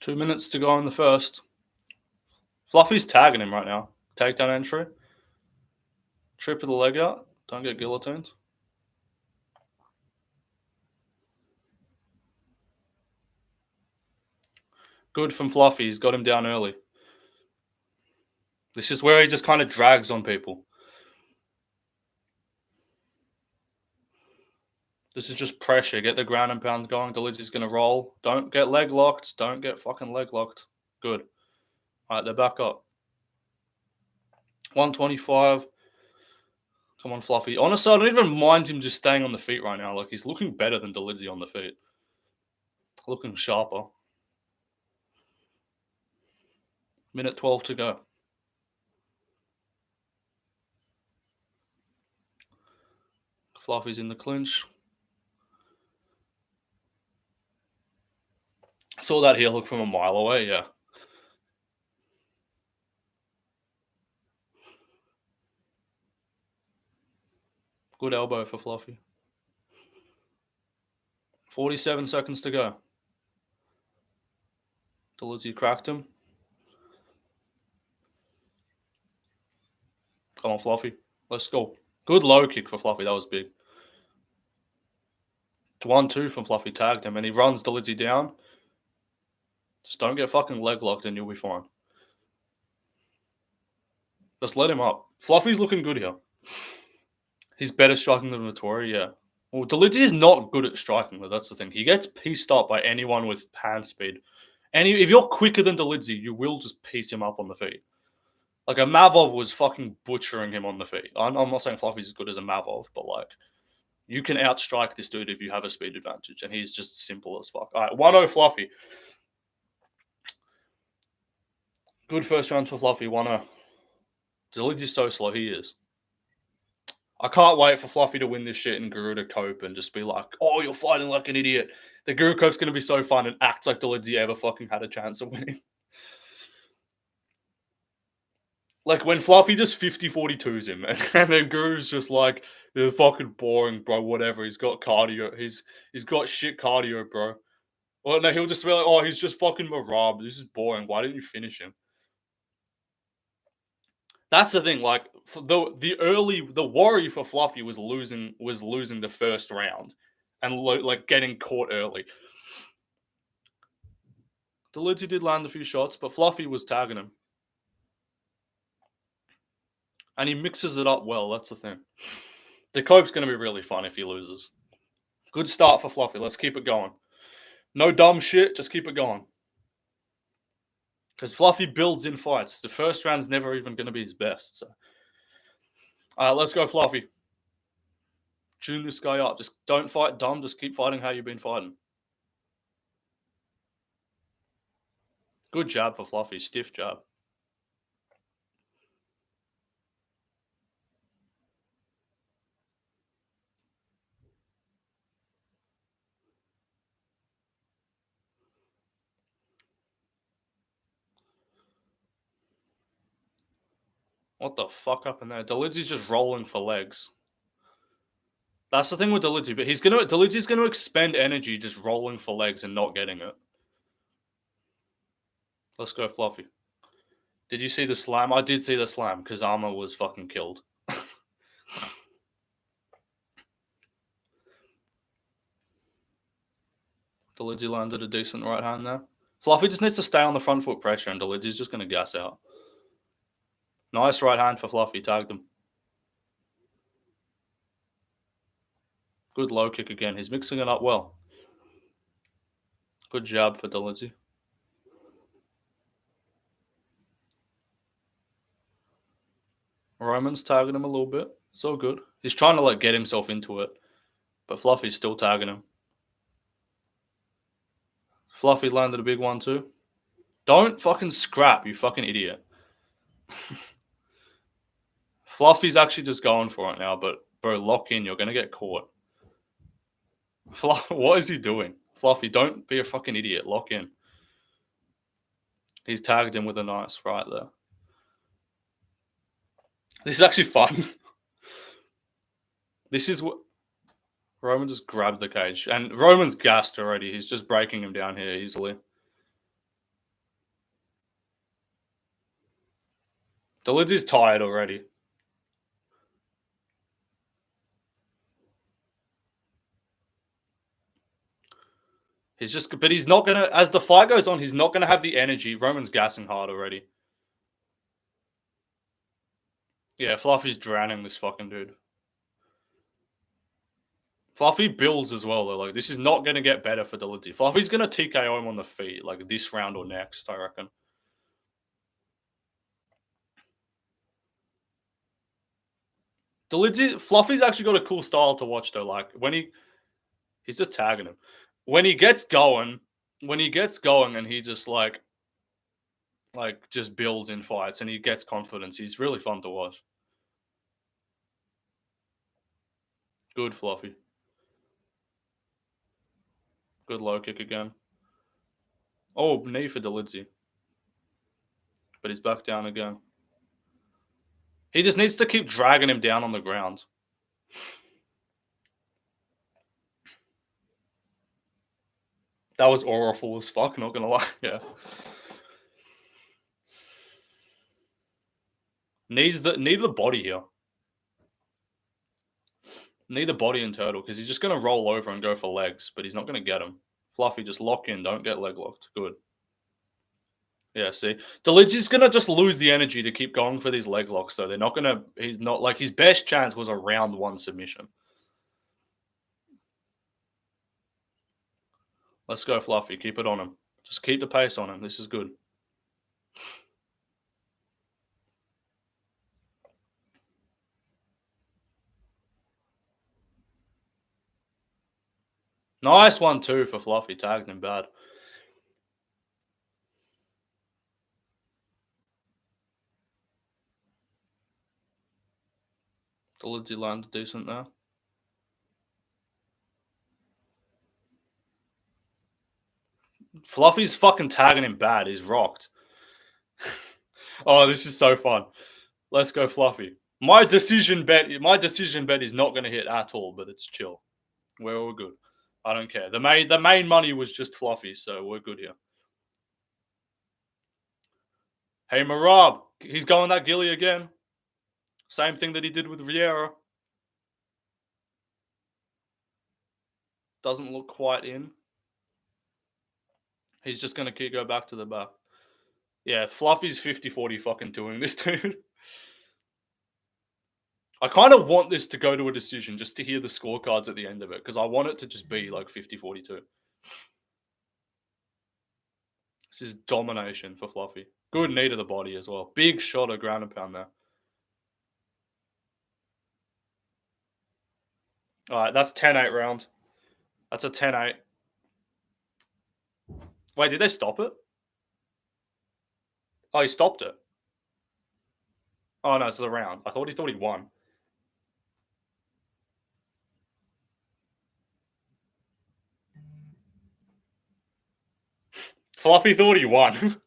A: Two minutes to go in the first. Fluffy's tagging him right now. Takedown entry. Trip with the leg out. Don't get guillotined. Good from Fluffy. He's got him down early. This is where he just kind of drags on people. This is just pressure. Get the ground and pound going. Dolidze's going to roll. Don't get leg locked. Don't get fucking leg locked. Good. All right, they're back up. 125. Come on, Fluffy. Honestly, I don't even mind him just staying on the feet right now. Like, he's looking better than Dolidze on the feet. Looking sharper. Minute 12 to go. Fluffy's in the clinch. Saw that heel hook from a mile away, yeah. Good elbow for Fluffy. 47 seconds to go. Dolidze cracked him. Come on, Fluffy. Let's go. Good low kick for Fluffy. That was big. 1-2 from Fluffy. Tagged him, and he runs Dolidze down. Just don't get fucking leg locked and you'll be fine. Just let him up. Fluffy's looking good here. He's better striking than Vittori, yeah. Well, Dolidze is not good at striking, though. That's the thing. He gets pieced up by anyone with hand speed. And if you're quicker than Dolidze, you will just piece him up on the feet. Like, a Mavov was fucking butchering him on the feet. I'm not saying Fluffy's as good as a Mavov, but, like, you can outstrike this dude if you have a speed advantage, and he's just simple as fuck. All right, 1-0 Fluffy. Good first round for Fluffy, 1-0. Dolidze's so slow, he is. I can't wait for Fluffy to win this shit and Guru to cope and just be like, oh, you're fighting like an idiot. The Guru cope's going to be so fun and act like Dolidze ever fucking had a chance of winning. Like, when Fluffy just 50-42s him, and then Guru's just like, they're fucking boring, bro, whatever. He's got cardio. He's got shit cardio, bro. Well, no, he'll just be like, oh, he's just fucking Marab. This is boring. Why didn't you finish him? That's the thing. Like, the worry for Fluffy was losing the first round and like getting caught early. Dolidze did land a few shots, but Fluffy was tagging him. And he mixes it up well, that's the thing. The cope's going to be really fun if he loses. Good start for Fluffy. Let's keep it going. No dumb shit, just keep it going. Because Fluffy builds in fights. The first round's never even going to be his best. So, let's go, Fluffy. Tune this guy up. Just don't fight dumb. Just keep fighting how you've been fighting. Good jab for Fluffy. Stiff jab. What the fuck up in there? Dolidze's just rolling for legs. That's the thing with Dolidze, but Dolidze's gonna expend energy just rolling for legs and not getting it. Let's go, Fluffy. Did you see the slam? I did see the slam because Armour was fucking killed. Dolidze landed a decent right hand there. Fluffy just needs to stay on the front foot pressure, and Dolidze's just gonna gas out. Nice right hand for Fluffy. Tagged him. Good low kick again. He's mixing it up well. Good job for Dolidze. Roman's tagging him a little bit. It's all good. He's trying to like get himself into it, but Fluffy's still tagging him. Fluffy landed a big one too. Don't fucking scrap, you fucking idiot. Fluffy's actually just going for it now, but bro, lock in. You're gonna get caught. What is he doing? Fluffy, don't be a fucking idiot. Lock in. He's tagged him with a nice right there. This is actually fun. This is what Roman just grabbed the cage, and Roman's gassed already. He's just breaking him down here easily. Dolidze's tired already. But he's not gonna. As the fight goes on, he's not gonna have the energy. Roman's gassing hard already. Yeah, Fluffy's drowning this fucking dude. Fluffy builds as well though. Like this is not gonna get better for Dolidze. Fluffy's gonna TKO him on the feet, like this round or next, I reckon. Fluffy's actually got a cool style to watch though. Like when he's just tagging him. When he gets going, and he just like just builds in fights and he gets confidence. He's really fun to watch. Good Fluffy. Good low kick again. Oh, knee for Dolidze. But he's back down again. He just needs to keep dragging him down on the ground. That was awful as fuck, not gonna lie. Yeah. Needs the body here. Need the body and turtle, because he's just gonna roll over and go for legs, but he's not gonna get him. Fluffy, just lock in, don't get leg locked. Good. Yeah, see? Dolidze's gonna just lose the energy to keep going for these leg locks, so they're not gonna he's not like his best chance was a round one submission. Let's go, Fluffy. Keep it on him. Just keep the pace on him. This is good. Nice one, too, for Fluffy. Tagged him bad. Dolidze landed decent there. Fluffy's fucking tagging him bad. He's rocked. Oh, this is so fun. Let's go, Fluffy. My decision bet is not going to hit at all, but it's chill. We're all good. I don't care. The main money was just Fluffy, so we're good here. Hey, Marab. He's going that gilly again. Same thing that he did with Vieira. Doesn't look quite in. He's just going to go back to the back. Yeah, Fluffy's 50-40 fucking doing this, dude. I kind of want this to go to a decision just to hear the scorecards at the end of it, because I want it to just be like 50-42. This is domination for Fluffy. Good knee to the body as well. Big shot of ground and pound there. All right, that's 10-8 round. That's a 10-8. Wait, did they stop it? Oh, he stopped it. Oh, no, it's the round. I thought he won. Fluffy thought he won.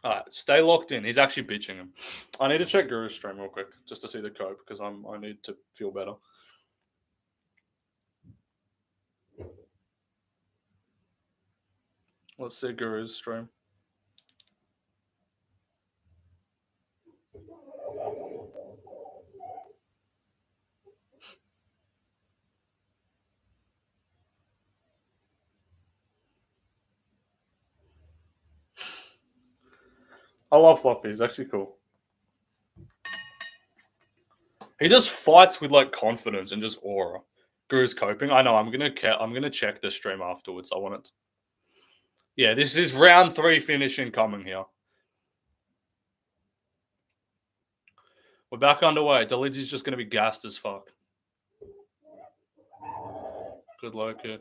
A: All right, stay locked in. He's actually bitching him. I need to check Guru's stream real quick just to see the code, because I need to feel better. Let's see Guru's stream. I love Fluffy. He's actually cool. He just fights with like confidence and just aura. Guru's coping. I know. I'm gonna check the stream afterwards. I want it. Yeah, this is round 3 finishing coming here. We're back underway. Dolidze's just gonna be gassed as fuck. Good low kick.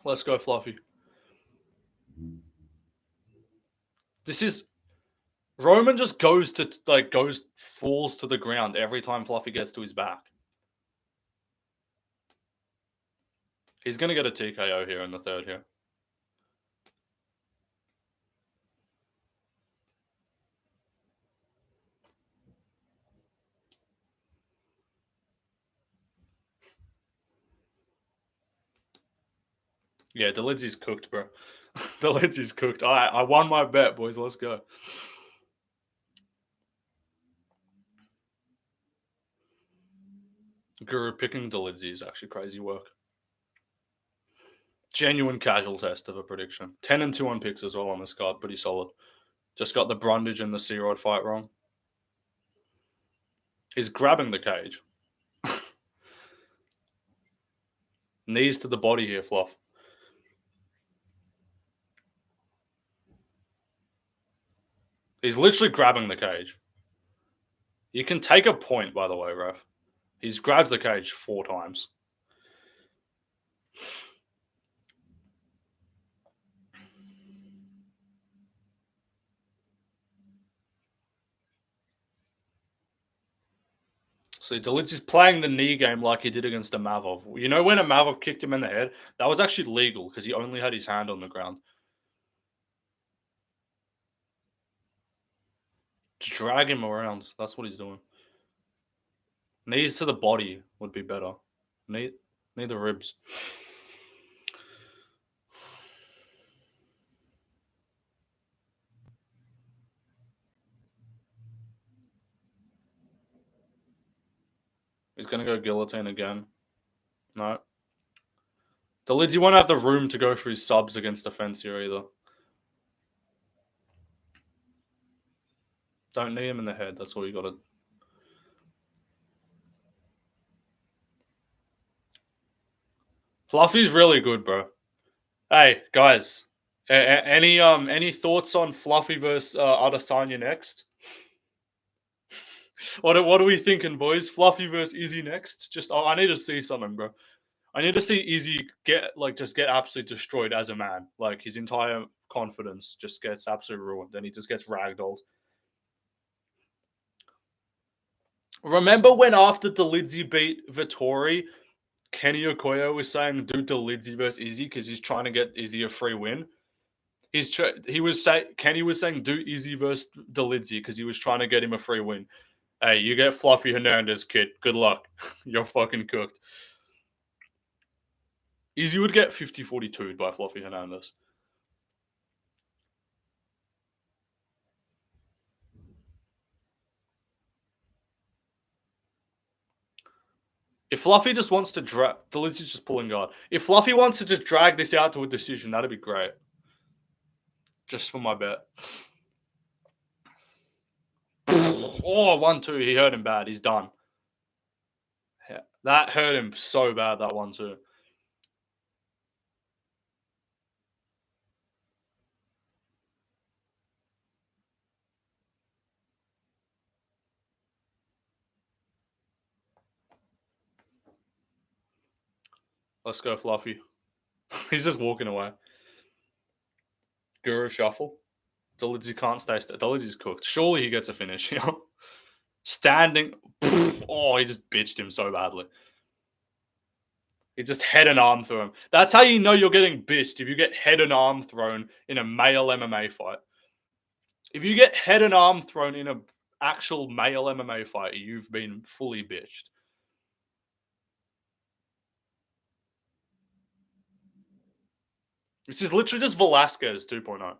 A: Let's go, Fluffy. This is Roman just falls to the ground every time Fluffy gets to his back. He's gonna get a TKO here in the third here. Yeah, Dolidze's cooked, bro. Dolidze's cooked. I won my bet, boys. Let's go. Guru picking Dolidze is actually crazy work. Genuine casual test of a prediction. 10-2 on picks as well on this card. Pretty solid. Just got the Brundage and the C-Rod fight wrong. He's grabbing the cage. Knees to the body here, Fluff. He's literally grabbing the cage. You can take a point, by the way, ref. He's grabbed the cage 4 times. See, Dolidze's playing the knee game like he did against Amavov. You know when Amavov kicked him in the head? That was actually legal because he only had his hand on the ground. Just drag him around. That's what he's doing. Knees to the body would be better. Knee the ribs. He's going to go guillotine again. No. Dolidze won't have the room to go for his subs against the fence here either. Don't knee him in the head. That's all you got to. Fluffy's really good, bro. Hey, guys. Any thoughts on Fluffy versus Adesanya next? What are we thinking, boys? Fluffy versus Izzy next? I need to see something, bro. I need to see Izzy get absolutely destroyed as a man. Like his entire confidence just gets absolutely ruined, and he just gets ragdolled. Remember when after Dolidze beat Vittori, Kenny Okoye was saying do Dolidze versus Izzy because he's trying to get Izzy a free win. Kenny was saying do Izzy versus Dolidze because he was trying to get him a free win. Hey, you get Fluffy Hernandez, kid. Good luck. You're fucking cooked. Izzy would get 50-42 by Fluffy Hernandez. If Fluffy just wants to drag... Dolidze's just pulling guard. If Fluffy wants to just drag this out to a decision, that'd be great. Just for my bet. Oh, 1-2. He hurt him bad. He's done. Yeah, that hurt him so bad, that 1-2. Let's go, Fluffy. He's just walking away. Guru shuffle. Dolidze can't stay. Dolidze's cooked. Surely he gets a finish here. Standing. Oh, he just bitched him so badly. He just head and arm through him. That's how you know you're getting bitched, if you get head and arm thrown in a male MMA fight. If you get head and arm thrown in an actual male MMA fight, you've been fully bitched. This is literally just Velasquez 2.0.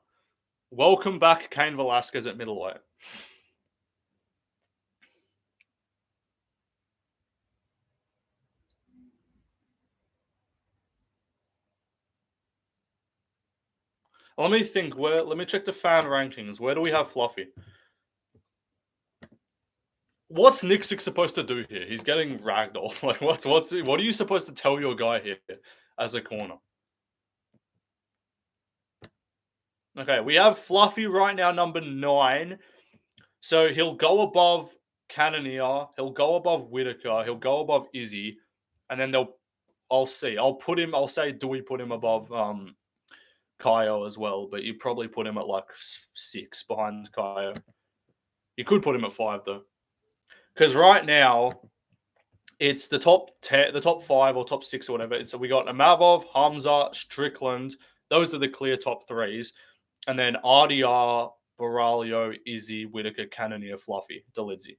A: Welcome back, Cain Velasquez at middleweight. Let me think. Let me check the fan rankings. Where do we have Fluffy? What's Nixick supposed to do here? He's getting ragdolled. Like, what are you supposed to tell your guy here as a corner? Okay, we have Fluffy right now, number 9. So he'll go above Cannonier, he'll go above Whitaker, he'll go above Izzy, and then I'll see. I'll say, do we put him above Kaio as well? But you probably put him at like 6 behind Kaio. You could put him at 5 though. Because right now, it's the top 10, the top 5 or top 6 or whatever. So we got Amavov, Hamza, Strickland. Those are the clear top 3s. And then RDR, Baralio, Izzy, Whitaker, Cannonier, Fluffy, Dolidze.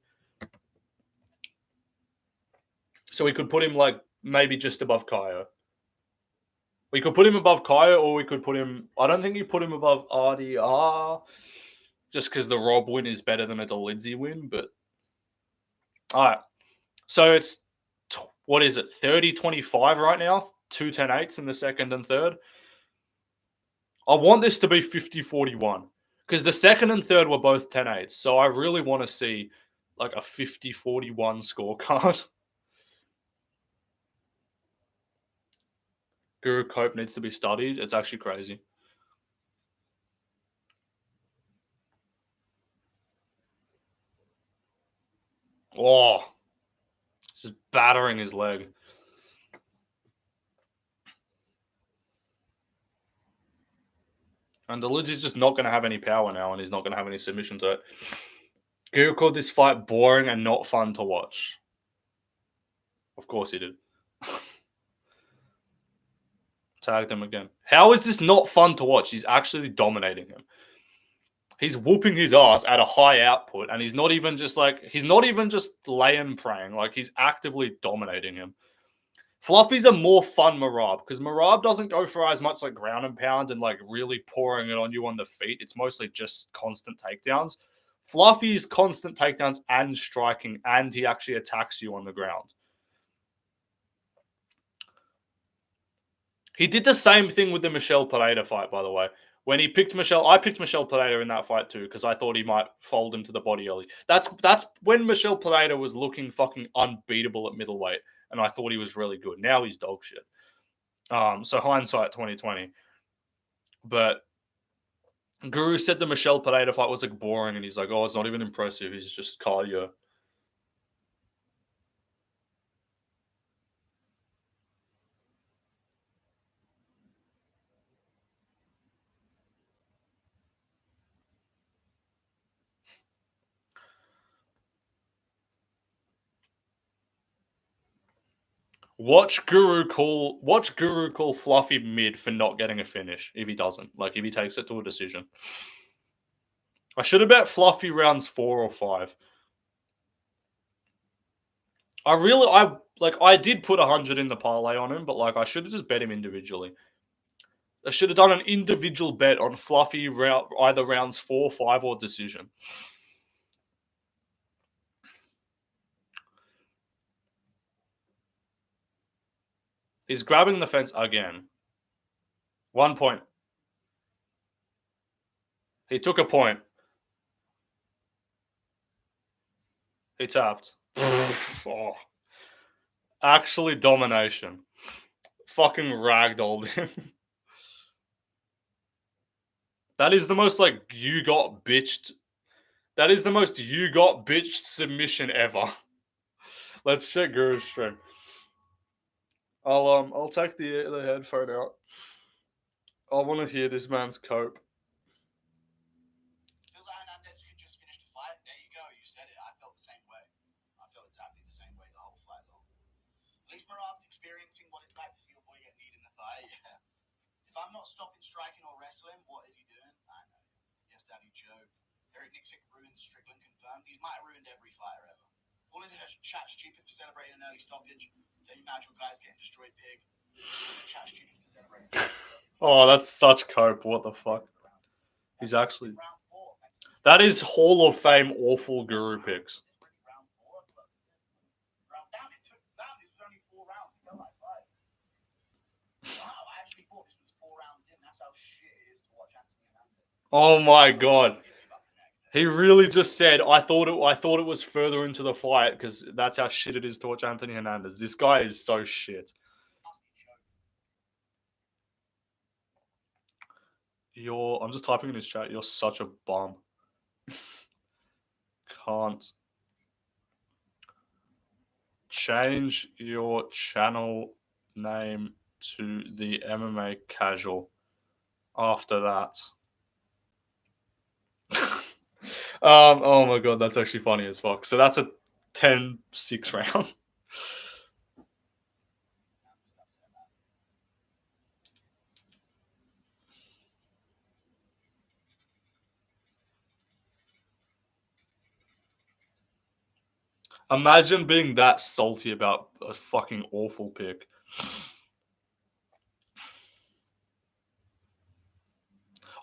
A: So we could put him like maybe just above Kaio. We could put him above Kaio, or we could put him. I don't think you put him above RDR, just because the Rob win is better than a Dolidze win. But all right, so it's what is it? 30-25 right now. 2 10-8s in the second and third. I want this to be 50-41 because the second and third were both 10-8s. So I really want to see like a 50-41 scorecard. Guru Cope needs to be studied. It's actually crazy. Oh, just battering his leg. And Dolidze's just not going to have any power now, and he's not going to have any submission to it. Guru called this fight boring and not fun to watch. Of course he did. Tagged him again. How is this not fun to watch? He's actually dominating him. He's whooping his ass at a high output, and he's not even just laying praying. Like, he's actively dominating him. Fluffy's a more fun Marab because Marab doesn't go for as much like ground and pound and like really pouring it on you on the feet. It's mostly just constant takedowns. Fluffy's constant takedowns and striking, and he actually attacks you on the ground. He did the same thing with the Michel Pereira fight, by the way. When he picked Michel, I picked Michel Pereira in that fight too because I thought he might fold him to the body early. That's when Michel Pereira was looking fucking unbeatable at middleweight, and I thought he was really good. Now he's dog shit. So hindsight 2020. But Guru said the Michel Pereira fight was like boring, and he's like, oh, it's not even impressive. He's just cardio. Watch Guru call Fluffy mid for not getting a finish if he doesn't. Like if he takes it to a decision. I should have bet Fluffy rounds 4 or 5. I did put 100 in the parlay on him, but like I should have just bet him individually. I should have done an individual bet on Fluffy either rounds 4, 5, or decision. He's grabbing the fence again. 1 point. He took a point. He tapped. Oh. Actually, domination. Fucking ragdolled him. That is the most like you got bitched. That is the most you got bitched submission ever. Let's check Guru's stream. I'll take the headphone out. I want to hear this man's cope.
B: Feels like Hernandez could just finish the fight. There you go. You said it. I felt the same way. I felt exactly the same way the whole fight long. At least Marab's experiencing what it's like to see your boy get kneed in the thigh. Yeah. If I'm not stopping striking or wrestling, what is he doing? I know. Yes, Daddy Joe. Eric Nixick ruined Strickland, confirmed. He might have ruined every fighter ever. All in the chat stupid for celebrating an early stoppage. Can you imagine guys getting destroyed pig? Chat stupid for celebrating.
A: Oh, that's such cope. What the fuck? He's actually...
B: Round 4.
A: That is Hall of Fame awful guru picks.
B: Round 4. Damn, it took this was only 4 rounds. It felt like 5. Wow, I actually thought this was 4 rounds in. That's how shit it is to watch Anthony Hernandez.
A: Oh my god. He really just said, I thought it was further into the fight because that's how shit it is to watch Anthony Hernandez. This guy is so shit. I'm just typing in his chat. You're such a bum. Can't change your channel name to the MMA Casual after that. Oh my god, that's actually funny as fuck. So that's a 10-6 round. Imagine being that salty about a fucking awful pick.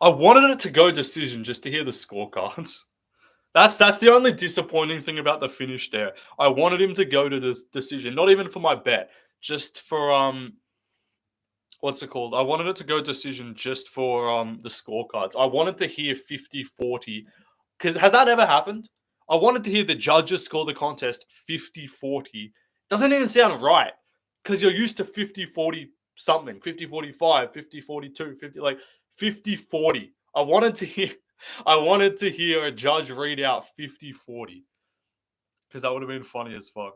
A: I wanted it to go decision just to hear the scorecards. That's the only disappointing thing about the finish there. I wanted him to go to the decision, not even for my bet, just for what's it called? I wanted it to go decision just for the scorecards. I wanted to hear 50-40 because has that ever happened? I wanted to hear the judges score the contest 50-40. Doesn't even sound right because you're used to 50-40 something, 50-45, 50-42, 50 like 50-40. I wanted to hear a judge read out 50-40 because that would have been funny as fuck.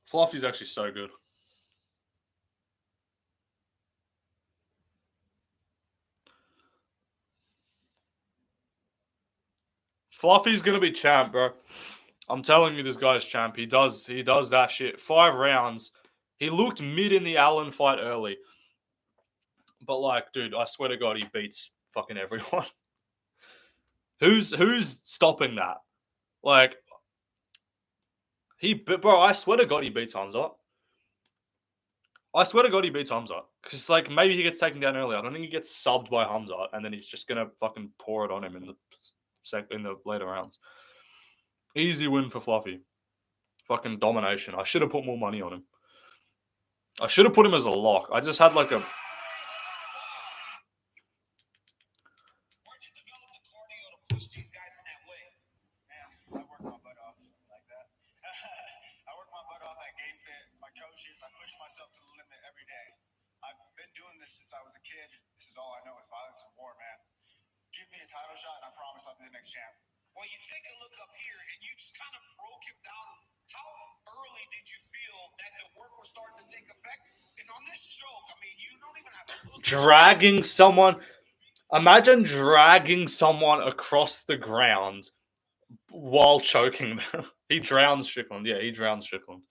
A: Fluffy's actually so good. Fluffy's gonna be champ, bro. I'm telling you, this guy's champ. He does that shit. 5 rounds. He looked mid in the Allen fight early. But like, dude, I swear to God, he beats fucking everyone. Who's stopping that? Like, bro, I swear to God, he beats Hamza. I swear to God, he beats Hamza. Because, like, maybe he gets taken down early. I don't think he gets subbed by Hamza, and then he's just gonna fucking pour it on him in the later rounds. Easy win for Fluffy. Fucking domination. I should have put more money on him. I should have put him as a lock. I just had like a...
B: Where'd you develop the cardio to push these guys in that way? Man, I work my butt off like that. I work my butt off at Game Fit. My coaches, I push myself to the limit every day. I've been doing this since I was a kid. This is all I know is violence and war, man. Give me a title shot and I promise I'll be the next champ. Well, you take a look up here and you just kind of broke him down. How early did you feel that the work was starting to take effect? And on this choke, I mean, you don't even have to...
A: Dragging someone... Imagine dragging someone across the ground while choking them. He drowns Strickland. Yeah, he drowns Strickland.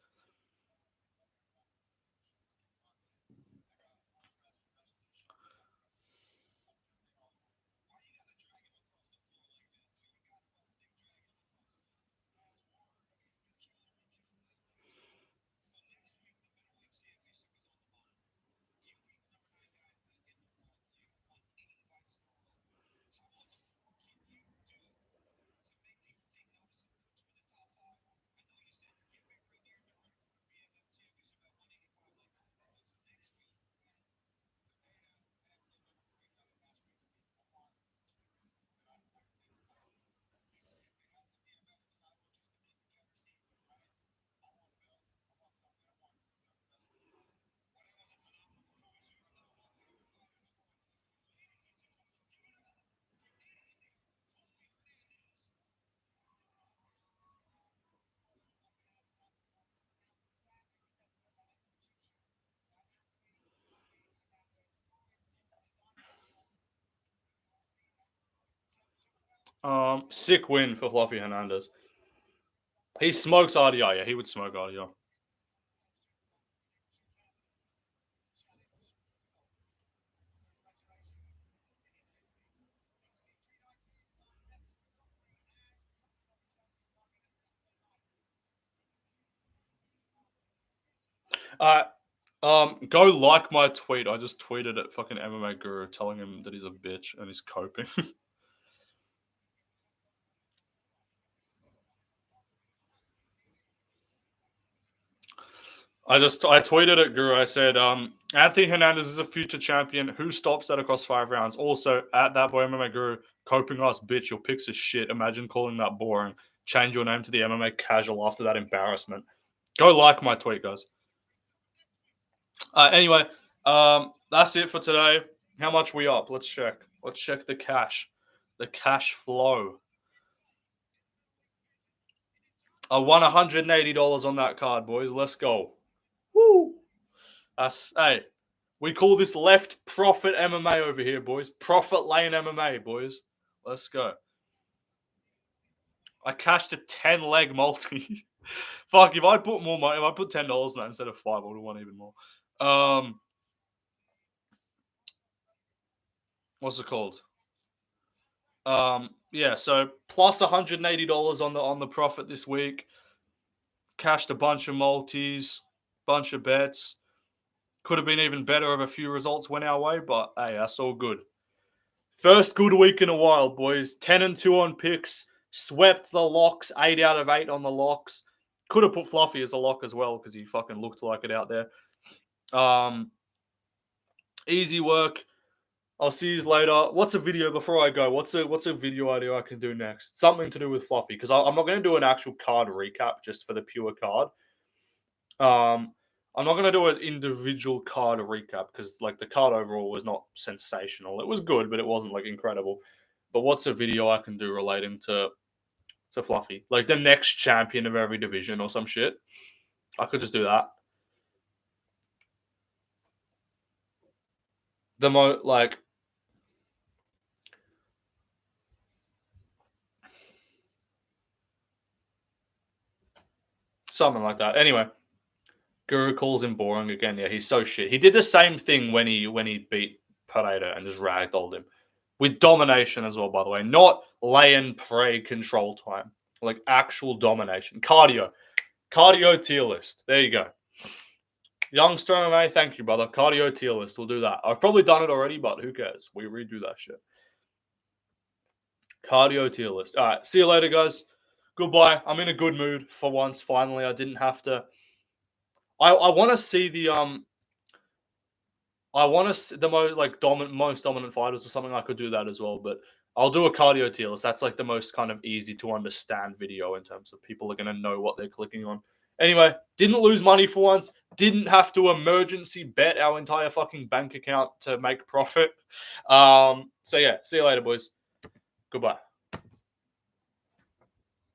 A: Sick win for Fluffy Hernandez. He smokes RDI. Yeah, he would smoke RDI. Go like my tweet. I just tweeted at fucking MMA Guru telling him that he's a bitch and he's coping. I tweeted at Guru. I said, Anthony Hernandez is a future champion. Who stops that across 5 rounds? Also, at that boy MMA Guru, coping us, bitch. Your picks are shit. Imagine calling that boring. Change your name to the MMA Casual after that embarrassment. Go like my tweet, guys. Anyway, that's it for today. How much we up? Let's check. Let's check the cash. The cash flow. I won $180 on that card, boys. Let's go. Woo! Hey, we call this left profit MMA over here, boys. Profit lane MMA, boys. Let's go. I cashed a 10-leg multi. Fuck, if I put more money, if I put $10 in that instead of 5, I would have won even more. What's it called? Yeah, so plus $180 on the profit this week. Cashed a bunch of multis, bunch of bets. Could have been even better if a few results went our way, but hey, that's all good. First good week in a while, boys. 10-2 on picks. Swept the locks. 8 out of 8 on the locks. Could have put Fluffy as a lock as well because he fucking looked like it out there. Easy work. I'll see you later. What's a video before I go? What's a video idea I can do next? Something to do with Fluffy because I'm not going to do an actual card recap just for the pure card. I'm not going to do an individual card recap because like the card overall was not sensational. It was good, but it wasn't like incredible. But what's a video I can do relating to Fluffy? Like the next champion of every division or some shit. I could just do that. Something like that. Anyway, Guru calls him boring again. Yeah, he's so shit. He did the same thing when he beat Pareto and just ragdolled him. With domination as well, by the way. Not lay and pray control time. Like actual domination. Cardio. Cardio tier list. There you go. Youngster MMA, thank you, brother. Cardio tier list. We'll do that. I've probably done it already, but who cares? We redo that shit. Cardio tier list. All right. See you later, guys. Goodbye. I'm in a good mood for once. Finally, I didn't have to. I want to see the most dominant fighters or something. I could do that as well, but I'll do a cardio tier list. That's like the most kind of easy to understand video in terms of people are going to know what they're clicking on. Anyway, didn't lose money for once. Didn't have to emergency bet our entire fucking bank account to make profit. So yeah, see you later, boys. Goodbye.